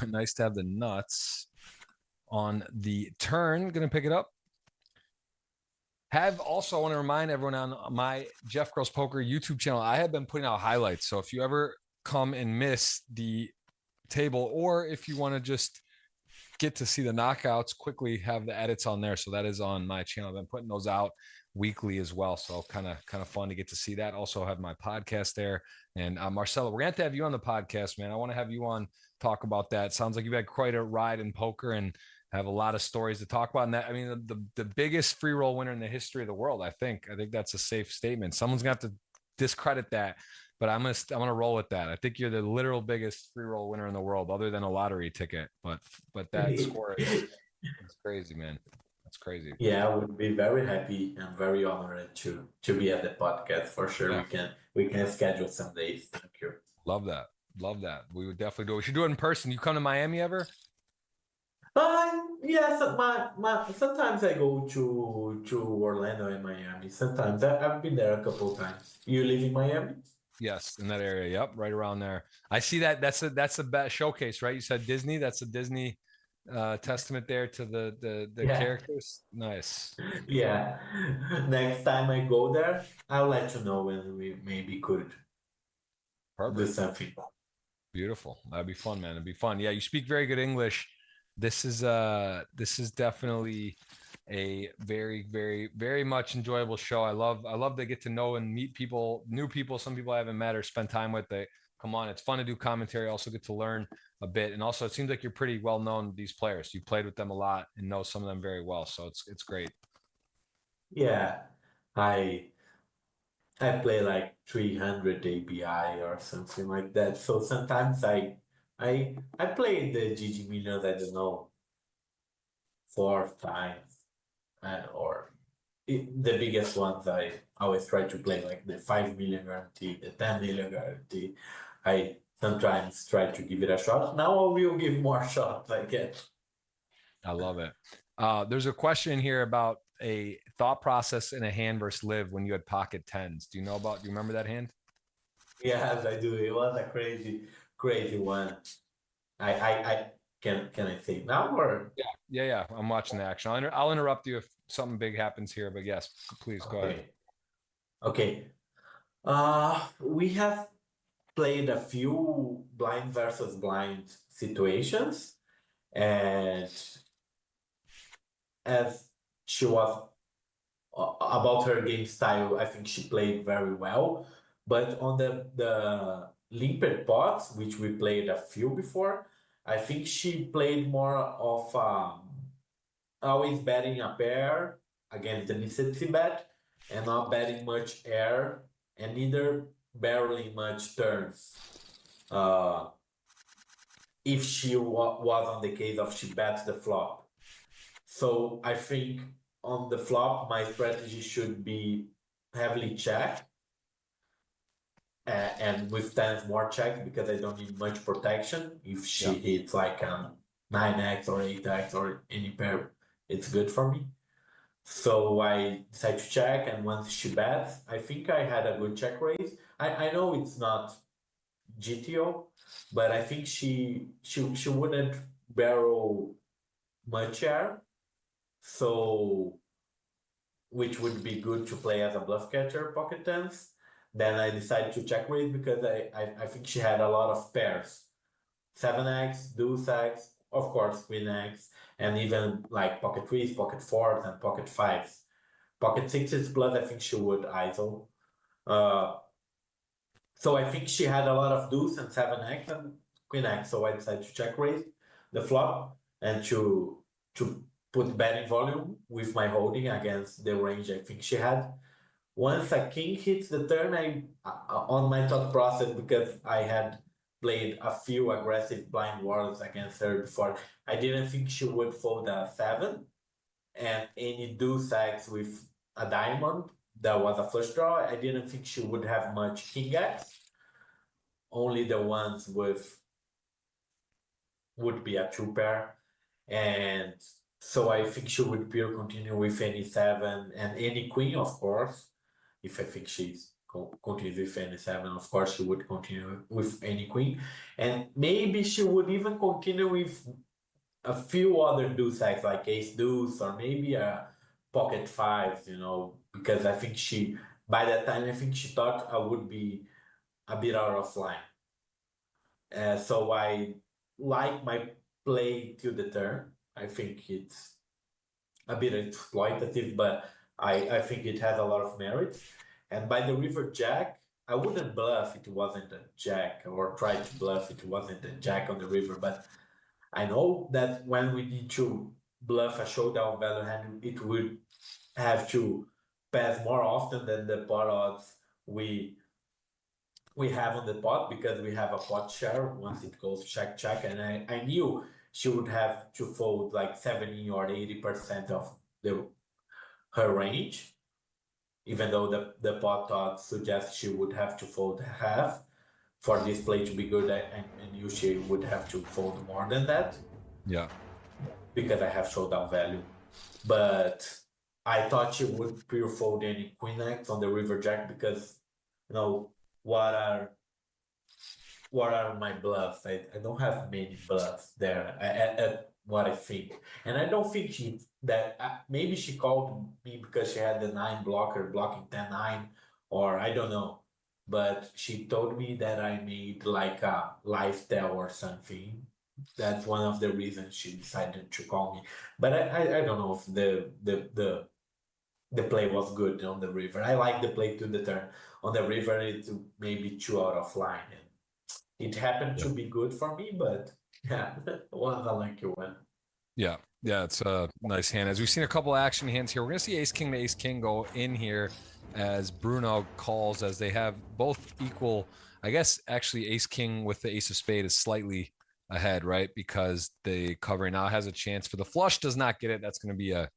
Nice to have the nuts on the turn. Going to pick it up. Have also, I want to remind everyone on my Jeff Gross Poker YouTube channel, I have been putting out highlights. So if you ever come and miss the table, or if you want to just get to see the knockouts quickly, have the edits on there. So that is on my channel. I've been putting those out weekly as well. So kind of fun to get to see that. Also have my podcast there. And Marcelo, we're going to have you on the podcast, man. I want to have you on, talk about that. Sounds like you've had quite a ride in poker and have a lot of stories to talk about. And that, I mean, the biggest free roll winner in the history of the world. I think that's a safe statement. Someone's going to have to discredit that, but I'm gonna roll with that. I think you're the literal biggest free roll winner in the world, other than a lottery ticket. But that score is crazy, man. That's crazy. Yeah, I would be very happy and very honored to be at the podcast for sure. Yeah. We can schedule some days. Thank you. Love that. We would definitely do it. We should do it in person. You come to Miami ever? Yes, sometimes I go to Orlando and Miami. Sometimes I've been there a couple of times. You live in Miami? Yes, in that area. Yep, right around there. I see that. That's a best showcase, right? You said Disney. That's a Disney testament there to the characters. Nice. Yeah. Next time I go there, I'll let you know when we maybe could do something. Beautiful. That'd be fun, man. It'd be fun. Yeah, you speak very good English. This is definitely a very, very, very much enjoyable show. I love to get to know and meet people, new people, some people I haven't met or spent time with. They come on. It's fun to do commentary. Also get to learn a bit. And also it seems like you're pretty well known, these players. You played with them a lot and know some of them very well. So it's great. Yeah. I play like 300 ABI or something like that. So sometimes I play the GGMillion, I don't know, 4 times, or the biggest ones I always try to play, like the 5 million guarantee, the 10 million guarantee. I sometimes try to give it a shot. Now I will give more shots, I guess. I love it. There's a question here about a thought process in a hand versus live when you had pocket tens. Do you remember that hand? Yes, I do. It was a crazy one. I can I say now or? Yeah. I'm watching the action. I'll interrupt you if something big happens here, but yes, please go ahead. Okay. We have played a few blind versus blind situations, and as she was about her game style, I think she played very well. But on the limpet pots, which we played a few before, I think she played more of always betting a pair against the necessity bet and not betting much air and neither barreling much turns. If she was on the case of she bets the flop. So I think on the flop, my strategy should be heavily check and with tens more check because I don't need much protection. If she hits like 9x or 8x or any pair, it's good for me. So I decide to check, and once she bets, I think I had a good check raise. I know it's not GTO, but I think she wouldn't barrel much air, so which would be good to play as a bluff catcher pocket tens. Then I decided to check raise because I think she had a lot of pairs, 7x, deuce x, of course queen x, and even like pocket threes, pocket fours, and pocket fives. Pocket sixes plus I think she would ISO. So I think she had a lot of deuce and 7x and queen x. So I decided to check raise the flop and to put betting volume with my holding against the range I think she had. Once a king hits the turn, I on my thought process, because I had played a few aggressive blind wars against her before, I didn't think she would fold a 7 and any deuce x with a diamond that was a flush draw. I didn't think she would have much king X. Only the ones with would be a two pair, and so I think she would pure continue with any seven and any queen, of course. If I think she's continues with any seven, of course she would continue with any queen, and maybe she would even continue with a few other deuce X like ace deuce or maybe a pocket fives, because I think she by that time I think she thought I would be a bit out of line. So I like my play till the turn. I think it's a bit exploitative, but I think it has a lot of merit. And by the river jack, I wouldn't bluff it wasn't a jack, or try to bluff it wasn't a jack on the river. But I know that when we need to bluff a showdown value hand, it would have to pass more often than the pot odds we have on the pot, because we have a pot share once it goes check check, and I knew she would have to fold like 70 or 80% of her range, even though the pot odds suggest she would have to fold half for this play to be good. I knew she would have to fold more than that. Yeah. Because I have showdown value. But I thought she would pure fold any queen X on the river jack, because what are my bluffs? I don't have many bluffs there at what I think, and I don't think maybe she called me because she had the 9 blocker blocking 10-9, or I don't know, but she told me that I made like a lifestyle or something. That's one of the reasons she decided to call me, but I don't know if the play was good on the river. I like the play to the turn. On the river, it's maybe 2 out of line. And it happened to be good for me, but yeah, it was a lucky one. Yeah, it's a nice hand. As we've seen a couple action hands here, we're going to see ace king to ace king go in here as Bruno calls, as they have both equal. I guess actually ace king with the ace of spade is slightly ahead, right? Because the covering now has a chance for the flush, does not get it. That's going to be a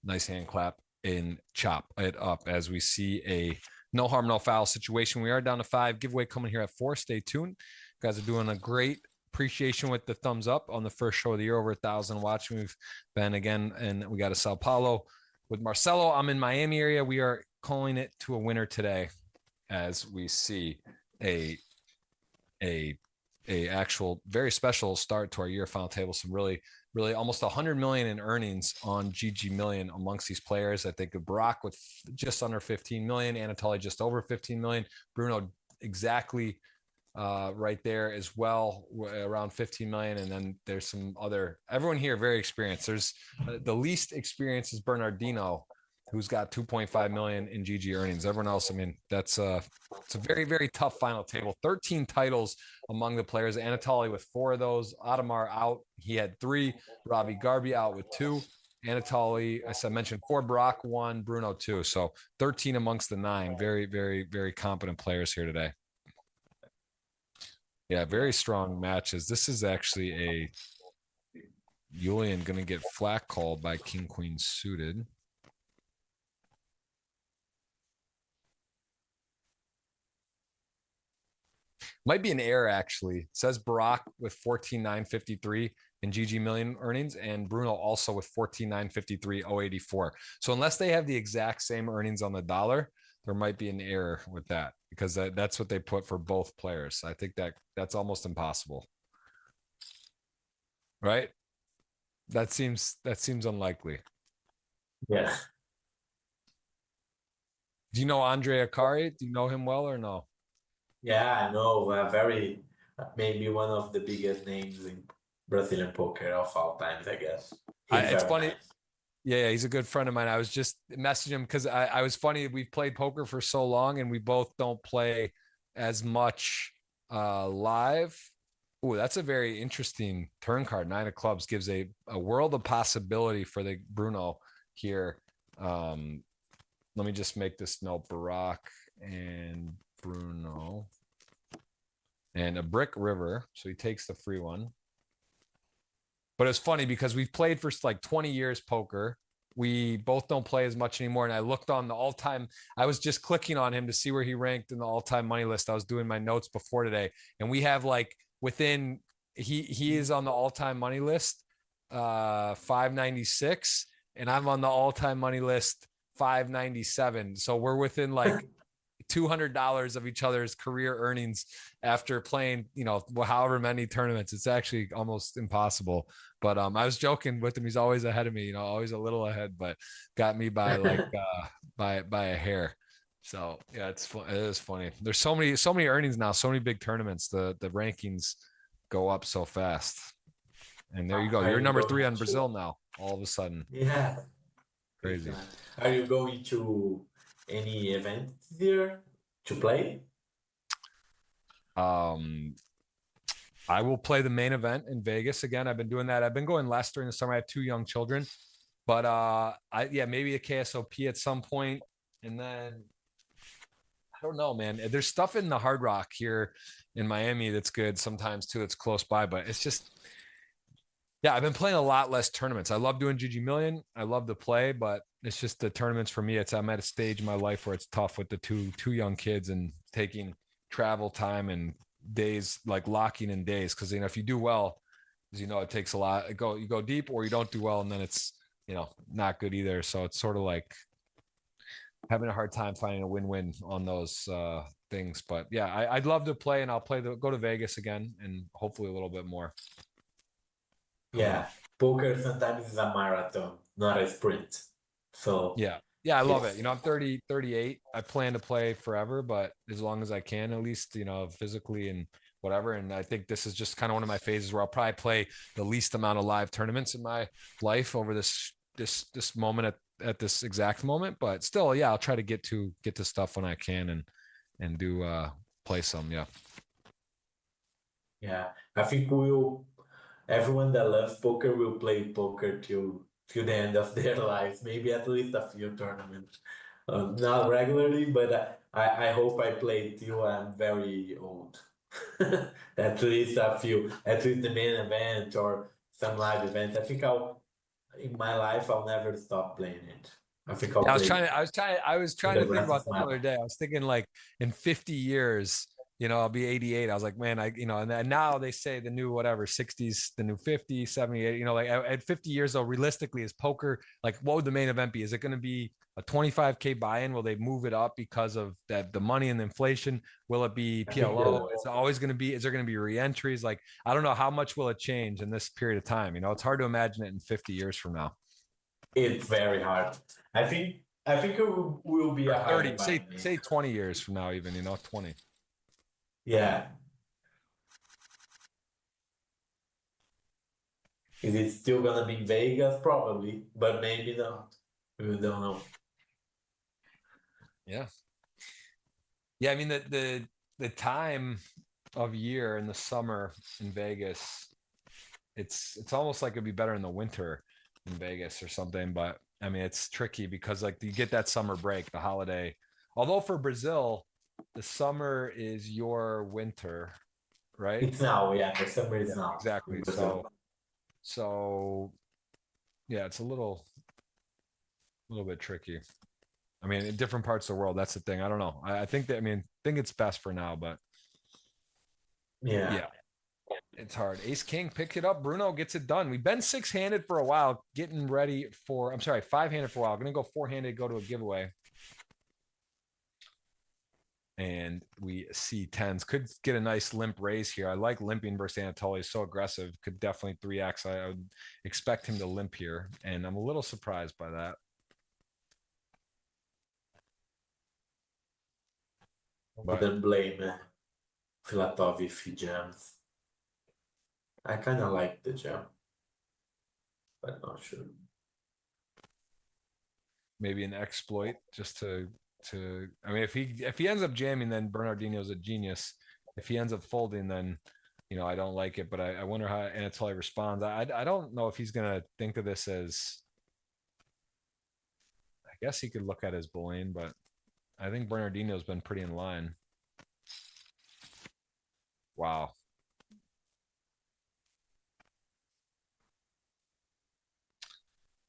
nice hand clap and chop it up as we see a no harm, no foul situation. We are down to 5. Giveaway coming here at 4. Stay tuned. You guys are doing a great. Appreciation with the thumbs up on the first show of the year, over 1,000 watching. We've been again, and we got a Sao Paulo with Marcelo. I'm in Miami area. We are calling it to a winner today as we see a actual very special start to our year final table. Some really almost 100 million in earnings on GGMillion amongst these players. I think of Brock with just under 15 million, Anatoly just over 15 million, Bruno exactly right there as well, around 15 million. And then there's some other, everyone here very experienced. There's the least experienced is Bernardino, who's got 2.5 million in GG earnings. Everyone else, I mean, it's a very, very tough final table. 13 titles among the players. Anatoly with 4 of those. Adamar out. He had 3. Ravi Garbi out with 2. Anatoly, as I mentioned, 4. Brock 1. Bruno 2. So 13 amongst the 9. Very, very, very competent players here today. Yeah, very strong matches. This is actually a Julian going to get flat called by King Queen suited. Might be an error, actually. It says Barack with 14,953 in GGMillion earnings, and Bruno also with 14,953 084. So unless they have the exact same earnings on the dollar, there might be an error with that, because that's what they put for both players. I think that's almost impossible, right? That seems unlikely. Yeah. Do you know Andre Akari? Do you know him well or no? Yeah, I know. Maybe one of the biggest names in Brazilian poker of all times, I guess. It's funny. Nice. Yeah, he's a good friend of mine. I was just messaging him because I was funny. We've played poker for so long, and we both don't play as much live. Oh, that's a very interesting turn card. 9 of clubs gives a world of possibility for the Bruno here. Let me just make this note: Barack and Bruno, and a brick river. So he takes the free one. But it's funny because we've played for like 20 years poker. we both don't play as much anymore. And I looked on the all-time, I was just clicking on him to see where he ranked in the all-time money list. I was doing my notes before today, and we have like within, he is on the all-time money list, 596, and I'm on the all-time money list 597. So we're within like $200 of each other's career earnings after playing, however many tournaments. It's actually almost impossible. But I was joking with him. He's always ahead of me, always a little ahead, but got me by like by a hair. So yeah, it is funny. There's so many earnings now, so many big tournaments. The rankings go up so fast. And there you go. You're number 3 on Brazil now, all of a sudden. Yeah. Crazy. Are you going to any event here to play? I will play the main event in Vegas again. I've been doing that. I've been going less during the summer. I have 2 young children, but maybe a KSOP at some point. And then I don't know, man. There's stuff in the Hard Rock here in Miami that's good sometimes too. It's close by, but it's just, yeah, I've been playing a lot less tournaments. I love doing GGMillion. I love to play, but it's just the tournaments for me. I'm at a stage in my life where it's tough with the two young kids and taking travel time and days, like locking in days. Cause if you do well, as it takes a lot. You go deep or you don't do well, and then it's, not good either. So it's sort of like having a hard time finding a win-win on those things. But yeah, I'd love to play, and I'll go to Vegas again and hopefully a little bit more. Yeah, poker sometimes is a marathon, not a sprint. So yeah, I love it. I'm 38. I plan to play forever, but as long as I can, at least, physically and whatever. And I think this is just kind of one of my phases where I'll probably play the least amount of live tournaments in my life over this moment at this exact moment. But still, yeah, I'll try to get to stuff when I can and do play some. Yeah. Yeah, I think everyone that loves poker will play poker till the end of their lives. Maybe at least a few tournaments. Not regularly, but I hope I play till I'm very old. At least a few, at least the main event or some live events. I think in my life, I'll never stop playing it. I think I'll play. I was trying to think about that the other day. I was thinking like in 50 years, I'll be 88. I was like, man, and now they say the new 60s, the new 50, 70, 80, like at 50 years though, realistically, is poker, like what would the main event be? Is it going to be a 25K buy-in? Will they move it up because of that, the money and the inflation? Will it be PLO? Is there going to be re-entries? Like, I don't know, how much will it change in this period of time? It's hard to imagine it in 50 years from now. It's very hard. I think it will be a 30, say 20 years from now, even, 20. Yeah. Is it still gonna be in Vegas? Probably, but maybe not. We don't know. Yeah. Yeah, I mean the time of year in the summer in Vegas, it's almost like it'd be better in the winter in Vegas or something, but I mean it's tricky because like you get that summer break, the holiday. Although for Brazil, the summer is your winter, right? It's now, yeah. The summer is now. Exactly. So yeah, it's a little bit tricky. I mean, in different parts of the world, that's the thing. I don't know. I think it's best for now, but yeah. It's hard. Ace King picks it up. Bruno gets it done. We've been 6-handed for a while, getting ready for, 5-handed for a while. I'm going to go 4-handed, go to a giveaway. And we see 10s. Could get a nice limp raise here. I like limping versus Anatoly. He's so aggressive. Could definitely 3x. I would expect him to limp here. And I'm a little surprised by that. Wouldn't blame Filatov if he jams. I kind of like the jam, but not sure. Maybe an exploit just to. I mean, if he ends up jamming, then Bernardino's a genius. If he ends up folding, then I don't like it. But I wonder how Anatoly responds. I don't know if he's gonna think of this as. I guess he could look at his bullying, but I think Bernardino's been pretty in line. Wow.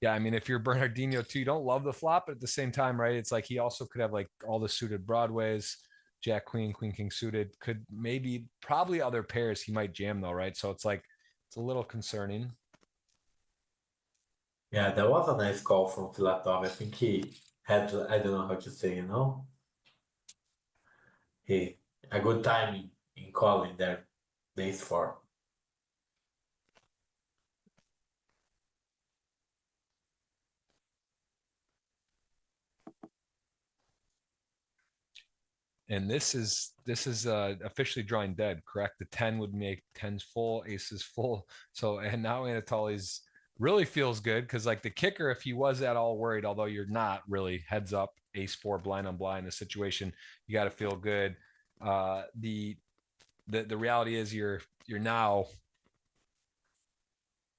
Yeah, I mean, if you're Bernardino too, you don't love the flop, but at the same time, right? It's like he also could have like all the suited broadways, Jack Queen, Queen King suited. Could maybe probably other pairs he might jam though, right? So it's like it's a little concerning. Yeah, that was a nice call from Filatov. I think he had, I don't know how to say, he a good timing in calling there, the ace four. And this is officially drawing dead, correct? The 10 would make 10s full, aces full. So and now Anatoly's really feels good because like the kicker, if he was at all worried, although you're not really, heads up, ace four blind on blind, the situation, you got to feel good. The reality is you're now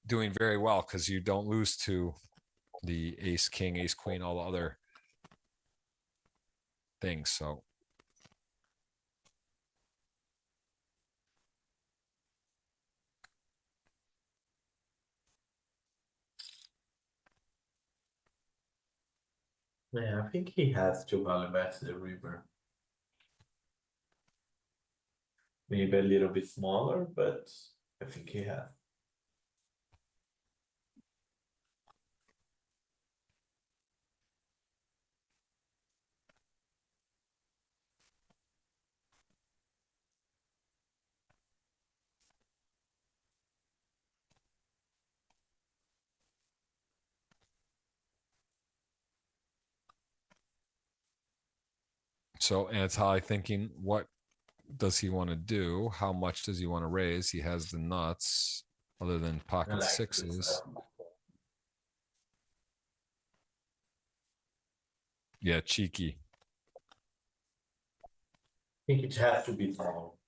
doing very well because you don't lose to the ace king, ace queen, all the other things. So Yeah, I think he has to value bet the river. Maybe a little bit smaller, but I think he has. so Anatoly thinking, what does he want to do? How much does he want to raise? He has the nuts other than I pocket like sixes. this. Yeah, cheeky. I think it has to be small.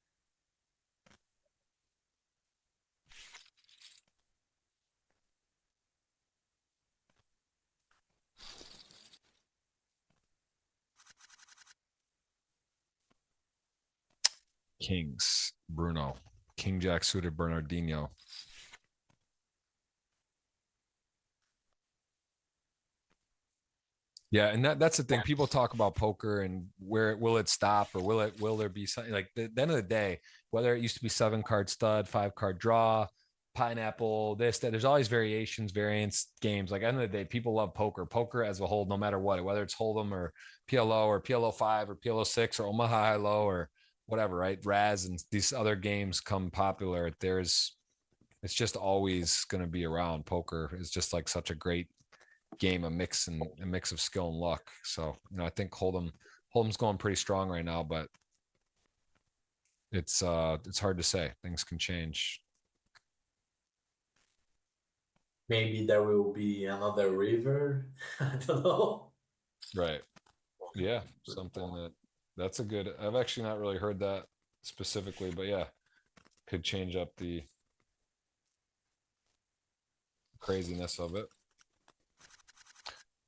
Kings, Bruno. King Jack suited Bernardino. Yeah, and that's the thing. People talk about poker and where will it stop or will there be something like the end of the day, whether it used to be 7-card stud, 5-card draw, pineapple, this, that, there's always variations, variants, games. Like end of the day, people love poker. Poker as a whole, no matter what, whether it's Hold'em or PLO or PLO5 or PLO6 or Omaha High Low or whatever, right? Raz and these other games come popular. It's just always going to be around. Poker is just like such a great game, a mix of skill and luck. So, I think Hold'em's going pretty strong right now, but it's hard to say. Things can change. Maybe there will be another river. I don't know. Right. Yeah. Something that's a good, I've actually not really heard that specifically, but yeah, could change up the craziness of it.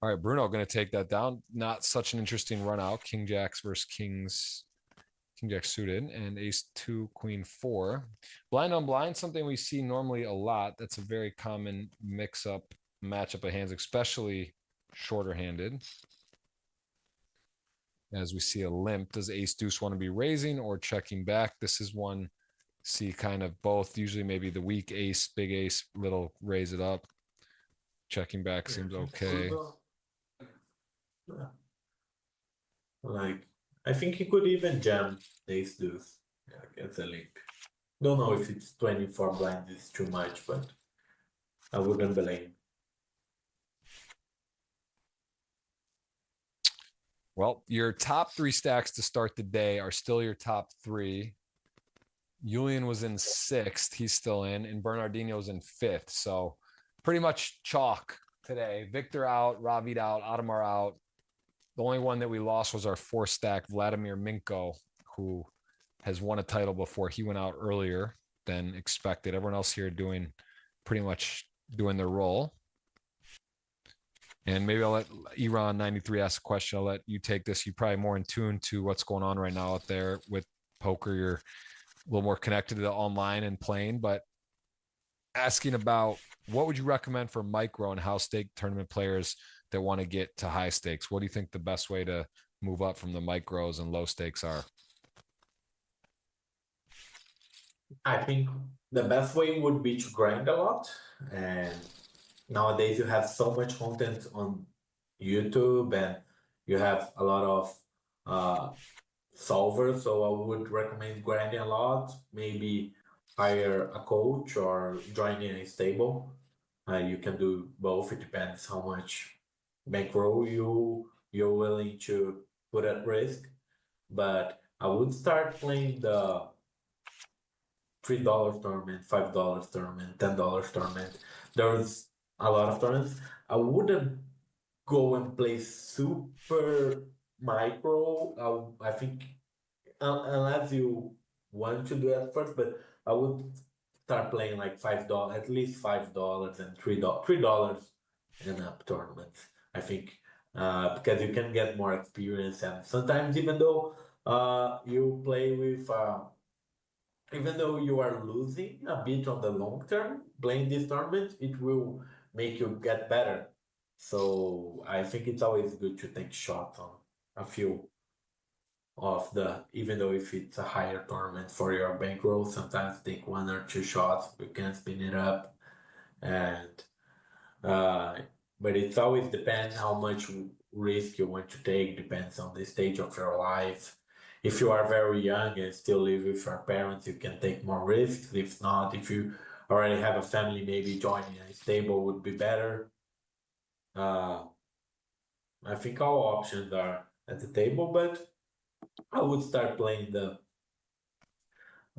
All right, Bruno going to take that down. Not such an interesting run out. King Jacks versus Kings. King Jack suited and ace 2, queen 4. Blind on blind, something we see normally a lot. That's a very common mix-up matchup of hands, especially shorter handed. As we see a limp, does ace deuce want to be raising or checking back? This is one, see kind of both. Usually maybe the weak ace, big ace, little raise it up. Checking back seems okay. Like, I think he could even jam the ace deuce. Yeah, against a limp. Don't know if it's 24 blind is too much, but I wouldn't blame. Well, your top 3 stacks to start the day are still your top 3. Julian was in 6th. He's still in. And Bernardino's in 5th. So pretty much chalk today. Victor out, Ravid out, Adamar out. The only one that we lost was our 4 stack, Vladimir Minko, who has won a title before. He went out earlier than expected. Everyone else here pretty much doing their role. And maybe I'll let Iran93 ask a question. I'll let you take this. You're probably more in tune to what's going on right now out there with poker. You're a little more connected to the online and playing, but asking about what would you recommend for micro and house stake tournament players that want to get to high stakes? What do you think the best way to move up from the micros and low stakes are? I think the best way would be to grind a lot. And nowadays you have so much content on YouTube and you have a lot of solvers. So I would recommend grinding a lot, maybe hire a coach or joining a stable. You can do both. It depends how much bankroll you're willing to put at risk. But I would start playing the $3 tournament, $5 tournament, $10 tournament. There's a lot of tournaments. I wouldn't go and play super micro. I think unless you want to do it first, but I would start playing like $5, at least $5 and $3 and up tournaments. I think because you can get more experience, and sometimes even though you play with even though you are losing a bit on the long term playing this tournament, it will make you get better. So I think it's always good to take shots on a few of the, even though if it's a higher tournament for your bankroll, sometimes take 1 or 2 shots, you can spin it up. And but it's always depends how much risk you want to take, depends on the stage of your life. If you are very young and still live with your parents, you can take more risks. If not, if you already have a family, maybe joining a stable would be better. I think all options are at the table, but I would start playing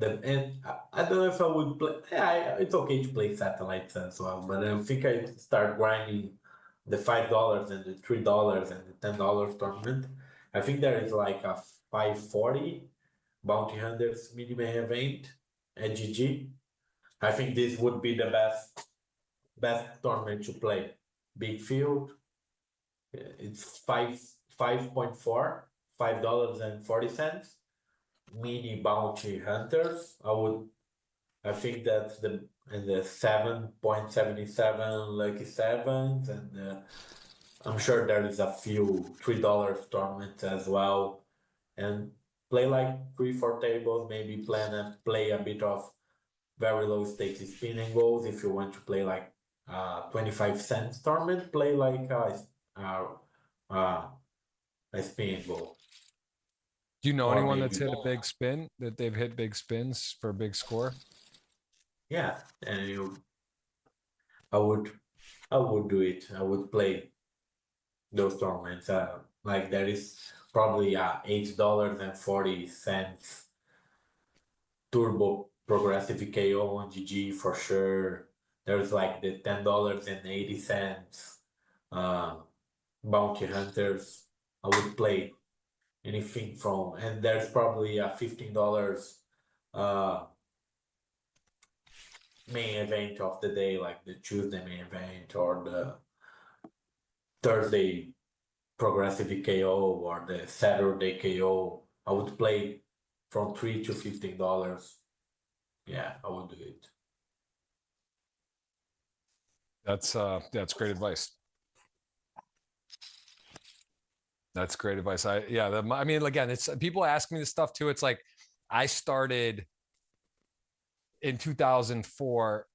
and I don't know if I would play. Yeah, it's okay to play satellites as well, but I think I'd start grinding the $5 and the $3 and the $10 tournament. I think there is like a 540 bounty hunters mini main event at GG. I think this would be the best tournament to play. Big field. It's 5.4, $5.40. Mini bounty hunters. I think that's the 7.77 lucky sevens, and I'm sure there is a few $3 tournaments as well. And play like 3-4 tables, maybe play a bit of very low stakes spinning goals. If you want to play like 25 cents tournament, play like a spinning goal. Do you know anyone that's hit a big spin, that they've hit big spins for a big score? Yeah, and I would do it. I would play those tournaments. Like there is probably $8.40 turbo progressive KO on GG for sure. There's like the $10.80 bounty hunters. I would play anything from, and there's probably a $15 main event of the day, like the Tuesday main event or the Thursday progressive KO or the Saturday KO. I would play from $3 to $15. Yeah, I would do it. That's great advice. That's great advice. I mean, again, it's people ask me this stuff too. It's like I started in 2004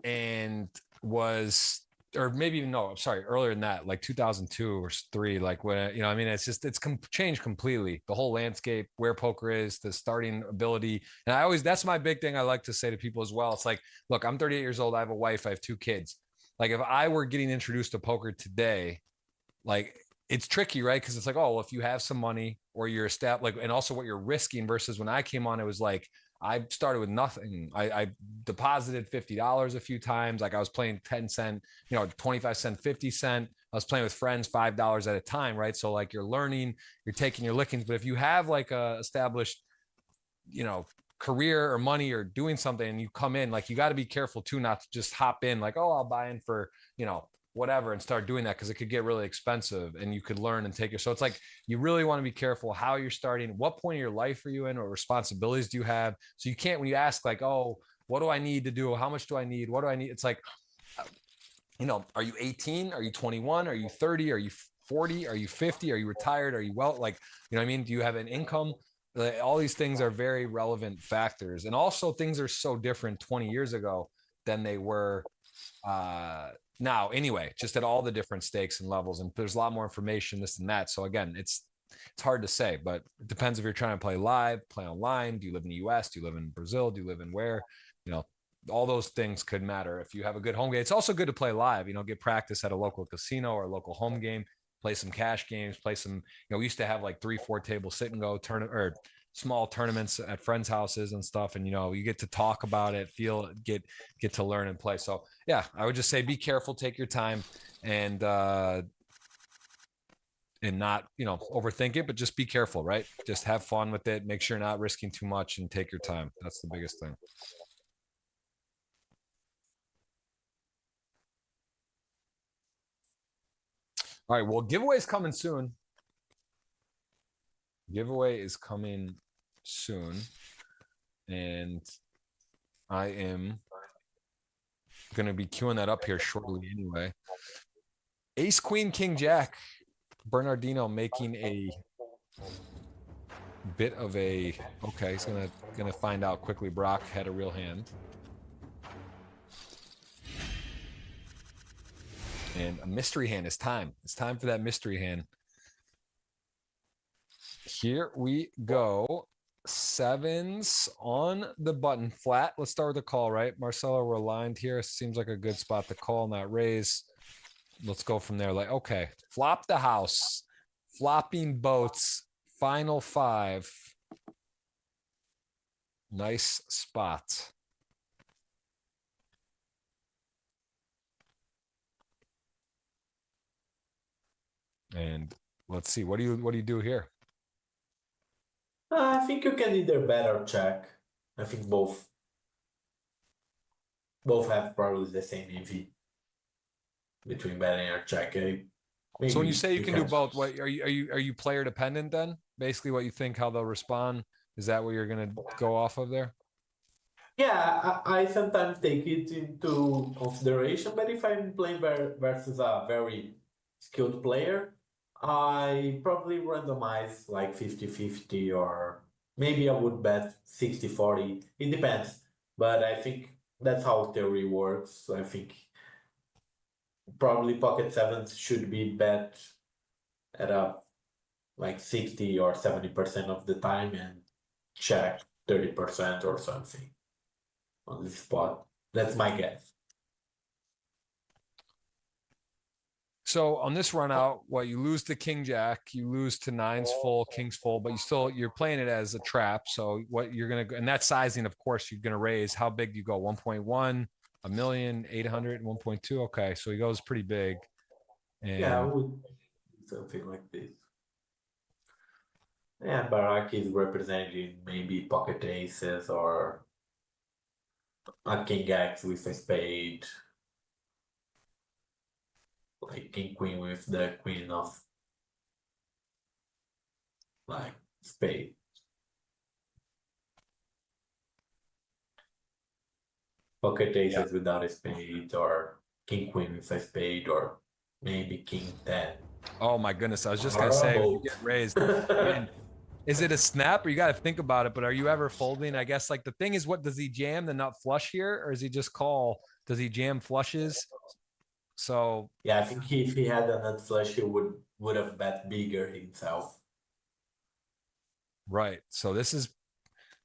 and was, or maybe even no, I'm sorry, earlier than that, like 2002 or 3, like when, you know, I mean, it's changed completely. The whole landscape, where poker is, the starting ability. And that's my big thing I like to say to people as well. It's like, look, I'm 38 years old. I have a wife. I have 2 kids. Like if I were getting introduced to poker today, like it's tricky, right? Because it's like, oh, well, if you have some money or you're established, like, and also what you're risking versus when I came on, it was like, I started with nothing. I deposited $50 a few times. Like I was playing 10 cent, 25 cent, 50 cent. I was playing with friends $5 at a time, right? So like you're learning, you're taking your lickings. But if you have like a established, career or money or doing something and you come in, like you got to be careful too, not to just hop in like, oh, I'll buy in for, whatever and start doing that, because it could get really expensive and you could learn and take it. So it's like you really want to be careful how you're starting. What point of your life are you in, or responsibilities do you have? So you can't, when you ask like, oh, what do I need to do? How much do I need? What do I need? It's like, you know, are you 18? Are you 21? Are you 30? Are you 40? Are you 50? Are you retired? Are you like, you know what I mean? Do you have an income? All these things are very relevant factors. And also things are so different 20 years ago than they were now anyway, just at all the different stakes and levels. And there's a lot more information, this and that. So again, it's hard to say, but it depends if you're trying to play live, play online. Do you live in the US? Do you live in Brazil? Do you live in where? You know, all those things could matter. If you have a good home game, it's also good to play live, you know, get practice at a local casino or a local home game, play some cash games, play some, you know, we used to have like 3-4 table sit and go tournament or small tournaments at friends' houses and stuff. And, you know, you get to talk about it, get to learn and play. So yeah, I would just say, be careful, take your time and not, you know, overthink it, but just be careful, right? Just have fun with it. Make sure you're not risking too much and take your time. That's the biggest thing. All right. Well, giveaway is coming soon. Giveaway is coming soon. And I am going to be queuing that up here shortly anyway. Ace, Queen, King, Jack. Bernardino making a bit of a, okay, he's gonna find out quickly. Brock had a real hand. And a mystery hand is time. It's time for that mystery hand. Here we go. Sevens on the button flat. Let's start with the call, right? Marcelo, we're aligned here. Seems like a good spot to call, not raise. Let's go from there. Like, okay, flop the house, flopping boats, final 5. Nice spot. And let's see, what do you do here? I think you can either bet or check. I think both have probably the same EV between betting or checking. So when you say you can do both, what are you player dependent then? Basically what you think how they'll respond, is that what you're going to go off of there? Yeah, I sometimes take it into consideration, but if I'm playing versus a very skilled player, I probably randomize like 50-50 or maybe I would bet 60-40. It depends, but I think that's how theory works. I think probably pocket sevens should be bet at a like 60 or 70% of the time and check 30% or something on the spot. That's my guess. So on this run out, what you lose to King Jack, you lose to 9s full, Kings full, but you're playing it as a trap. So what you're gonna, and that sizing, of course, you're gonna raise. How big you go? 1.1, 1,800,000, 1.2. Okay, so he goes pretty big. And yeah, I would something like this. Yeah, Barak is representing maybe pocket aces or a king X with a spade. Like king queen with the queen of like spade. Pocket aces without a spade, or king queen with a spade, or maybe king 10. Oh my goodness, I was just gonna say, when you get raised, man, is it a snap, or you got to think about it? But are you ever folding? I guess like the thing is, what does he jam the nut flush here, or does he just call? Does he jam flushes? So yeah, I think if he had a nut flush, he would have bet bigger himself. right. So this is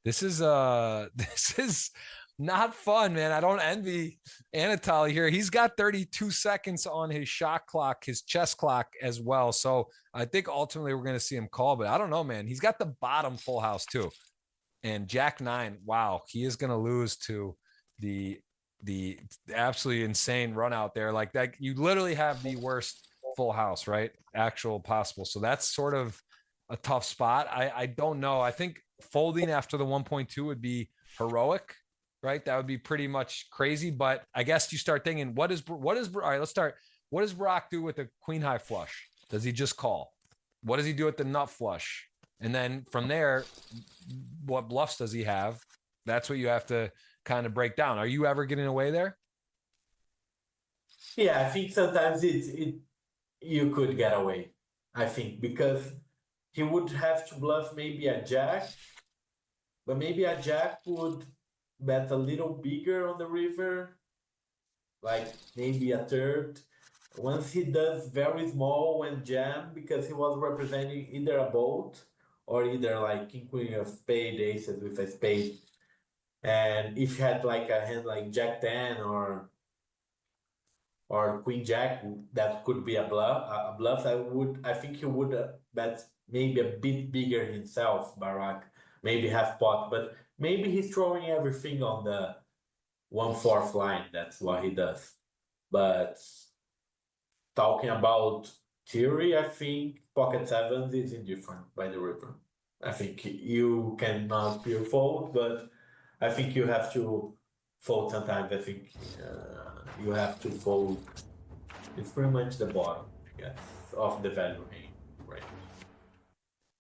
this is not fun, man. I don't envy Anatoly here. He's got 32 seconds on his shot clock, his chess clock as well. So I think ultimately we're going to see him call, but I don't know, man. He's got the bottom full house too. And Jack 9, wow, he is going to lose to the absolutely insane run out there. Like that, you literally have the worst full house, right? Actual possible. So that's sort of a tough spot. I don't know. I think folding after the 1.2 would be heroic, right? That would be pretty much crazy. But I guess you start thinking, all right, let's start. What does Brock do with the queen high flush? Does he just call? What does he do with the nut flush? And then from there, what bluffs does he have? That's what you have to kind of break down. Are you ever getting away there? Yeah, I think sometimes you could get away. I think because he would have to bluff maybe a jack, but maybe a jack would bet a little bigger on the river, like maybe a third. Once he does very small when jam, because he was representing either a bolt or either like king queen of spade aces with a spade. And if he had like a hand like jack 10 or queen jack, that could be a bluff. A bluff. I think he would bet maybe a bit bigger himself, Barack, maybe half pot, but maybe he's throwing everything on the 1/4 line. That's what he does. But talking about theory, I think pocket sevens is indifferent by the river. I think you cannot pure fold, but I think you have to fold sometimes. I think you have to fold. It's pretty much the bottom, I guess, of the value range.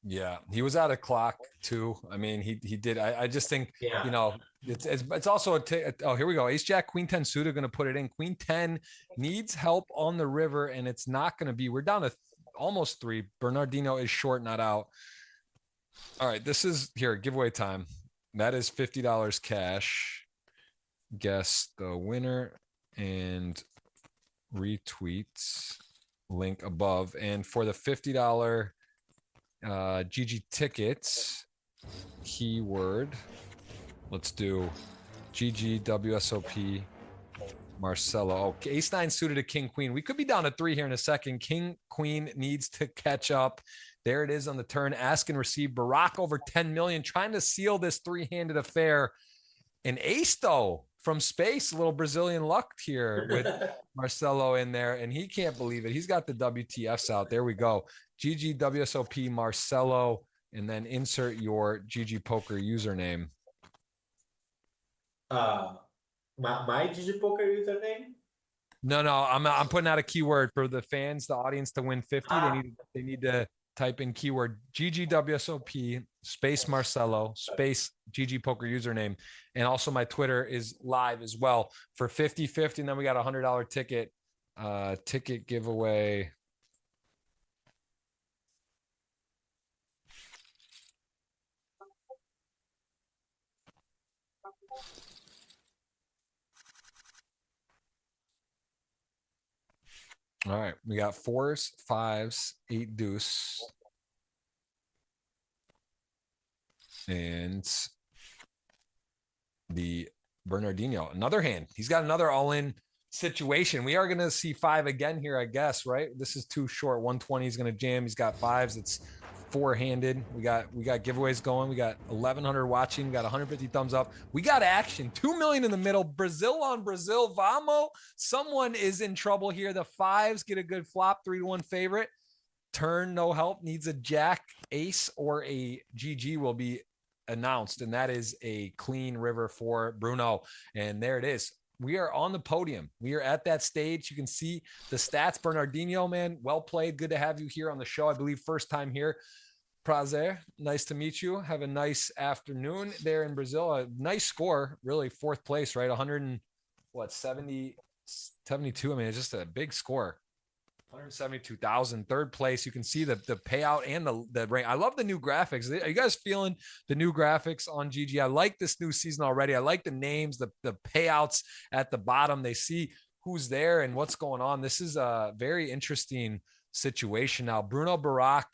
Yeah, he was out of clock too. I mean, he did. I just think, Yeah. you know, it's also oh, here we go. Ace Jack, Queen 10 suited, going to put it in. Queen 10 needs help on the river, and it's not going to be. We're down to almost 3. Bernardino is short, not out. All right, this is here giveaway time. That is $50 cash. Guess the winner and retweet link above. And for the $50 GG tickets, keyword, let's do GG WSOP Marcelo. Oh, ace 9 suited to king queen. We could be down to 3 here in a second. King queen needs to catch up. There it is on the turn. Ask and receive. Barack over 10 million, trying to seal this 3-handed affair. An ace though from space, a little Brazilian luck here with Marcelo in there, and he can't believe it. He's got the WTFs out. There we go. GG WSOP Marcelo, and then insert your GGPoker username. My GGPoker username? No, I'm putting out a keyword for the fans, the audience, to win 50. They need to type in keyword GGWSOP space Marcelo space GGPoker username. And also my Twitter is live as well for 50-50. And then we got a $100 ticket giveaway. All right, we got 4s, 5s, 8 deuce. And the Bernardino, another hand. He's got another all-in situation. We are going to see 5 again here, I guess, right? This is too short. 120 is going to jam. He's got 5s. It's 4-handed. We got giveaways going. We got 1,100 watching. We got 150 thumbs up. We got action. 2 million in the middle. Brazil on Brazil. Vamo. Someone is in trouble here. The 5s get a good flop. 3-1 favorite. Turn, no help. Needs a jack, ace, or a GG will be announced, and that is a clean river for Bruno. And there it is. We are on the podium. We are at that stage. You can see the stats. Bernardino, man, well played. Good to have you here on the show. I believe first time here. Prazer, nice to meet you. Have a nice afternoon there in Brazil. A nice score, really, 4th place, right? 72. I mean, it's just a big score. 172,000, 3rd place. You can see the payout and the rank. I love the new graphics. Are you guys feeling the new graphics on GG? I like this new season already. I like the names, the payouts at the bottom. They see who's there and what's going on. This is a very interesting situation now. Bruno, Barack,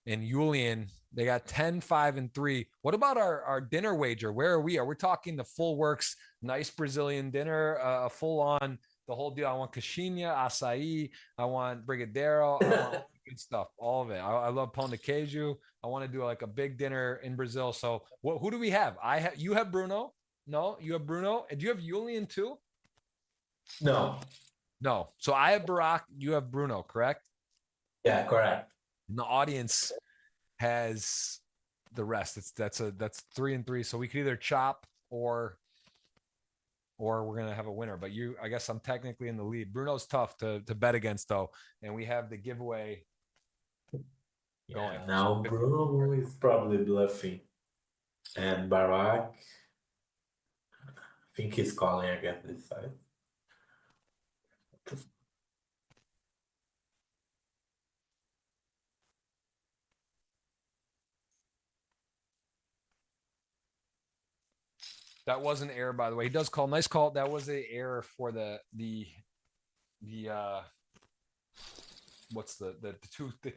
and Julian, they got 10, 5, and 3. What about our dinner wager? Where are we? Are we talking the full works, nice Brazilian dinner, full on the whole deal? I want caixinha, açaí. I want brigadeiro. I want good stuff. All of it. I love pão de queijo. I want to do like a big dinner in Brazil. So who do we have? You have Bruno. No, you have Bruno. And do you have Julian too? No. So I have Barack. You have Bruno, correct? Yeah, correct. And the audience has the rest. That's 3 and 3. So we could either chop or we're going to have a winner. But I guess I'm technically in the lead. Bruno's tough to bet against, though. And we have the giveaway going. Yeah, now Bruno is probably bluffing. And Barack, think he's calling against this side. That was an error, by the way. He does call. Nice call. That was an error for the what's the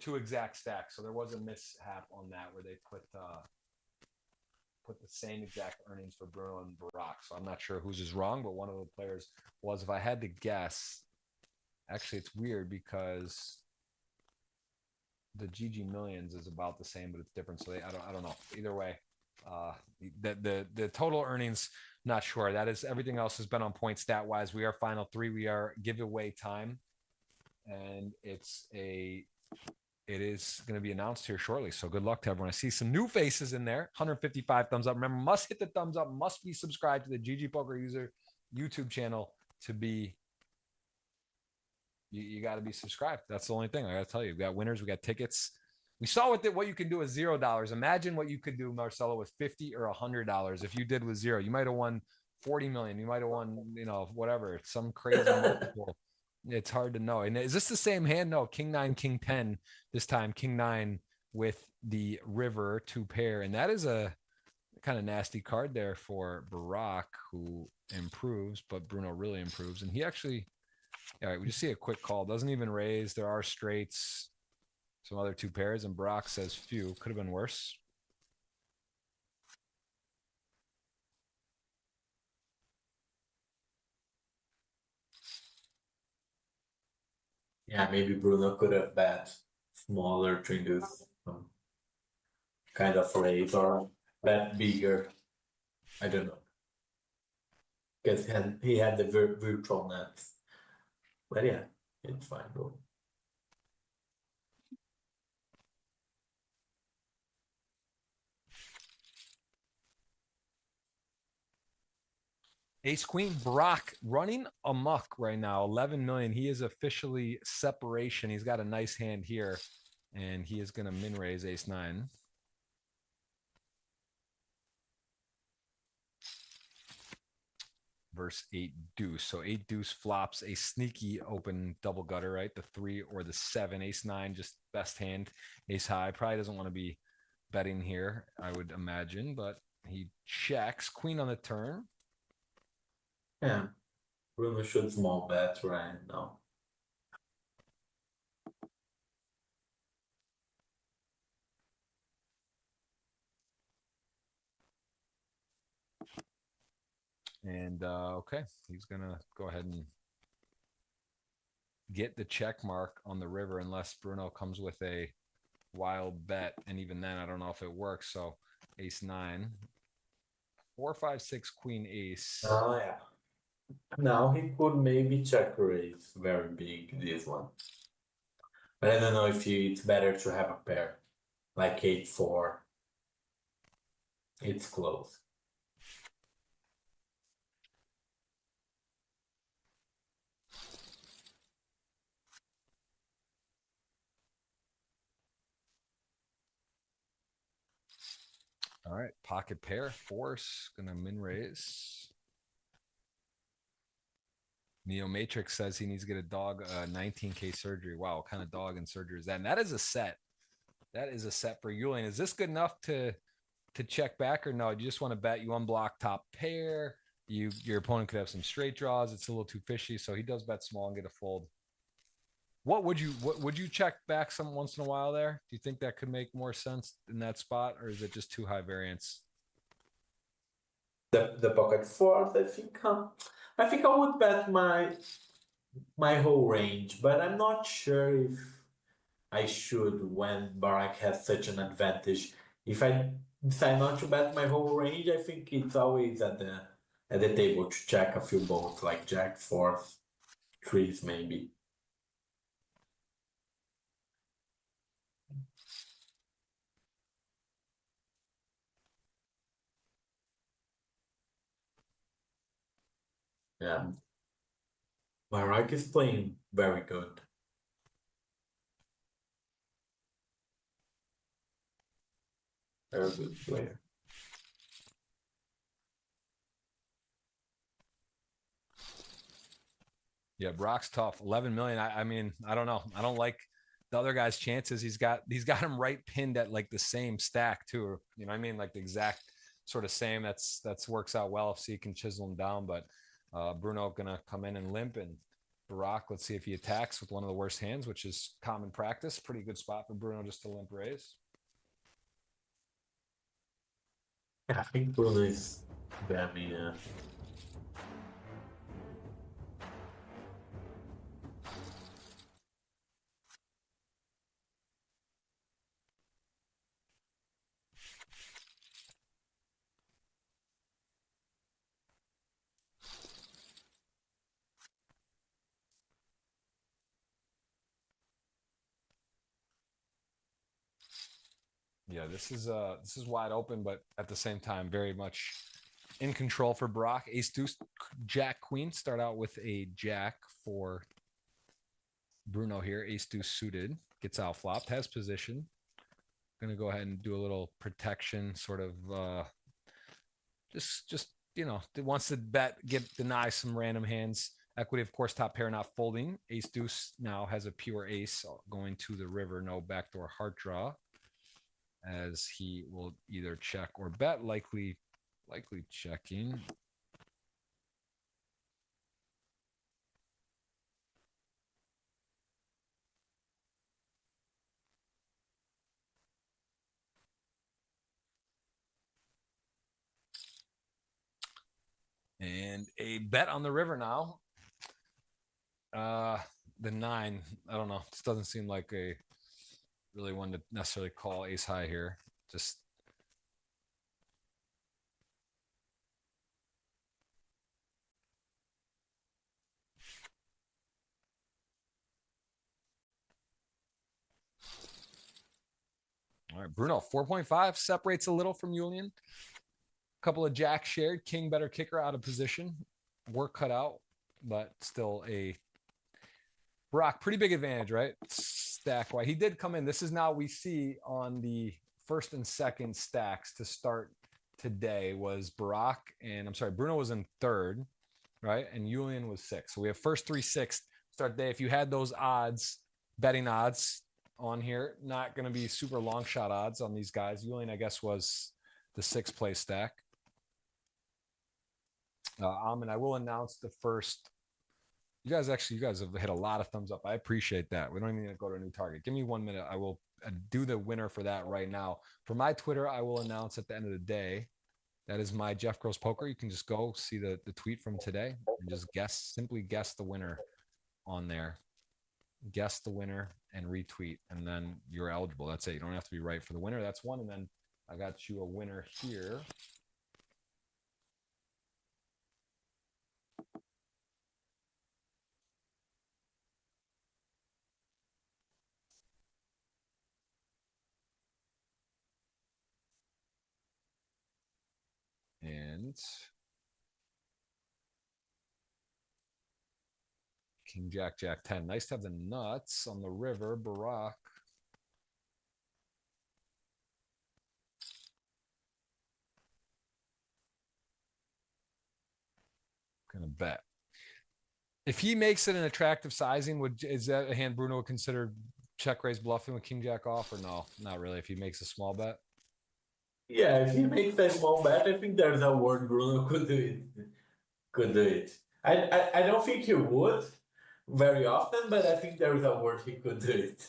two exact stacks. So there was a mishap on that where they put the same exact earnings for Bruno and Barack. So I'm not sure whose is wrong, but one of the players was. If I had to guess, actually, it's weird because the GGMillions is about the same, but it's different. So I don't know. Either way, the total earnings, not sure. That is everything else has been on point stat wise. We are final three. We are giveaway time, and it is going to be announced here shortly. So good luck to everyone. I see some new faces in there. 155 thumbs up. Remember, must hit the thumbs up. Must be subscribed to the GGPoker user YouTube channel to be. You got to be subscribed. That's the only thing I got to tell you. We got winners. We got tickets. We saw what you can do with $0. Imagine what you could do, Marcelo, with $50 or $100. If you did with zero, you might have won 40 million. You might have won, whatever, some crazy multiple. It's hard to know. And is this the same hand? No, King 9, King 10. This time, King 9 with the river 2 pair. And that is a kind of nasty card there for Barack, who improves, but Bruno really improves. And he actually, all right, we just see a quick call. Doesn't even raise. There are straights, some other 2 pairs, and Barack says few. Could have been worse. Yeah, maybe Bruno could have bet smaller to induce some kind of raise or bet bigger. I don't know. Because he had the virtual nets. But yeah, it's fine, bro. Ace Queen, Barack running amok right now. 11 million. He is officially separation. He's got a nice hand here, and he is going to min raise Ace 9. Verse 8 deuce. So 8 deuce flops a sneaky open double gutter, right? The 3 or the 7. Ace 9, just best hand. Ace high probably doesn't want to be betting here, I would imagine, but he checks. Queen on the turn. Yeah, Bruno should small bet right now. And okay, he's gonna go ahead and get the check mark on the river unless Bruno comes with a wild bet, and even then I don't know if it works. So Ace 9, 4 5 6 Queen Ace. Oh yeah. Now he could maybe check raise very big this one. But I don't know if it's better to have a pair. Like 8-4. It's close. All right, pocket pair, force, gonna min raise. Neo Matrix says he needs to get a dog 19K surgery. Wow, what kind of dog and surgery is that? And that is a set. That is a set for Yulian. Is this good enough to check back, or no? You just want to bet you unblock top pair. Your opponent could have some straight draws. It's a little too fishy, so he does bet small and get a fold. What would you check back some once in a while there? Do you think that could make more sense in that spot, or is it just too high variance? The pocket fours, I think I would bet my whole range, but I'm not sure if I should when Barack has such an advantage. If I decide not to bet my whole range, I think it's always at the table to check a few boats like Jack, fours, threes maybe. Yeah. Barack is playing very good. Very good player. Yeah, Brock's tough. 11 million. I mean, I don't know. I don't like the other guy's chances. He's got him right pinned at like the same stack too. You know what I mean? Like the exact sort of same. That's works out well if he can chisel him down. But Bruno gonna come in and limp, and Brock, let's see if he attacks with one of the worst hands, which is common practice. Pretty good spot for Bruno just to limp raise. I think Bruno is bamming. Yeah, this is wide open, but at the same time, very much in control for Brock. Ace deuce, Jack queen. Start out with a jack for Bruno here. Ace deuce suited, gets out flopped, has position. Gonna go ahead and do a little protection, sort of just you know, wants to deny some random hands. Equity, of course, top pair not folding. Ace deuce now has a pure ace going to the river, no backdoor heart draw, as he will either check or bet, likely checking. And a bet on the river now. The 9, I don't know. This doesn't seem like a really one to necessarily call ace high here. Just all right, Bruno, 4.5 separates a little from Julian. Couple of jacks shared. King better kicker out of position. Work cut out, but still a Brock pretty big advantage, right? Stack wide. He did come in. This is now we see on the first and second stacks to start today was Brock and Bruno was in third, right? And Julian was sixth. So we have first 3 6 start day. If you had those odds, betting odds on here, not going to be super long shot odds on these guys. Julian, I guess, was the 6th place stack. And I will announce the first. You guys have hit a lot of thumbs up. I appreciate that. We don't even need to go to a new target. Give me 1 minute. I will do the winner for that right now. For my Twitter, I will announce at the end of the day. That is my Jeff Gross Poker. You can just go see the tweet from today and just simply guess the winner on there. Guess the winner and retweet, and then you're eligible. That's it. You don't have to be right for the winner. That's one. And then I got you a winner here. And King, Jack, Jack 10. Nice to have the nuts on the river. Barack. Gonna bet. If he makes it an attractive sizing, is that a hand Bruno would consider check raise bluffing with King Jack off, or no? Not really. If he makes a small bet. Yeah, if he makes a small bet, I think there's a word Bruno could do it. I don't think he would very often, but I think there's a word he could do it.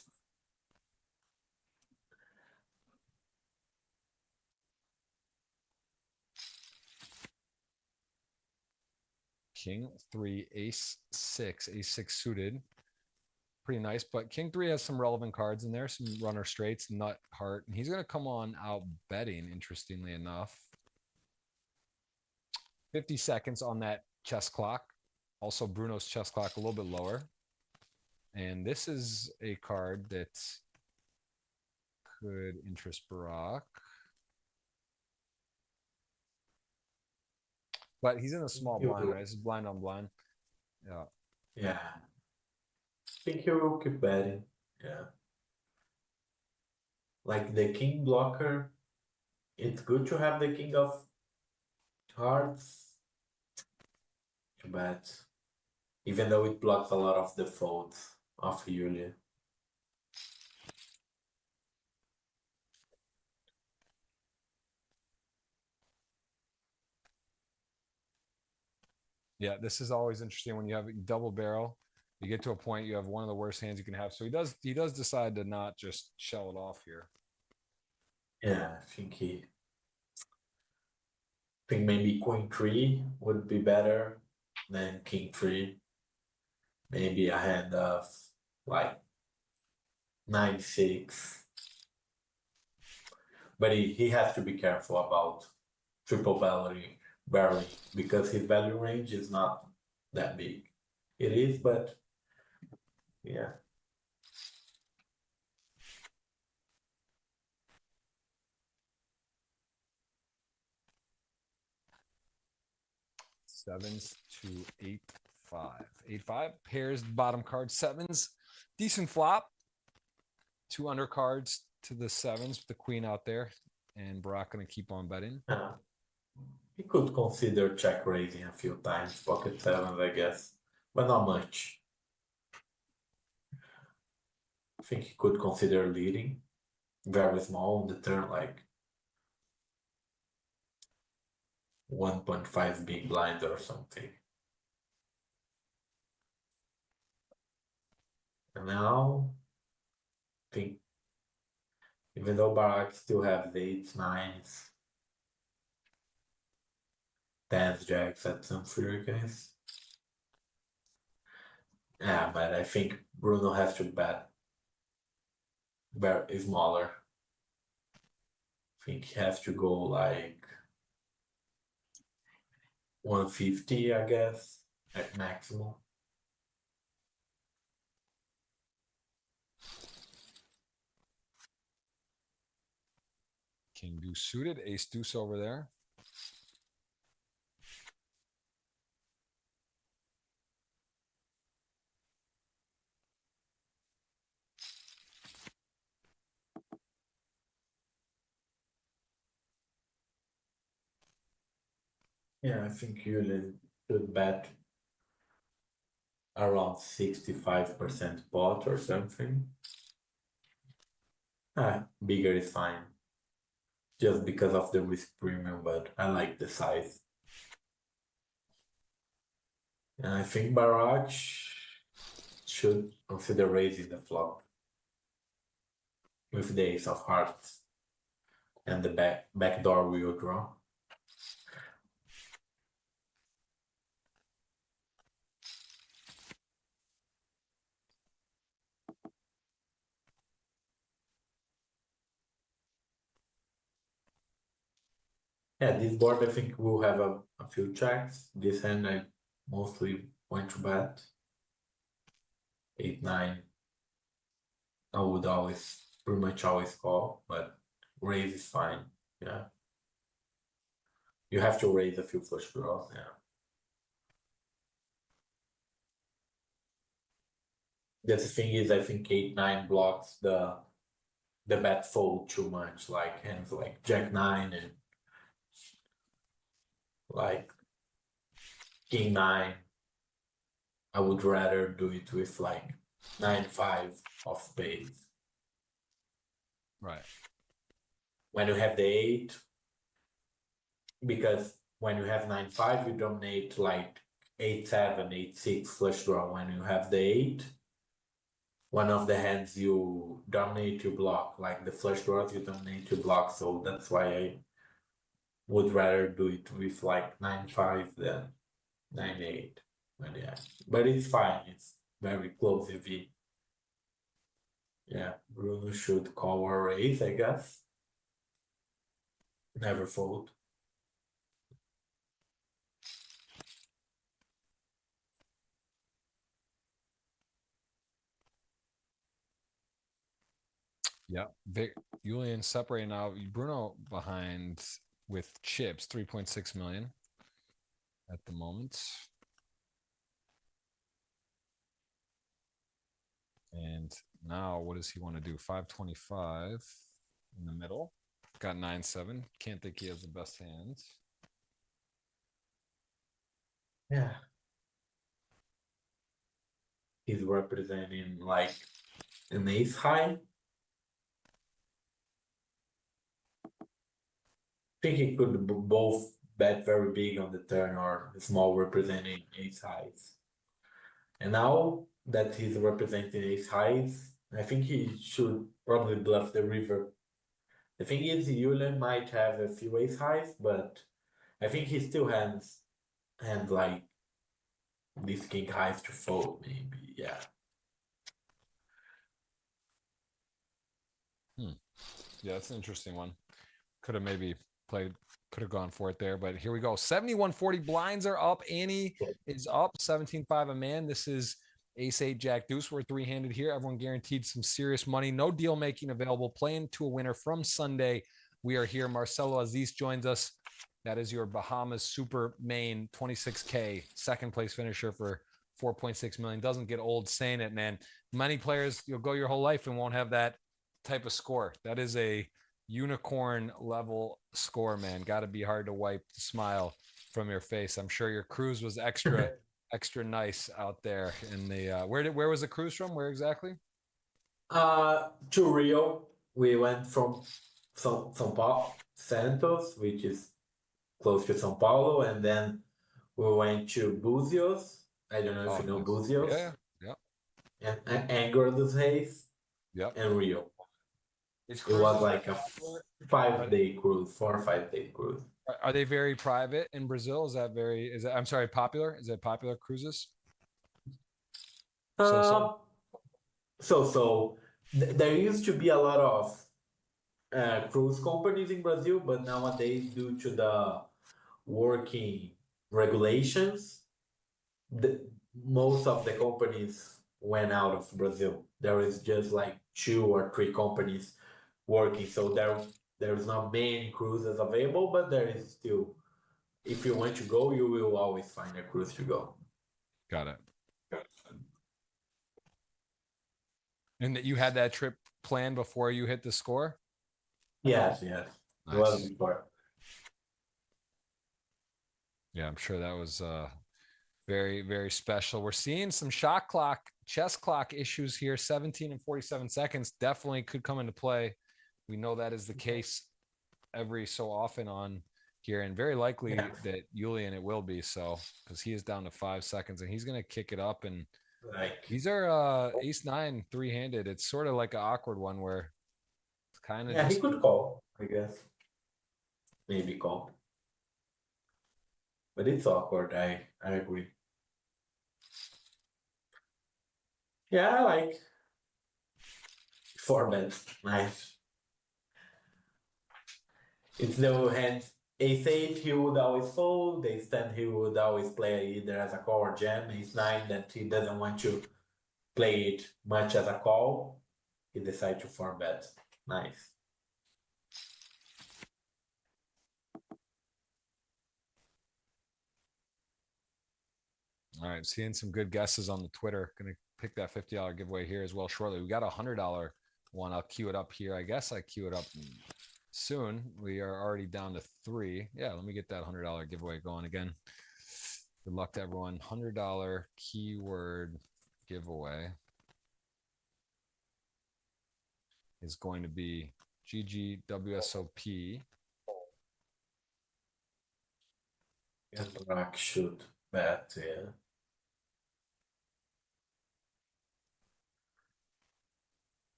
King 3, ace 6 suited. Pretty nice, but King 3 has some relevant cards in there, some runner straights, nut, heart, and he's going to come on out betting, interestingly enough. 50 seconds on that chess clock. Also, Bruno's chess clock a little bit lower. And this is a card that could interest Barack. But he's in a small blind, right? This is blind on blind. Yeah. Yeah. I think he will keep betting. Yeah. Like the king blocker, it's good to have the king of hearts to bet. even though it blocks a lot of the folds of Julia. Yeah, this is always interesting when you have a double barrel. You get to a point you have one of the worst hands you can have. So he does decide to not just shell it off here. Yeah, I think maybe Queen 3 would be better than King 3. Maybe a hand of like 9-6. But he has to be careful about triple barreling because his value range is not that big. It is, but yeah. Sevens to 8-5. 8-5 pairs bottom card sevens. Decent flop. 2 undercards to the sevens with the queen out there. And Brock going to keep on betting. He could consider check raising a few times, pocket sevens, I guess, but not much. I think he could consider leading very small on the turn, like 1.5 big blind or something. And now, I think, even though Barak still has 8s, 9s, 10s, jacks at some frequencies. Yeah, but I think Bruno has to bet very smaller. I think he has to go like 150, I guess, at maximum. King deuce suited, ace deuce over there. Yeah, I think you should bet around 65% pot or something. Bigger is fine. Just because of the risk premium, but I like the size. And I think Barak should consider raising the flop with the ace of hearts and the backdoor wheel draw. Yeah, this board I think will have a few checks. This hand I mostly want to bet. 8-9. I would pretty much always call, but raise is fine. Yeah. You have to raise a few flush draws, yeah. The thing is, I think 8-9 blocks the bet fold too much, like hands like Jack-9 and like King-9. I would rather do it with like 9-5 of spades. Right. When you have the 8, because when you have 9-5, you dominate like 8-7, 8-6 flush draw. When you have the 8, one of the hands you dominate, you block. Like the flush draws, you dominate, you block. So that's why I would rather do it with like 9-5 than 9-8. But yeah, but it's fine. It's very close EV. Yeah, Bruno should call or raise, I guess. Never fold. Yeah. Julian separating now. Bruno behind with chips, 3.6 million at the moment. And now what does he want to do? 525 in the middle. Got 9-7. Can't think he has the best hands. Yeah. he's representing like an ace high. I think he could both bet very big on the turn or small representing ace highs. And now that he's representing ace highs, I think he should probably bluff the river. The thing is, Yulian might have a few ace highs, but I think he still has like these king highs to fold, maybe. Yeah. Yeah, that's an interesting one. Could have maybe could have gone for it there, but here we go. 71-40 blinds are up. Annie is up 17-5 a man. This is ace 8 jack deuce. We're three-handed here. Everyone guaranteed some serious money. No deal making available. Playing to a winner from Sunday. We are here. Marcelo Aziz joins us. That is your Bahamas super main 26K second place finisher for 4.6 million. Doesn't get old saying it, man. Many players, you'll go your whole life and won't have that type of score. That is a unicorn level score, man. Got to be hard to wipe the smile from your face. I'm sure your cruise was extra nice out there in the where was the cruise from? Where exactly? To Rio. We went from São Paulo, Santos, which is close to São Paulo, and then we went to Búzios. I don't know if you know Búzios. Yeah. And Angra dos Reis. Yep. And Rio. It was like a 5-day cruise, 4 or 5 day cruise. Are they very private in Brazil? Is that I'm sorry, popular? Is it popular cruises? So there used to be a lot of cruise companies in Brazil, but nowadays, due to the working regulations, most of the companies went out of Brazil. There is just like 2 or 3 companies working, so there's not many cruises available, but there is still, if you want to go, you will always find a cruise to go. Got it. And that you had that trip planned before you hit the score? Yes. Nice. It was before. Yeah, I'm sure that was very, very special. We're seeing some shot clock, chess clock issues here. 17 and 47 seconds definitely could come into play. We know that is the case every so often on here, and very likely that Yulian it will be so, because he is down to 5 seconds and he's going to kick it up. And these are ace 9 3-handed. It's sort of like an awkward one where it's kind of he could call, I guess. Maybe call. But it's awkward. I agree. Yeah, I like 4 bets. Nice. It's the hand ace 8 he would always fold, ace 10 he would always play either as a call or jam, ace 9 that he doesn't want to play it much as a call, he decides to 4-bet. Nice. All right, seeing some good guesses on the Twitter. Gonna pick that $50 giveaway here as well shortly. We got a $100 one. I'll queue it up here. I guess I queue it up soon. We are already down to 3. Yeah, let me get that $100 giveaway going again. Good luck to everyone. $100 keyword giveaway is going to be GGWSOP. And Rock should bet, yeah.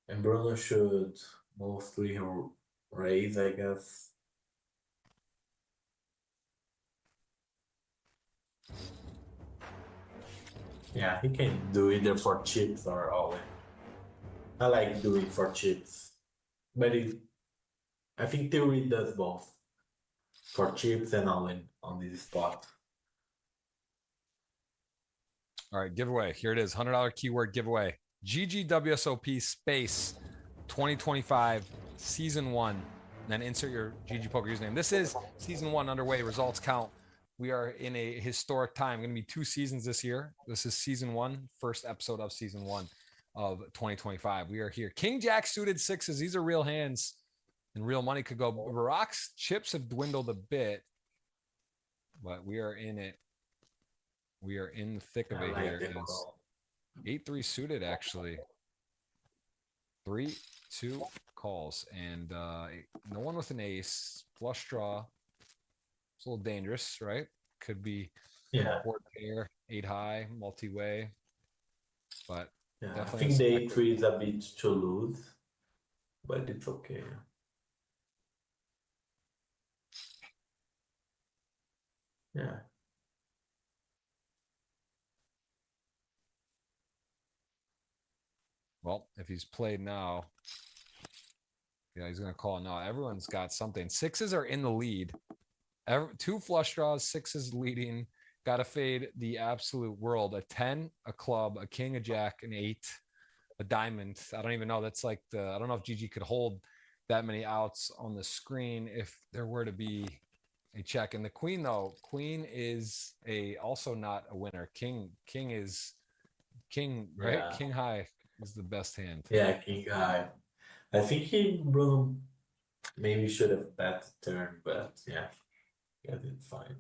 And Bruno should mostly raise, I guess. Yeah, he can do either for chips or all in. I like doing for chips, but I think Theory does both, for chips and all in on this spot. All right, giveaway. Here it is. $100 keyword giveaway. GGWSOP space 2025 season 1. And then insert your GGPoker username. This is season 1 underway. Results count. We are in a historic time. Going to be 2 seasons this year. This is season 1, first episode of season 1 of 2025. We are here. King Jack suited 6s. These are real hands, and real money could go. Rock's chips have dwindled a bit, but we are in it. We are in the thick of it here. 8-3 suited, actually. 3-2 calls. And no one with an ace. Flush draw. It's a little dangerous, right? Could be board pair, 8 high, multi-way. But Yeah, I definitely think a the selective. 8-3 is a bit too loose, but it's okay. Yeah. Well, if he's played now, yeah, he's going to call now. Everyone's got something. Sixes are in the lead. Two flush draws, sixes leading. Got to fade the absolute world. A 10, a club, a king, a jack, an 8, a diamond. I don't even know. That's like I don't know if GG could hold that many outs on the screen if there were to be a check. And the queen, though, queen is also not a winner. King is king, right? Yeah. King high is the best hand. Yeah, king high. I think Bruno maybe should have bet the turn, but yeah, got it fine.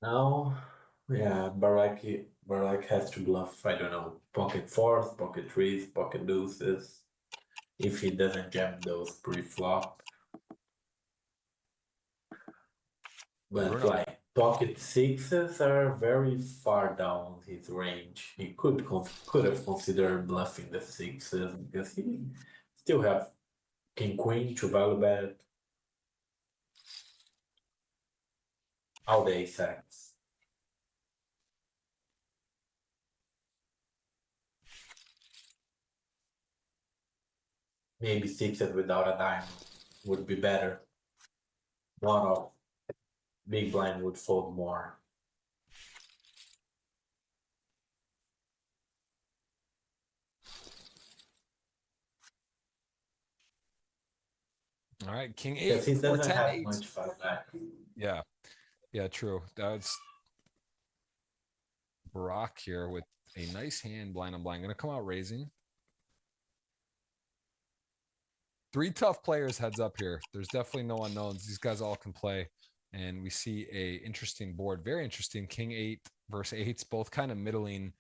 Now, yeah, Barak has to bluff, I don't know, pocket fours, pocket threes, pocket deuces. If he doesn't jam those pre-flop. But Bruno. like pocket sixes are very far down his range. He could have considered bluffing the sixes because he still have king queen to value bet. All the ace X. Maybe sixes without a diamond would be better. One of big blind would fold more. All right, king 8 Because he or doesn't 10 have 8. much fun back. Yeah, true. That's Brock here with a nice hand, blind on blind. Going to come out raising. 3 tough players heads up here. There's definitely no unknowns. These guys all can play. And we see a interesting board. Very interesting. King 8 versus 8s, both kind of middling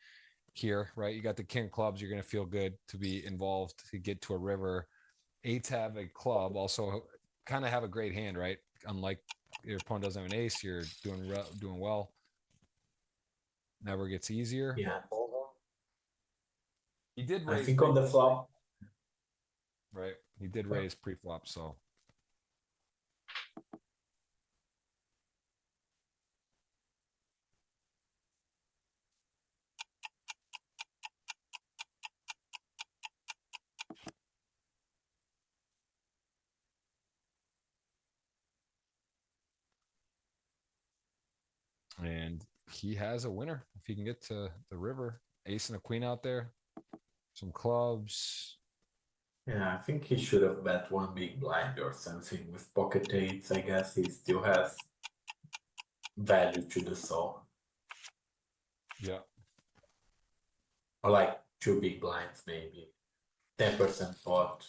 here, right? You got the king clubs. You're going to feel good to be involved to get to a river. 8s have a club, also kind of have a great hand, right? Unlike your opponent doesn't have an ace, you're doing well. Never gets easier. Yeah. He did I raise. think on the flop. Right. He did raise pre-flop, so. And he has a winner if he can get to the river. Ace and a queen out there. Some clubs. Yeah, I think he should have bet one big blind or something with pocket eights. I guess he still has value to do so. Yeah. Or like 2 big blinds, maybe 10% pot.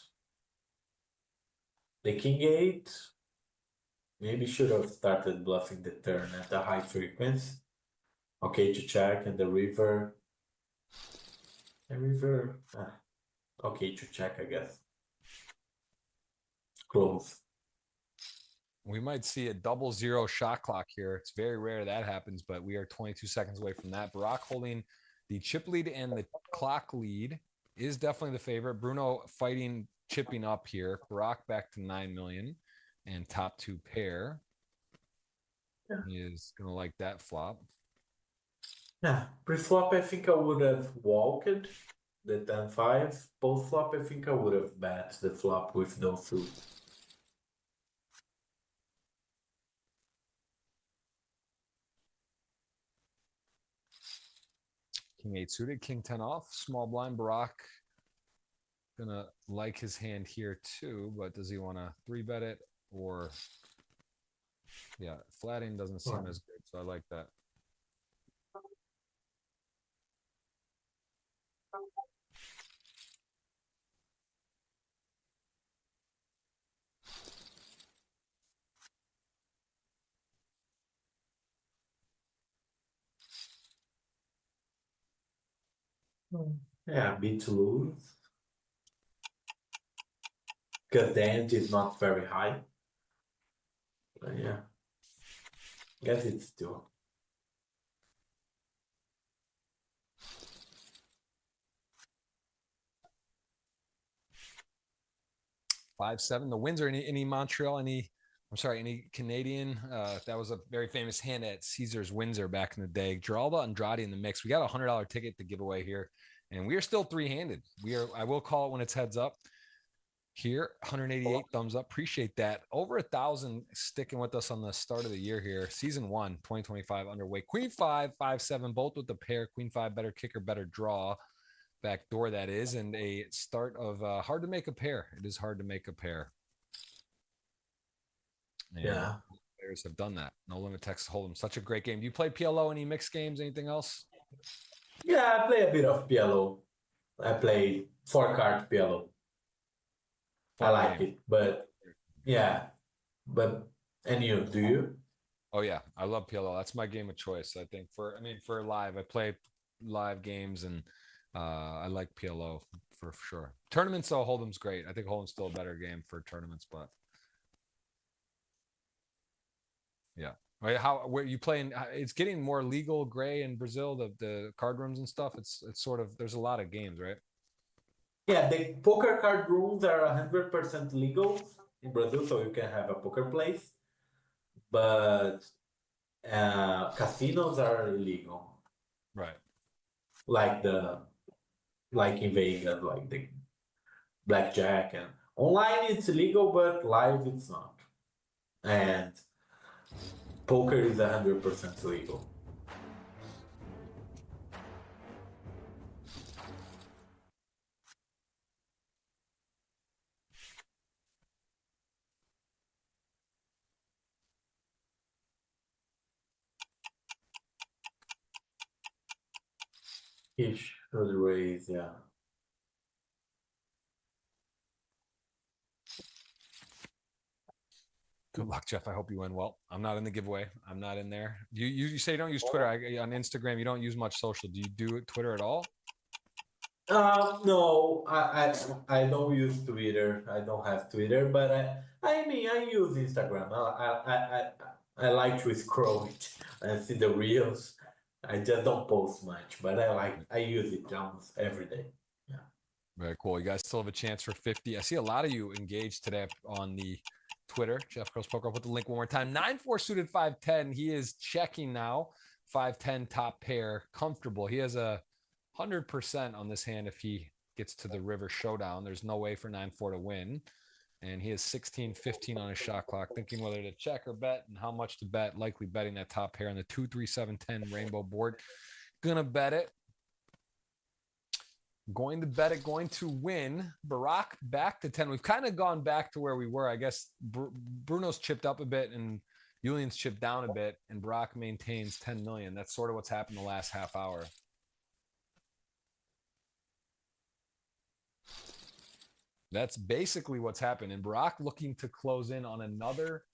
The king 8 maybe should have started bluffing the turn at a high frequency. Okay to check, and the river. Okay to check, I guess. Close. We might see a 0-0 shot clock here. It's very rare that happens, but we are 22 seconds away from that. Barak holding the chip lead and the clock lead is definitely the favorite. Bruno fighting, chipping up here. Barak back to 9 million and top 2 pair. Yeah. He is going to like that flop. Yeah, pre-flop I think I would have walked the 10-5. Post-flop I think I would have bet the flop with no suit. King 8 suited, king 10 off, small blind. Barak gonna like his hand here too, but does he want to 3-bet it or flatting doesn't seem as good, so I like that. Yeah, beat to lose. Because the ante is not very high. But yeah. Guess it's still. Five seven. The wins are any Montreal, any Canadian. That was a very famous hand at Caesars Windsor back in the day. Geraldo Andrade in the mix. We got $100 ticket to give away here, and we are still three-handed. I will call it when it's heads up. Here, 188 thumbs up. Appreciate that. Over 1,000 sticking with us on the start of the year here. Season 1, 2025 underway. Queen 5, 5-7, both with the pair. Queen 5, better kicker, better draw. Back door, that is. And a start of hard to make a pair. It is hard to make a pair. And Yeah. players have done that. No Limit Texas Hold'em. Such a great game. Do you play PLO? Any mixed games? Anything else? Yeah, I play a bit of PLO. I play 4-card PLO. I like it, but yeah. But and you, do you? Oh yeah, I love PLO. That's my game of choice. I think for live, I play live games and I like PLO for sure. Tournaments though, Hold'em's great. I think Hold'em's still a better game for tournaments, but yeah. Right, where you playing? It's getting more legal gray in Brazil. The card rooms and stuff. It's sort of there's a lot of games, right? Yeah, the poker card rooms are 100% legal in Brazil, so you can have a poker place. But casinos are illegal. Right. Like in Vegas, like the blackjack, and online it's illegal, but live it's not. And poker is 100% legal. He should raise, yeah. Good luck, Jeff. I hope you win well. I'm not in the giveaway. I'm not in there. You say you don't use Twitter. On Instagram, you don't use much social. Do you do Twitter at all? No, I don't use Twitter. I don't have Twitter, but I mean I use Instagram. I like to scroll it and see the reels. I just don't post much, but I use it almost every day. Yeah. Very cool. You guys still have a chance for 50. I see a lot of you engaged today on the Twitter. Jeff Gross Poker. I'll put the link one more time. 9-4 suited 5-10. He is checking now. 5-10 top pair. Comfortable. He has 100% on this hand if he gets to the river showdown. There's no way for 9-4 to win. And he has 16-15 on his shot clock, thinking whether to check or bet and how much to bet. Likely betting that top pair on the 2-3-7-10 rainbow board. Gonna bet it. Going to bet it, going to win. Barack back to 10. We've kind of gone back to where we were. I guess Bruno's chipped up a bit and Julian's chipped down a bit, and Barack maintains 10 million. That's sort of what's happened the last half hour. That's basically what's happened. And Barack looking to close in on another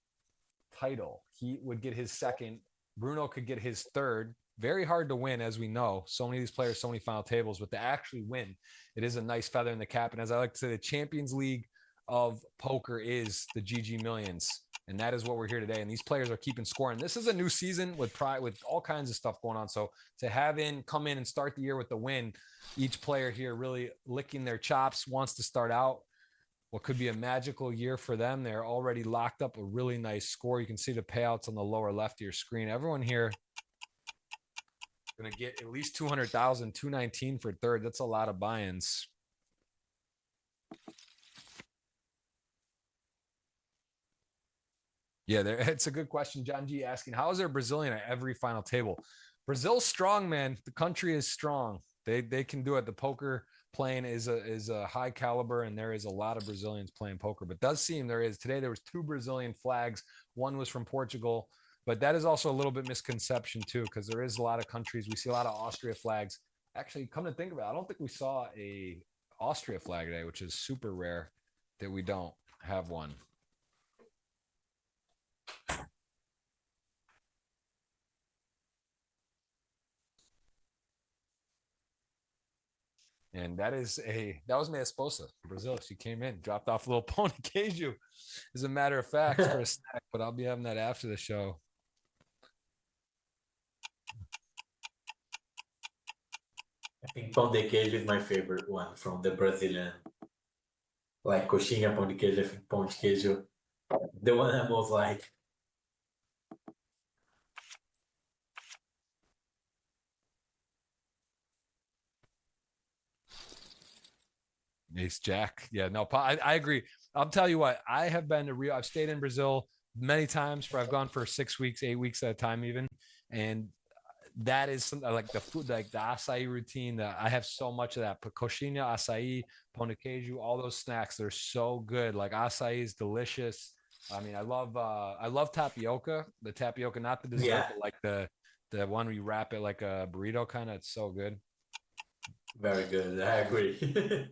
title. He would get his second. Bruno could get his third. Very hard to win, as we know. So many of these players, so many final tables, but to actually win, it is a nice feather in the cap. And as I like to say, the Champions League of poker is the GG Millions. And that is what we're here today. And these players are keeping score. And this is a new season with all kinds of stuff going on. So to come in and start the year with the win, each player here really licking their chops, wants to start out what could be a magical year for them. They're already locked up a really nice score. You can see the payouts on the lower left of your screen. Everyone here going to get at least 200,000, 219 for third. That's a lot of buy-ins. Yeah, it's a good question. John G asking, how is there Brazilian at every final table? Brazil's strong, man. The country is strong. They can do it. The poker playing is a high caliber, and there is a lot of Brazilians playing poker. But does seem today there was 2 Brazilian flags. One was from Portugal. But that is also a little bit misconception too, because there is a lot of countries. We see a lot of Austria flags. Actually, come to think of it, I don't think we saw a Austria flag today, which is super rare that we don't have one. And that was minha esposa from Brazil. She came in, dropped off a little pony queijo, as a matter of fact, for a snack, but I'll be having that after the show. I think pão de queijo is my favorite one from the Brazilian. Like coxinha, pão de queijo, I think pão de queijo, the one I most like. Ace Jack. Yeah, no, I agree. I'll tell you what, I have been to Rio. I've stayed in Brazil many times I've gone for 6 weeks, 8 weeks at a time even. And that is something like the food, like the acai routine. That I have so much of that. Coxinha, acai, pão de queijo, all those snacks, they're so good. Like acai is delicious. I mean, I love tapioca. The tapioca, not the dessert, but like the one where you wrap it like a burrito kind of. It's so good. Very good. I agree.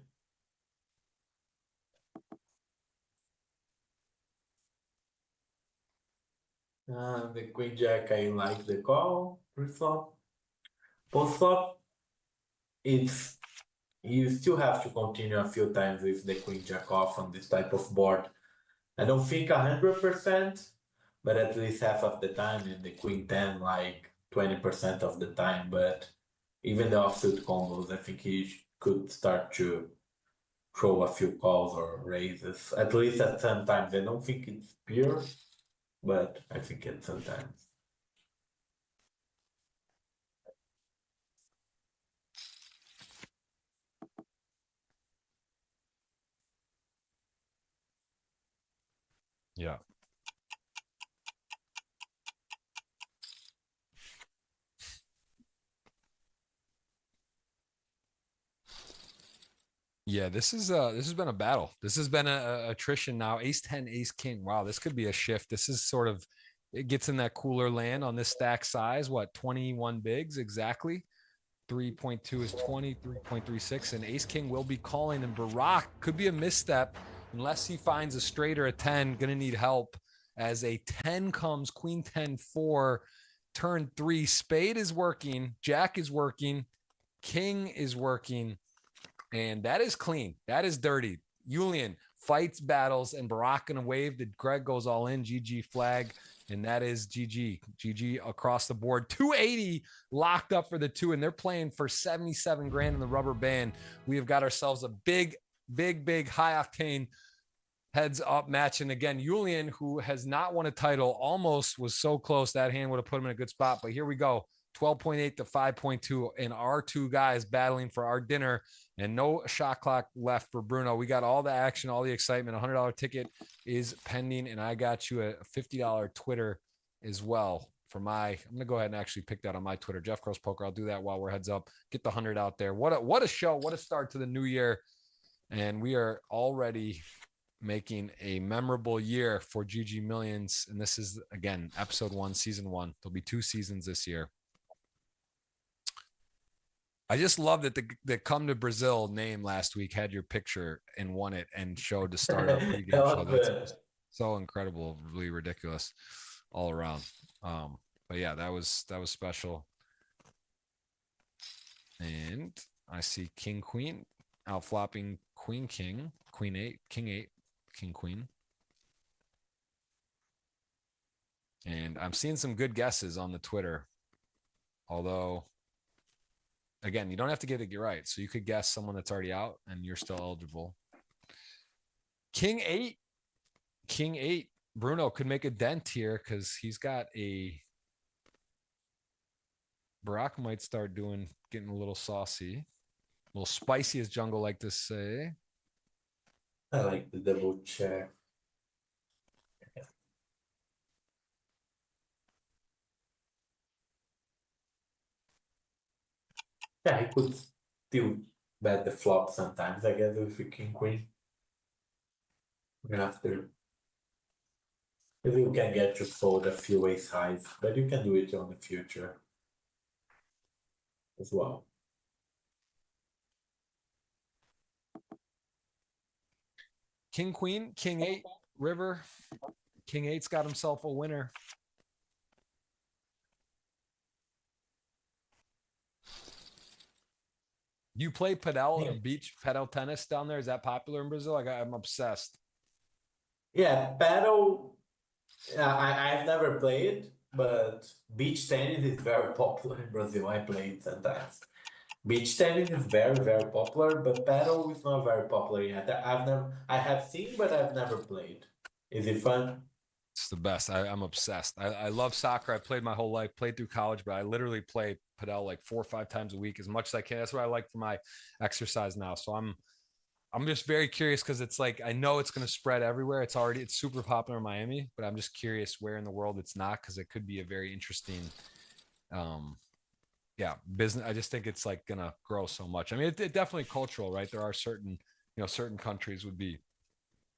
The Queen Jack, I like the call. Pre-flop. Post-flop, it's you still have to continue a few times with the Queen Jack off on this type of board. I don't think 100%, but at least half of the time, and the Queen 10 like 20% of the time. But even the offsuit combos, I think he could start to throw a few calls or raises, at least at some times. I don't think it's pure, but I think it sometimes. Yeah. Yeah, this has been a battle. This has been a attrition now. Ace 10, ace king. Wow, this could be a shift. This is sort of, it gets in that cooler land on this stack size. What, 21 bigs exactly? 3.2 is 20, 3.36, and ace king will be calling, and Barack could be a misstep unless he finds a straight or a 10. Gonna need help as a 10 comes, queen 10 4, turn 3. Spade is working, jack is working, king is working. And that is clean. That is dirty. Julian fights, battles, and Barack in a wave. The Greg goes all in. GG flag. And that is GG. GG across the board. 280 locked up for the 2. And they're playing for 77 grand in the rubber band. We have got ourselves a big high octane heads up match. And again, Julian, who has not won a title, almost was so close. That hand would have put him in a good spot. But here we go. 12.8 to 5.2, and our two guys battling for our dinner, and no shot clock left for Bruno. We got all the action, all the excitement. $100 ticket is pending, and I got you a $50 Twitter as well for my. I'm gonna go ahead and actually pick that on my Twitter, Jeff Gross Poker. I'll do that while we're heads up. Get the 100 out there. What a show! What a start to the new year, and we are already making a memorable year for GGMillions. And this is again episode 1, season 1. There'll be 2 seasons this year. I just love that the Come to Brazil name last week had your picture and won it and showed to start our pregame show. That's so incredible, really ridiculous all around. But yeah, that was special. And I see King Queen out flopping Queen King, Queen 8, King 8, King Queen. And I'm seeing some good guesses on the Twitter, although. Again, you don't have to get it right. So you could guess someone that's already out and you're still eligible. King 8. Bruno could make a dent here because he's got a. Barack might start getting a little saucy. A little spicy, as Jungle like to say. I like the double check. Yeah, he could still bet the flop sometimes, I guess, with the king queen. After. Maybe you can get to fold a few ace highs, but you can do it on the future as well. King Queen, King 8, river. King 8's got himself a winner. You play padel, beach padel tennis down there? Is that popular in Brazil? I'm obsessed. Yeah, paddle. I've never played, but beach tennis is very popular in Brazil. I play it sometimes. Beach tennis is very, very popular, but paddle is not very popular yet. I have seen, but I've never played. Is it fun? It's the best. I'm obsessed. I love soccer. I played my whole life, played through college, but I literally play padel like 4 or 5 times a week as much as I can. That's what I like for my exercise now. So I'm just very curious because it's like I know it's going to spread everywhere. It's super popular in Miami, but I'm just curious where in the world it's not because it could be a very interesting um business. I just think it's like gonna grow so much. I mean, it definitely cultural, right? There are certain countries would be.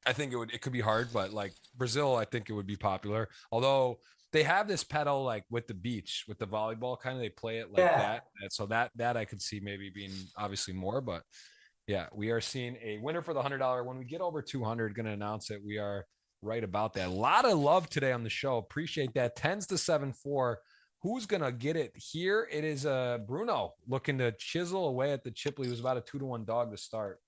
I think it could be hard, but like Brazil, I think it would be popular. Although they have this pedal like with the beach with the volleyball kind of they play it like Yeah. that. And so that I could see maybe being obviously more, but yeah, we are seeing a winner for the $100. When we get over 200, going to announce it. We are right about that. A lot of love today on the show. Appreciate that. 10s to 7-4. Who's going to get it here? It is Bruno looking to chisel away at the Chipley. It was about a 2-1 dog to start.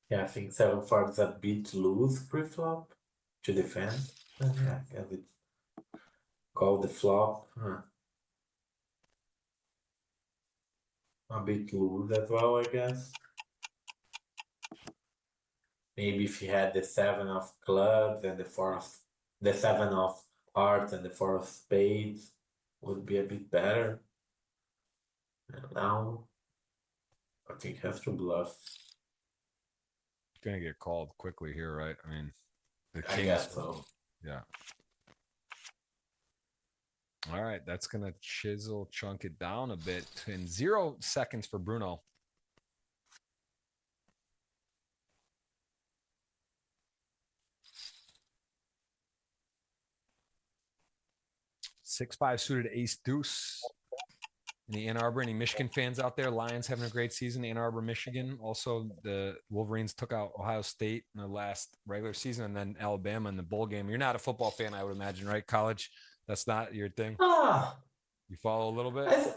Yeah, I think 7-4 is a bit loose pre-flop to defend. Yeah, I guess it's call the flop. A bit loose as well, I guess. Maybe if he had the 7 of clubs and the 7 of hearts and the 4 of spades would be a bit better. And now I think he has to bluff. Going to get called quickly here, right? I mean, the I king. guess so. Yeah. All right, that's going to chunk it down a bit in 0 seconds for Bruno. 6-5 suited ace deuce in the Ann Arbor. Any Michigan fans out there? Lions having a great season. Ann Arbor, Michigan. Also, the Wolverines took out Ohio State in the last regular season, and then Alabama in the bowl game. You're not a football fan, I would imagine, right? College, that's not your thing. You follow a little bit.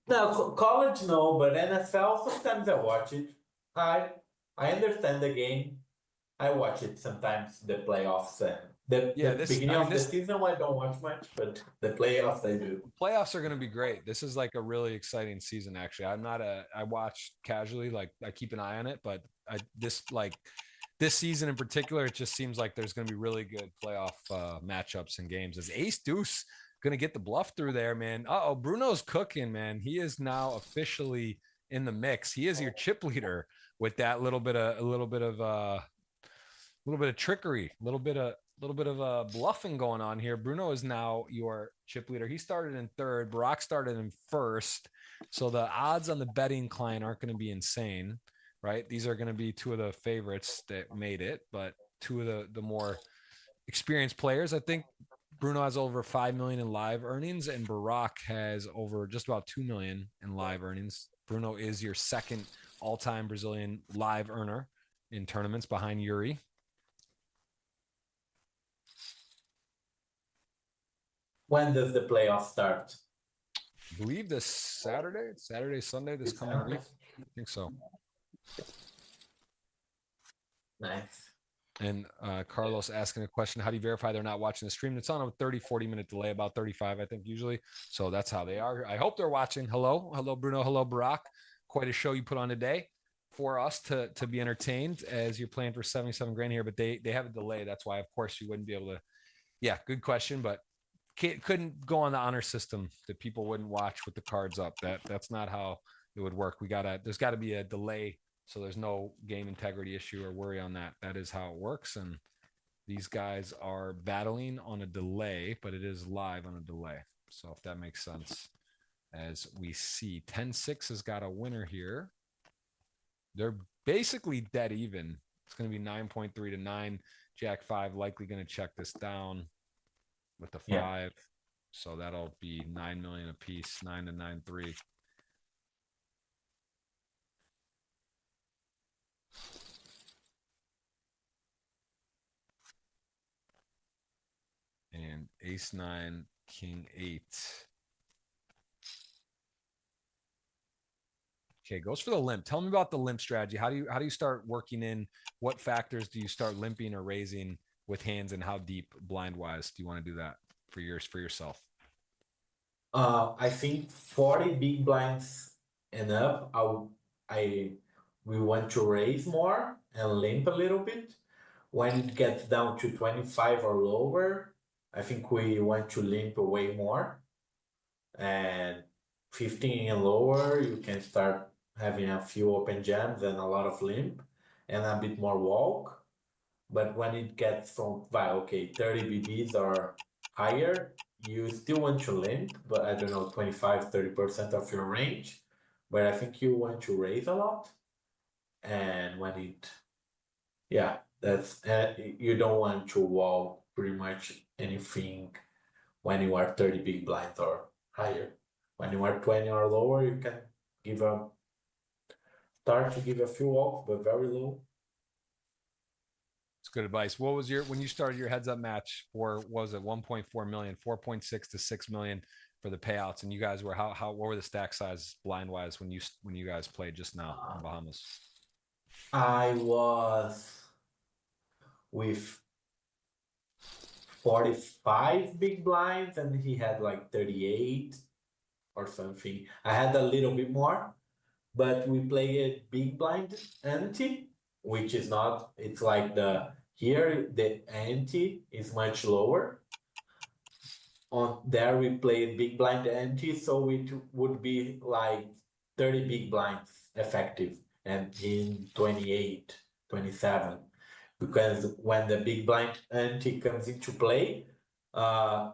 No, college no, but NFL sometimes I watch it. I understand the game. I watch it sometimes. The playoffs and the beginning of the season I don't watch much, but the playoffs I do. Playoffs are going to be great. This is like a really exciting season. Actually, I watch casually, like I keep an eye on it, but this season in particular, it just seems like there's going to be really good playoff matchups and games. As Ace Deuce going to get the bluff through there, man. Bruno's cooking, man. He is now officially in the mix. He is your chip leader with that little bit of trickery, a little bit of bluffing going on here. Bruno is now your chip leader. He started in third. Barack started in first. So the odds on the betting client aren't going to be insane, right? These are going to be two of the favorites that made it, but two of the more experienced players. I think Bruno has over 5 million in live earnings, and Barack has over just about 2 million in live earnings. Bruno is your second all-time Brazilian live earner in tournaments behind Yuri. When does the playoff start? I believe this Sunday, this coming week. I think so. Nice. And Carlos asking a question, how do you verify they're not watching the stream? It's on a 30-40 minute delay, about 35, I think, usually. So that's how they are. I hope they're watching. Hello, Bruno. Hello, Barack. Quite a show you put on today for us to be entertained as you're playing for 77 grand here, but they have a delay. That's why, of course, you wouldn't be able to. Yeah, good question, but couldn't go on the honor system that people wouldn't watch with the cards up. That's not how it would work. There's got to be a delay, so there's no game integrity issue or worry on that. That is how it works, and these guys are battling on a delay, but it is live on a delay. So if that makes sense, as we see 10-6 has got a winner here. They're basically dead even. It's going to be 9.3 to 9. Jack 5 likely going to check this down with the 5. Yeah. So that'll be 9 million a piece, 9 to 9.3. And ace 9, king 8. Okay, goes for the limp. Tell me about the limp strategy. How do you start working in? What factors do you start limping or raising with hands, and how deep blind wise do you want to do that for yourself? I think 40 big blinds and up. We want to raise more and limp a little bit. When it gets down to 25 or lower, I think we want to limp way more. And 15 and lower, you can start having a few open jams and a lot of limp and a bit more walk. But when it gets from 30 BBs or higher, you still want to limp, but I don't know, 25-30% of your range. But I think you want to raise a lot. And when that's you don't want to wall pretty much anything when you are 30 big blinds or higher. When you are 20 or lower, you can start to give a few walks, but very low. It's good advice. What was when you started your heads up match for, what was it 1.4 million, 4.6 to 6 million for the payouts? And you guys were what were the stack size blind wise when you guys played just now in Bahamas? I was with 45 big blinds and he had like 38 or something. I had a little bit more, but we played big blind ante, which is not, it's like the ante is much lower. On there we played big blind ante, so it would be like 30 big blinds effective, and in 28, 27. Because when the big blind ante comes into play,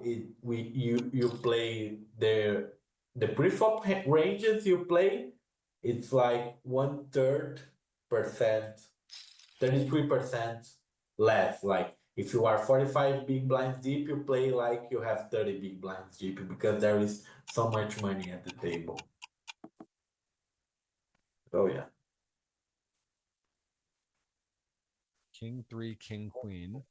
you play the pre-flop ranges you play, it's like 1/3%, 33% less. Like if you are 45 big blinds deep, you play like you have 30 big blinds deep because there is so much money at the table. Oh yeah. King 3, king queen.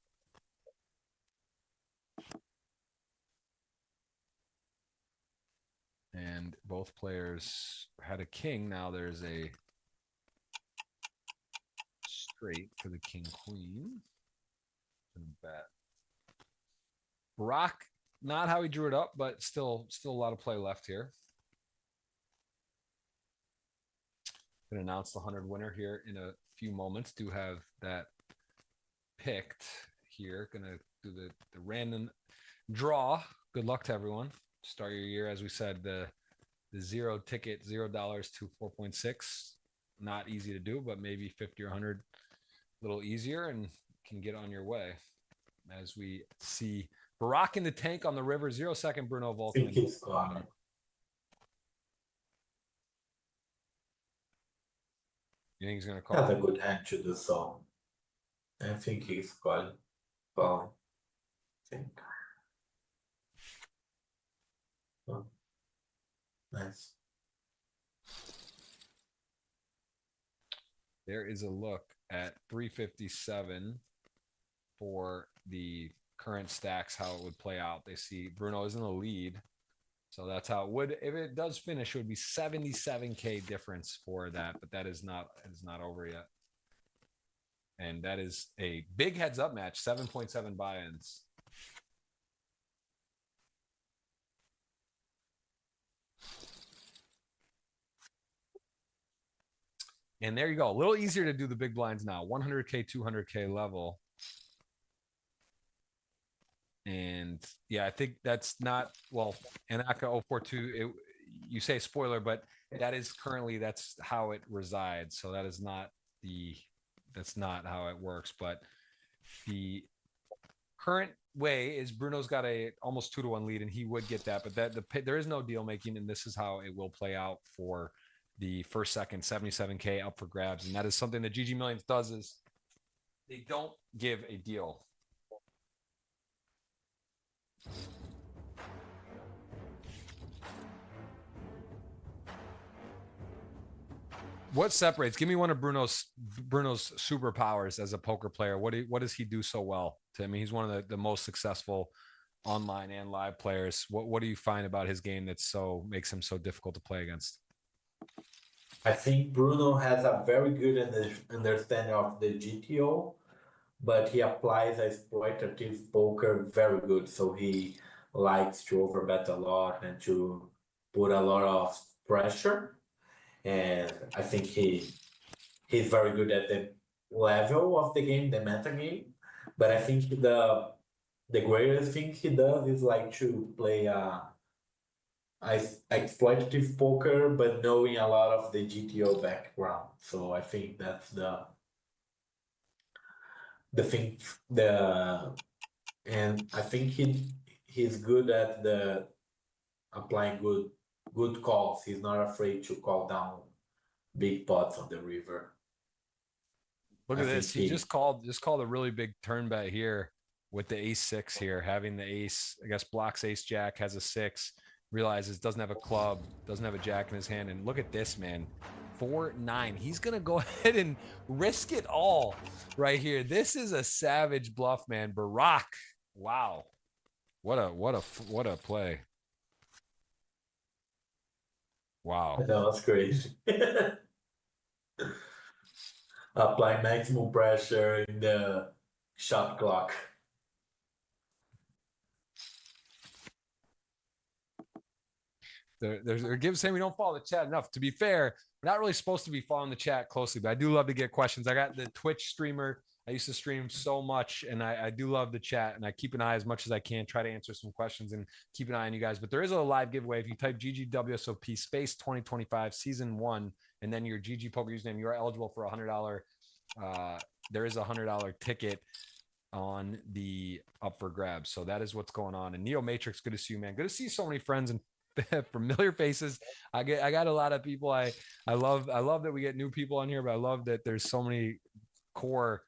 And both players had a king. Now there's a straight for the king queen. Bet. Rock, not how he drew it up, but still a lot of play left here. Gonna announce the 100 winner here in a few moments. Do have that picked here. Gonna do the random draw. Good luck to everyone. Start your year, as we said, the zero ticket, $0 to 4.6. Not easy to do, but maybe 50 or 100 a little easier and can get on your way. As we see Barack in the tank on the river, 0 second Bruno Vulcan. I think he's gone. You think he's gonna call? That's a good hand to the song. I think he's calling. Well, I think. Oh. Nice. There is a look at 357 for the current stacks, how it would play out. They see Bruno is in the lead. So that's how it would, if it does finish, it would be 77K difference for that, but that is not over yet. And that is a big heads up match, 7.7 buy-ins. And there you go. A little easier to do the big blinds now. 100K, 200K level. And yeah, I think that's not, well, Anaka 042, you say spoiler, but that is currently, that's how it resides. So that is not that's not how it works. But the current way is Bruno's got a almost 2-to-1 lead, and he would get that, but there is no deal making, and this is how it will play out for the first, second, 77K up for grabs. And that is something that GGMillions does, is they don't give a deal. What separates? Give me one of Bruno's superpowers as a poker player. What does he do so well? I mean, he's one of the most successful online and live players. What do you find about his game that makes him so difficult to play against? I think Bruno has a very good understanding of the GTO, but he applies exploitative poker very good. So he likes to overbet a lot and to put a lot of pressure. And I think he's very good at the level of the game, the meta game. But I think the greatest thing he does is like to play exploitative poker, but knowing a lot of the GTO background. So I think that's the thing. And I think he's good at the applying good calls. He's not afraid to call down big pots on the river. Look at this. He just called a really big turn bet here with the ace six here, having the ace, I guess blocks ace jack, has a six, realizes doesn't have a club, doesn't have a jack in his hand. And look at this, man. 4-9. He's gonna go ahead and risk it all right here. This is a savage bluff, man. Barack. Wow. What a play. Wow. That was crazy. Apply maximum pressure in the shot clock. They're saying we don't follow the chat enough. To be fair, we're not really supposed to be following the chat closely, but I do love to get questions. I got the Twitch streamer. I used to stream so much, and I do love the chat, and I keep an eye as much as I can, try to answer some questions and keep an eye on you guys. But there is a live giveaway. If you type GGWSOP space 2025 season 1 and then your GGPoker username, you are eligible for $100. There is a $100 ticket on the up for grabs. So that is what's going on. And Neo Matrix, good to see you, man. Good to see so many friends and familiar faces. I got a lot of people. I love that we get new people on here, but I love that there's so many core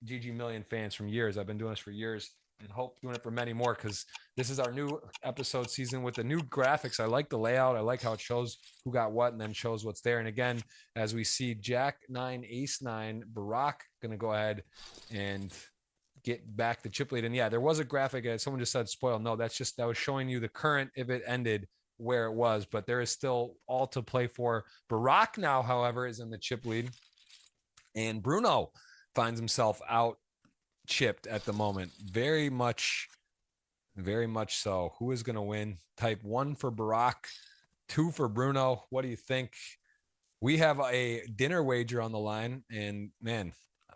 GGMillion fans from years. I've been doing this for years and hope doing it for many more, because this is our new episode season with the new graphics. I like the layout. I like how it shows who got what and then shows what's there. And again, as we see Jack 9, Ace 9, Barack going to go ahead and get back the chip lead. And yeah, there was a graphic. Someone just said spoil. No, that was showing you the current if it ended where it was, but there is still all to play for. Barack now, however, is in the chip lead, and Bruno finds himself out chipped at the moment. Very much so. Who is going to win? Type 1 for Barack, 2 for Bruno. What do you think? We have a dinner wager on the line, and man,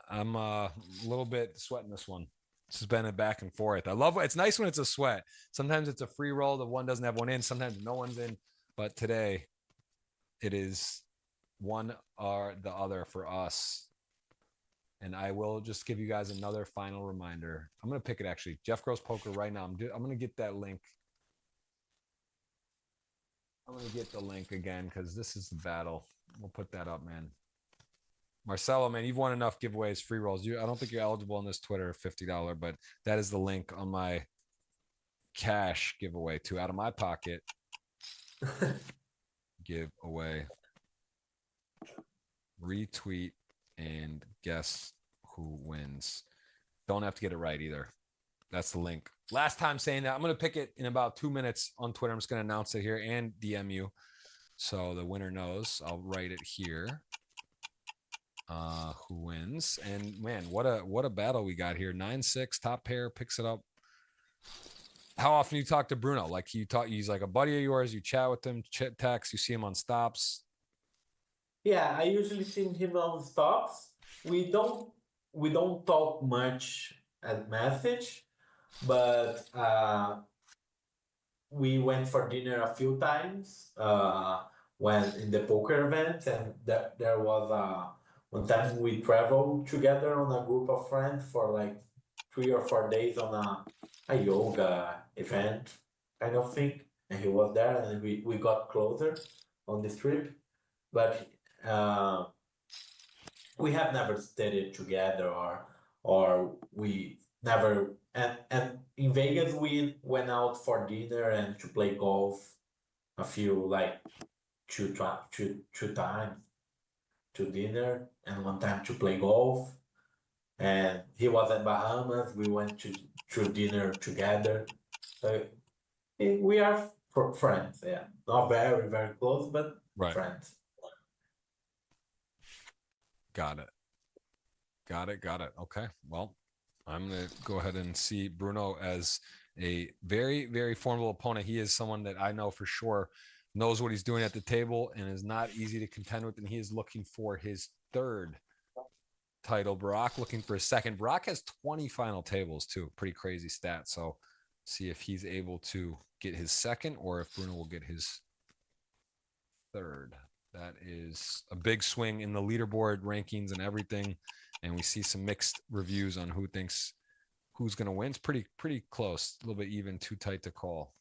I'm a little bit sweating this one. This has been a back and forth. I love it. It's nice when it's a sweat. Sometimes it's a free roll. The one doesn't have one in. Sometimes no one's in. But today it is one or the other for us. And I will just give you guys another final reminder. I'm going to pick it actually. Jeff Gross Poker right now. I'm going to get that link. I'm going to get the link again because this is the battle. We'll put that up, man. Marcelo, man, you've won enough giveaways, free rolls. I don't think you're eligible on this Twitter $50, but that is the link on my cash giveaway to out of my pocket giveaway. Retweet and guess who wins. Don't have to get it right either. That's the link. Last time saying that. I'm going to pick it in about 2 minutes on Twitter. I'm just going to announce it here and DM you so the winner knows. I'll write it here. Who wins? And man, what a battle we got here. 9-6 top pair picks it up. How often you talk to Bruno? Like he's like a buddy of yours. You chat with him, text. You see him on stops. Yeah, I usually see him on stops. We don't talk much at message, but we went for dinner a few times when in the poker event, and there was one time we traveled together on a group of friends for like 3 or 4 days on a yoga event kind of thing, and he was there, and we got closer on this trip, but we have never studied together or we never and in Vegas we went out for dinner and to play golf a few like two times to dinner and one time to play golf, and he was in Bahamas. We went to dinner together. We are friends, yeah, not very very close, but right. Friends. Got it. Okay. Well, I'm going to go ahead and see Bruno as a very, very formidable opponent. He is someone that I know for sure knows what he's doing at the table and is not easy to contend with. And he is looking for his third title. Barack looking for a second. Barack has 20 final tables too. Pretty crazy stat. So see if he's able to get his second or if Bruno will get his third. That is a big swing in the leaderboard rankings and everything. And we see some mixed reviews on who thinks who's going to win. It's pretty close. A little bit even, too tight to call.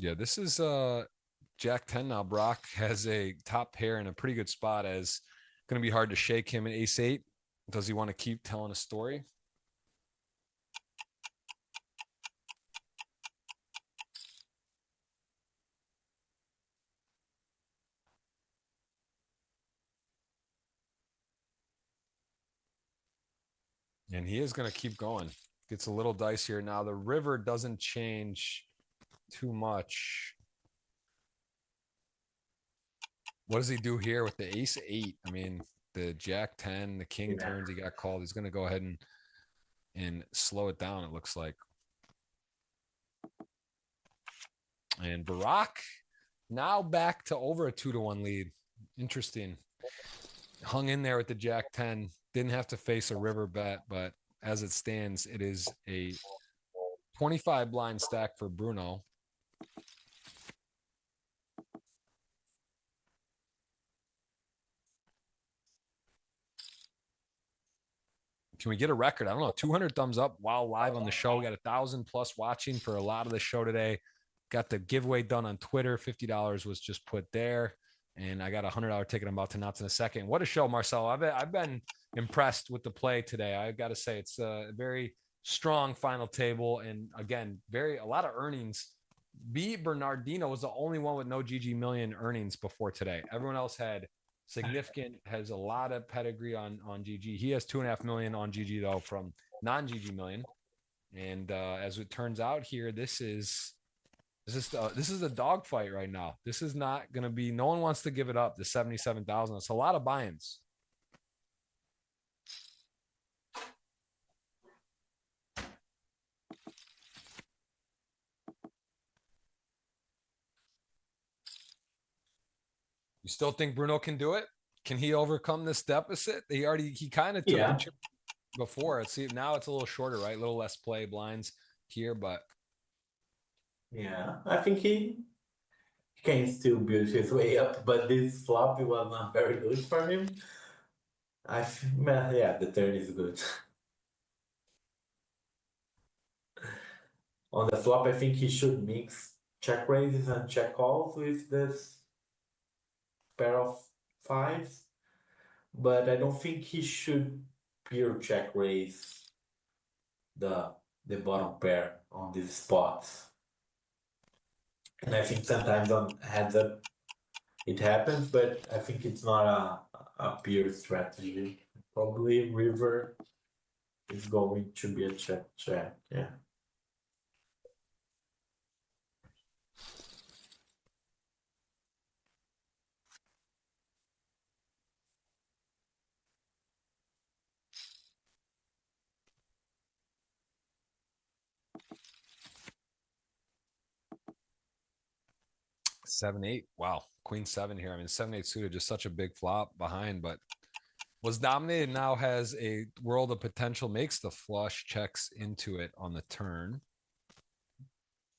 Yeah, this is Jack 10 now. Brock has a top pair in a pretty good spot as going to be hard to shake him in ace 8. Does he want to keep telling a story? And he is going to keep going. Gets a little dice here. Now the river doesn't change too much. What does he do here with the ace 8? I mean, the Jack 10, the king turns, he got called. He's going to go ahead and slow it down, it looks like. And Barack now back to over a 2-1 lead. Interesting. Hung in there with the Jack 10. Didn't have to face a river bet, but as it stands, it is a 25 blind stack for Bruno. Can we get a record? I don't know. 200 thumbs up while live on the show. We got 1,000 plus watching for a lot of the show today. Got the giveaway done on Twitter. $50 was just put there. And I got a $100 ticket I'm about to announce in a second. What a show, Marcelo. I've been impressed with the play today. I got to say it's a very strong final table. And again, a lot of earnings. B. Bernardino was the only one with no GGMillion earnings before today. Everyone else had significant, has a lot of pedigree on GG. He has 2.5 million on GG though from non-GGMillion. And as it turns out here, this is a dogfight right now. This is not going to be, no one wants to give it up, the 77,000. It's a lot of buy-ins. You still think Bruno can do it? Can he overcome this deficit? He kind of took the chip before. See, now it's a little shorter, right? A little less play blinds here, but yeah, I think he can still build his way up, but this flop was not very good for him. Yeah, the turn is good. On the flop, I think he should mix check raises and check calls with this pair of fives, but I don't think he should pure check raise the bottom pair on these spots. And I think sometimes on heads up it happens, but I think it's not a pure strategy. Probably river is going to be a check, yeah. Seven, eight. Wow. Queen 7 here. I mean, 7-8 suited, just such a big flop behind, but was dominated, now has a world of potential, makes the flush, checks into it on the turn.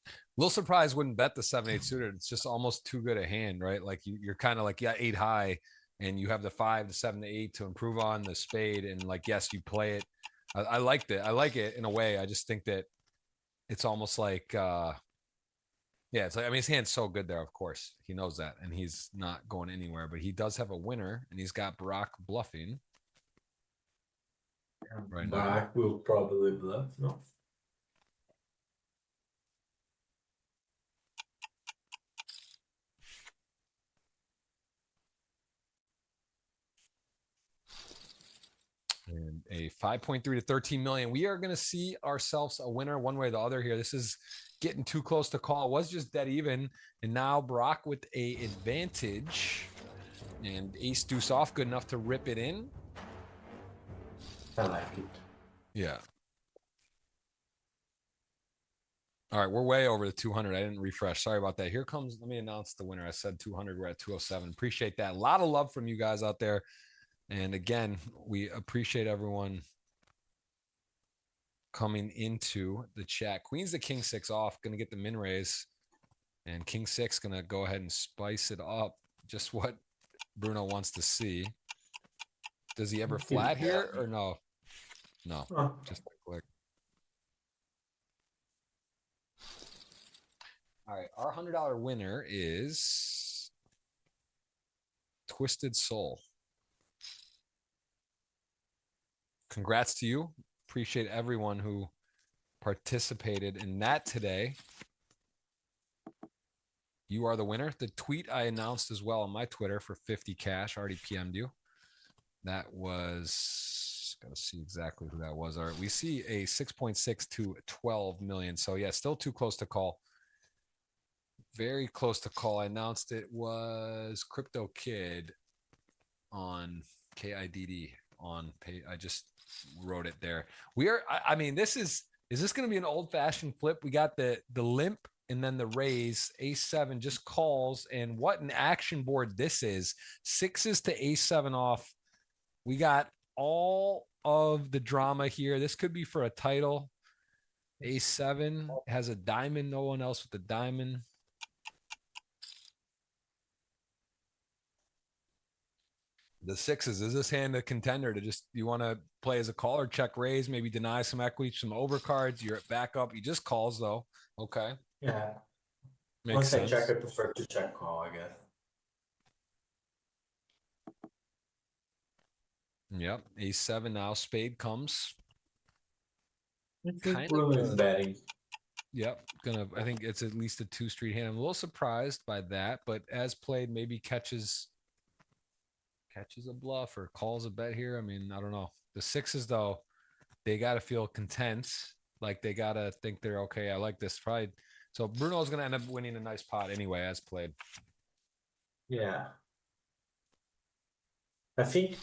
A little surprised wouldn't bet the 7-8 suited. It's just almost too good a hand, right? Like you're kind of like, yeah, 8 high, and you have the 5, the 7, the 8 to improve on the spade. And like, yes, you play it. I liked it. I like it in a way. I just think that it's almost like, yeah, it's like, I mean, his hand's so good there, of course. He knows that, and he's not going anywhere. But he does have a winner, and he's got Barack bluffing. Right now. Barack will probably bluff, no? And a 5.3 to 13 million. We are going to see ourselves a winner one way or the other here. This is getting too close to call. It was just dead even. And now Brock with a advantage. And ace deuce off, good enough to rip it in. I like it. Yeah. All right, we're way over the 200. I didn't refresh. Sorry about that. Here comes, let me announce the winner. I said 200. We're at 207. Appreciate that. A lot of love from you guys out there. And again, we appreciate everyone coming into the chat. Queen's the king six off, going to get the min raise. And king six going to go ahead and spice it up. Just what Bruno wants to see. Does he ever flat here or no? No, just a click. All right, our $100 winner is Twisted Soul. Congrats to you. Appreciate everyone who participated in that today. You are the winner. The tweet I announced as well on my Twitter for 50 cash, already PM'd you. That was, got to see exactly who that was. All right, we see a 6.6 to 12 million. So yeah, still too close to call. Very close to call. I announced it was Crypto Kid on KIDD on pay. I just wrote it there. We are, I mean, is this going to be an old fashioned flip? We got the limp and then the raise. A7 just calls. And what an action board this is. Sixes to A7 off. We got all of the drama here. This could be for a title. A7 has a diamond. No one else with the diamond. The sixes, is this hand a contender to just, you want to play as a caller, check raise, maybe deny some equity, some overcards, you're at backup, he just calls though. Okay. Yeah. Makes Once sense. I check, I prefer to check call, I guess. Yep. A7 now, spade comes. I think Bruno is betting. Yep. I think it's at least a 2-street hand. I'm a little surprised by that, but as played, maybe catches a bluff or calls a bet here. I mean, I don't know. The sixes, though, they got to feel content. Like they got to think they're okay. I like this. Probably. So Bruno's going to end up winning a nice pot anyway, as played. Yeah. I think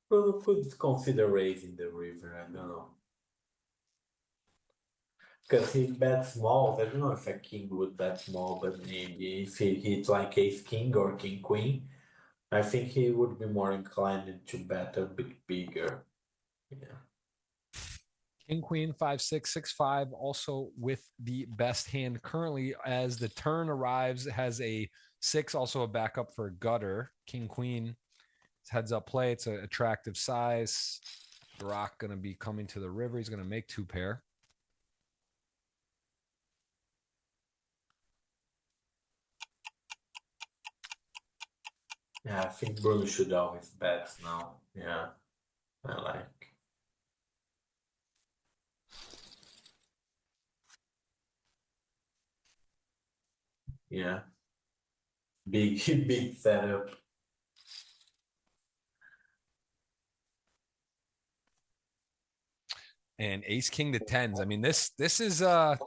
Bruno could consider raising the river. I don't know. Because he bets small. I don't know if a king would bet small, but maybe if he hits like ace king or king queen, I think he would be more inclined to bet a bit bigger. Yeah. King queen 5-6 6-5 also with the best hand currently as the turn arrives. Has a 6, also a backup for gutter. King queen, it's heads up play. It's an attractive size. Rock going to be coming to the river. He's going to make 2 pair. Yeah, I think Bruno should always bet now. Yeah, I like. Yeah. Big, big setup. And ace king to tens. I mean, this is gonna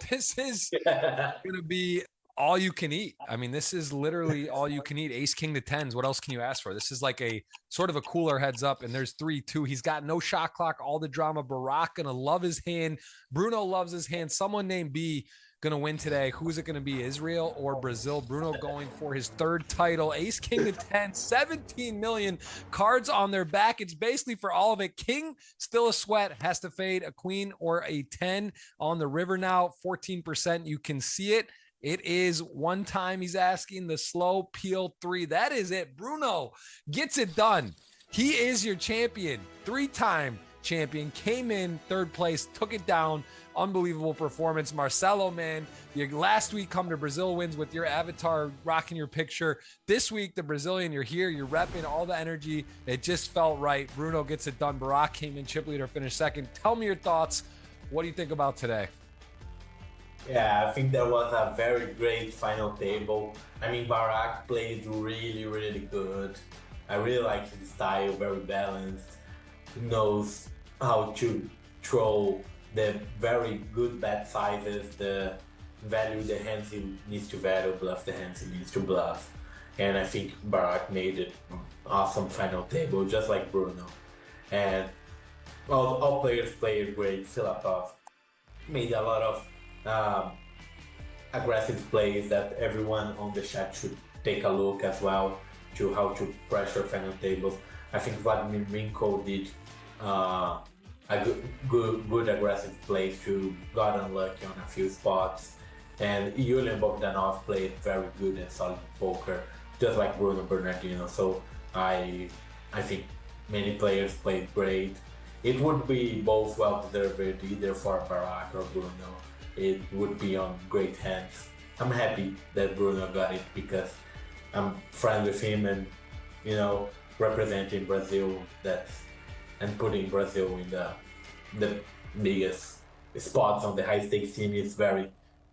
be all you can eat. I mean, this is literally all you can eat. Ace king to tens. What else can you ask for? This is like a sort of a cooler heads up. And there's 3-2. He's got no shot clock, all the drama. Barack gonna love his hand. Bruno loves his hand. Someone named B gonna win today. Who's it gonna be? Israel or Brazil? Bruno going for his 3rd title. Ace king to 10, 17 million cards on their back. It's basically for all of it. King still a sweat, has to fade a queen or a 10 on the river now. 14%. You can see it. It is one time he's asking the slow peel 3. That is it. Bruno gets it done. He is your champion. 3-time champion. Came in 3rd place, took it down. Unbelievable performance. Marcelo, man, your last week come to Brazil wins with your avatar rocking your picture. This week, the Brazilian, you're here, you're repping all the energy. It just felt right. Bruno gets it done. Barack came in, chip leader, finished 2nd. Tell me your thoughts. What do you think about today? Yeah, I think that was a very great final table. I mean, Barack played really, really good. I really like his style, very balanced, knows how to throw the very good bet sizes, the value the hands he needs to value, bluff the hands he needs to bluff. And I think Barak made it awesome final table, just like Bruno. And all players played great. Filatov made a lot of aggressive plays that everyone on the chat should take a look as well to how to pressure final tables. I think Vladimir Minko did a good aggressive plays to got unlucky on a few spots. And Julian Bogdanov played very good and solid poker, just like Bruno Bernardino. So I think many players played great. It would be both well-deserved either for Barak or Bruno. It would be on great hands. I'm happy that Bruno got it because I'm friends with him and, representing Brazil and putting Brazil in the biggest spots on the high stakes scene is very,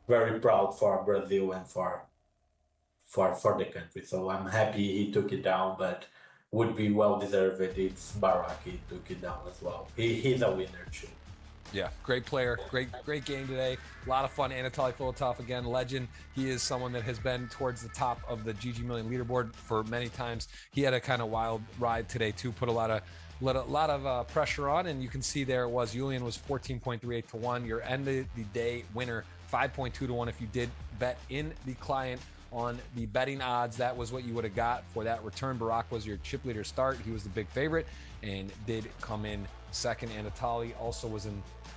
very proud for Brazil and for the country. So I'm happy he took it down, but would be well deserved. It's Barak, he took it down as well. He's a winner too. Yeah, great player, great game today. A lot of fun. Anatoly Filatov, again, legend. He is someone that has been towards the top of the GGMillion leaderboard for many times. He had a kind of wild ride today too, put a lot of pressure on, and you can see there it was. Julian was 14.38 to 1. Your end of the day winner, 5.2 to 1 if you did bet in the client on the betting odds. That was what you would have got for that return. Barak was your chip leader start. He was the big favorite and did come in second. Anatoly also was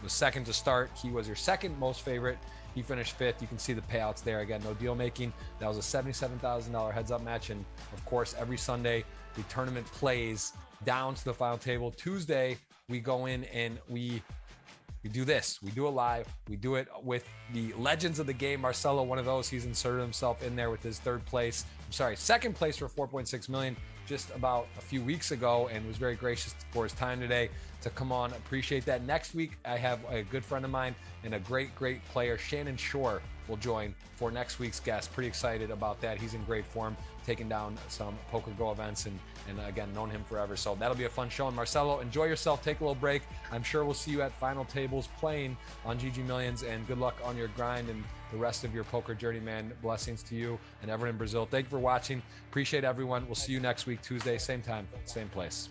second to start. He was your second most favorite. He finished fifth. You can see the payouts there. Again, no deal making. That was a $77,000 heads up match. And of course, every Sunday, the tournament plays down to the final table. Tuesday, we go in and we do this. We do it live. We do it with the legends of the game. Marcelo, one of those, he's inserted himself in there with his second place for 4.6 million just about a few weeks ago, and was very gracious for his time today to come on. Appreciate that. Next week, I have a good friend of mine and a great player, Shannon Shore, will join for next week's guest. Pretty excited about that. He's in great form, taking down some Poker Go events, and again, known him forever. So that'll be a fun show. And Marcelo, enjoy yourself. Take a little break. I'm sure we'll see you at final tables playing on GG Millions, and good luck on your grind and the rest of your poker journey, man. Blessings to you and everyone in Brazil. Thank you for watching. Appreciate everyone. We'll see you next week, Tuesday, same time, same place.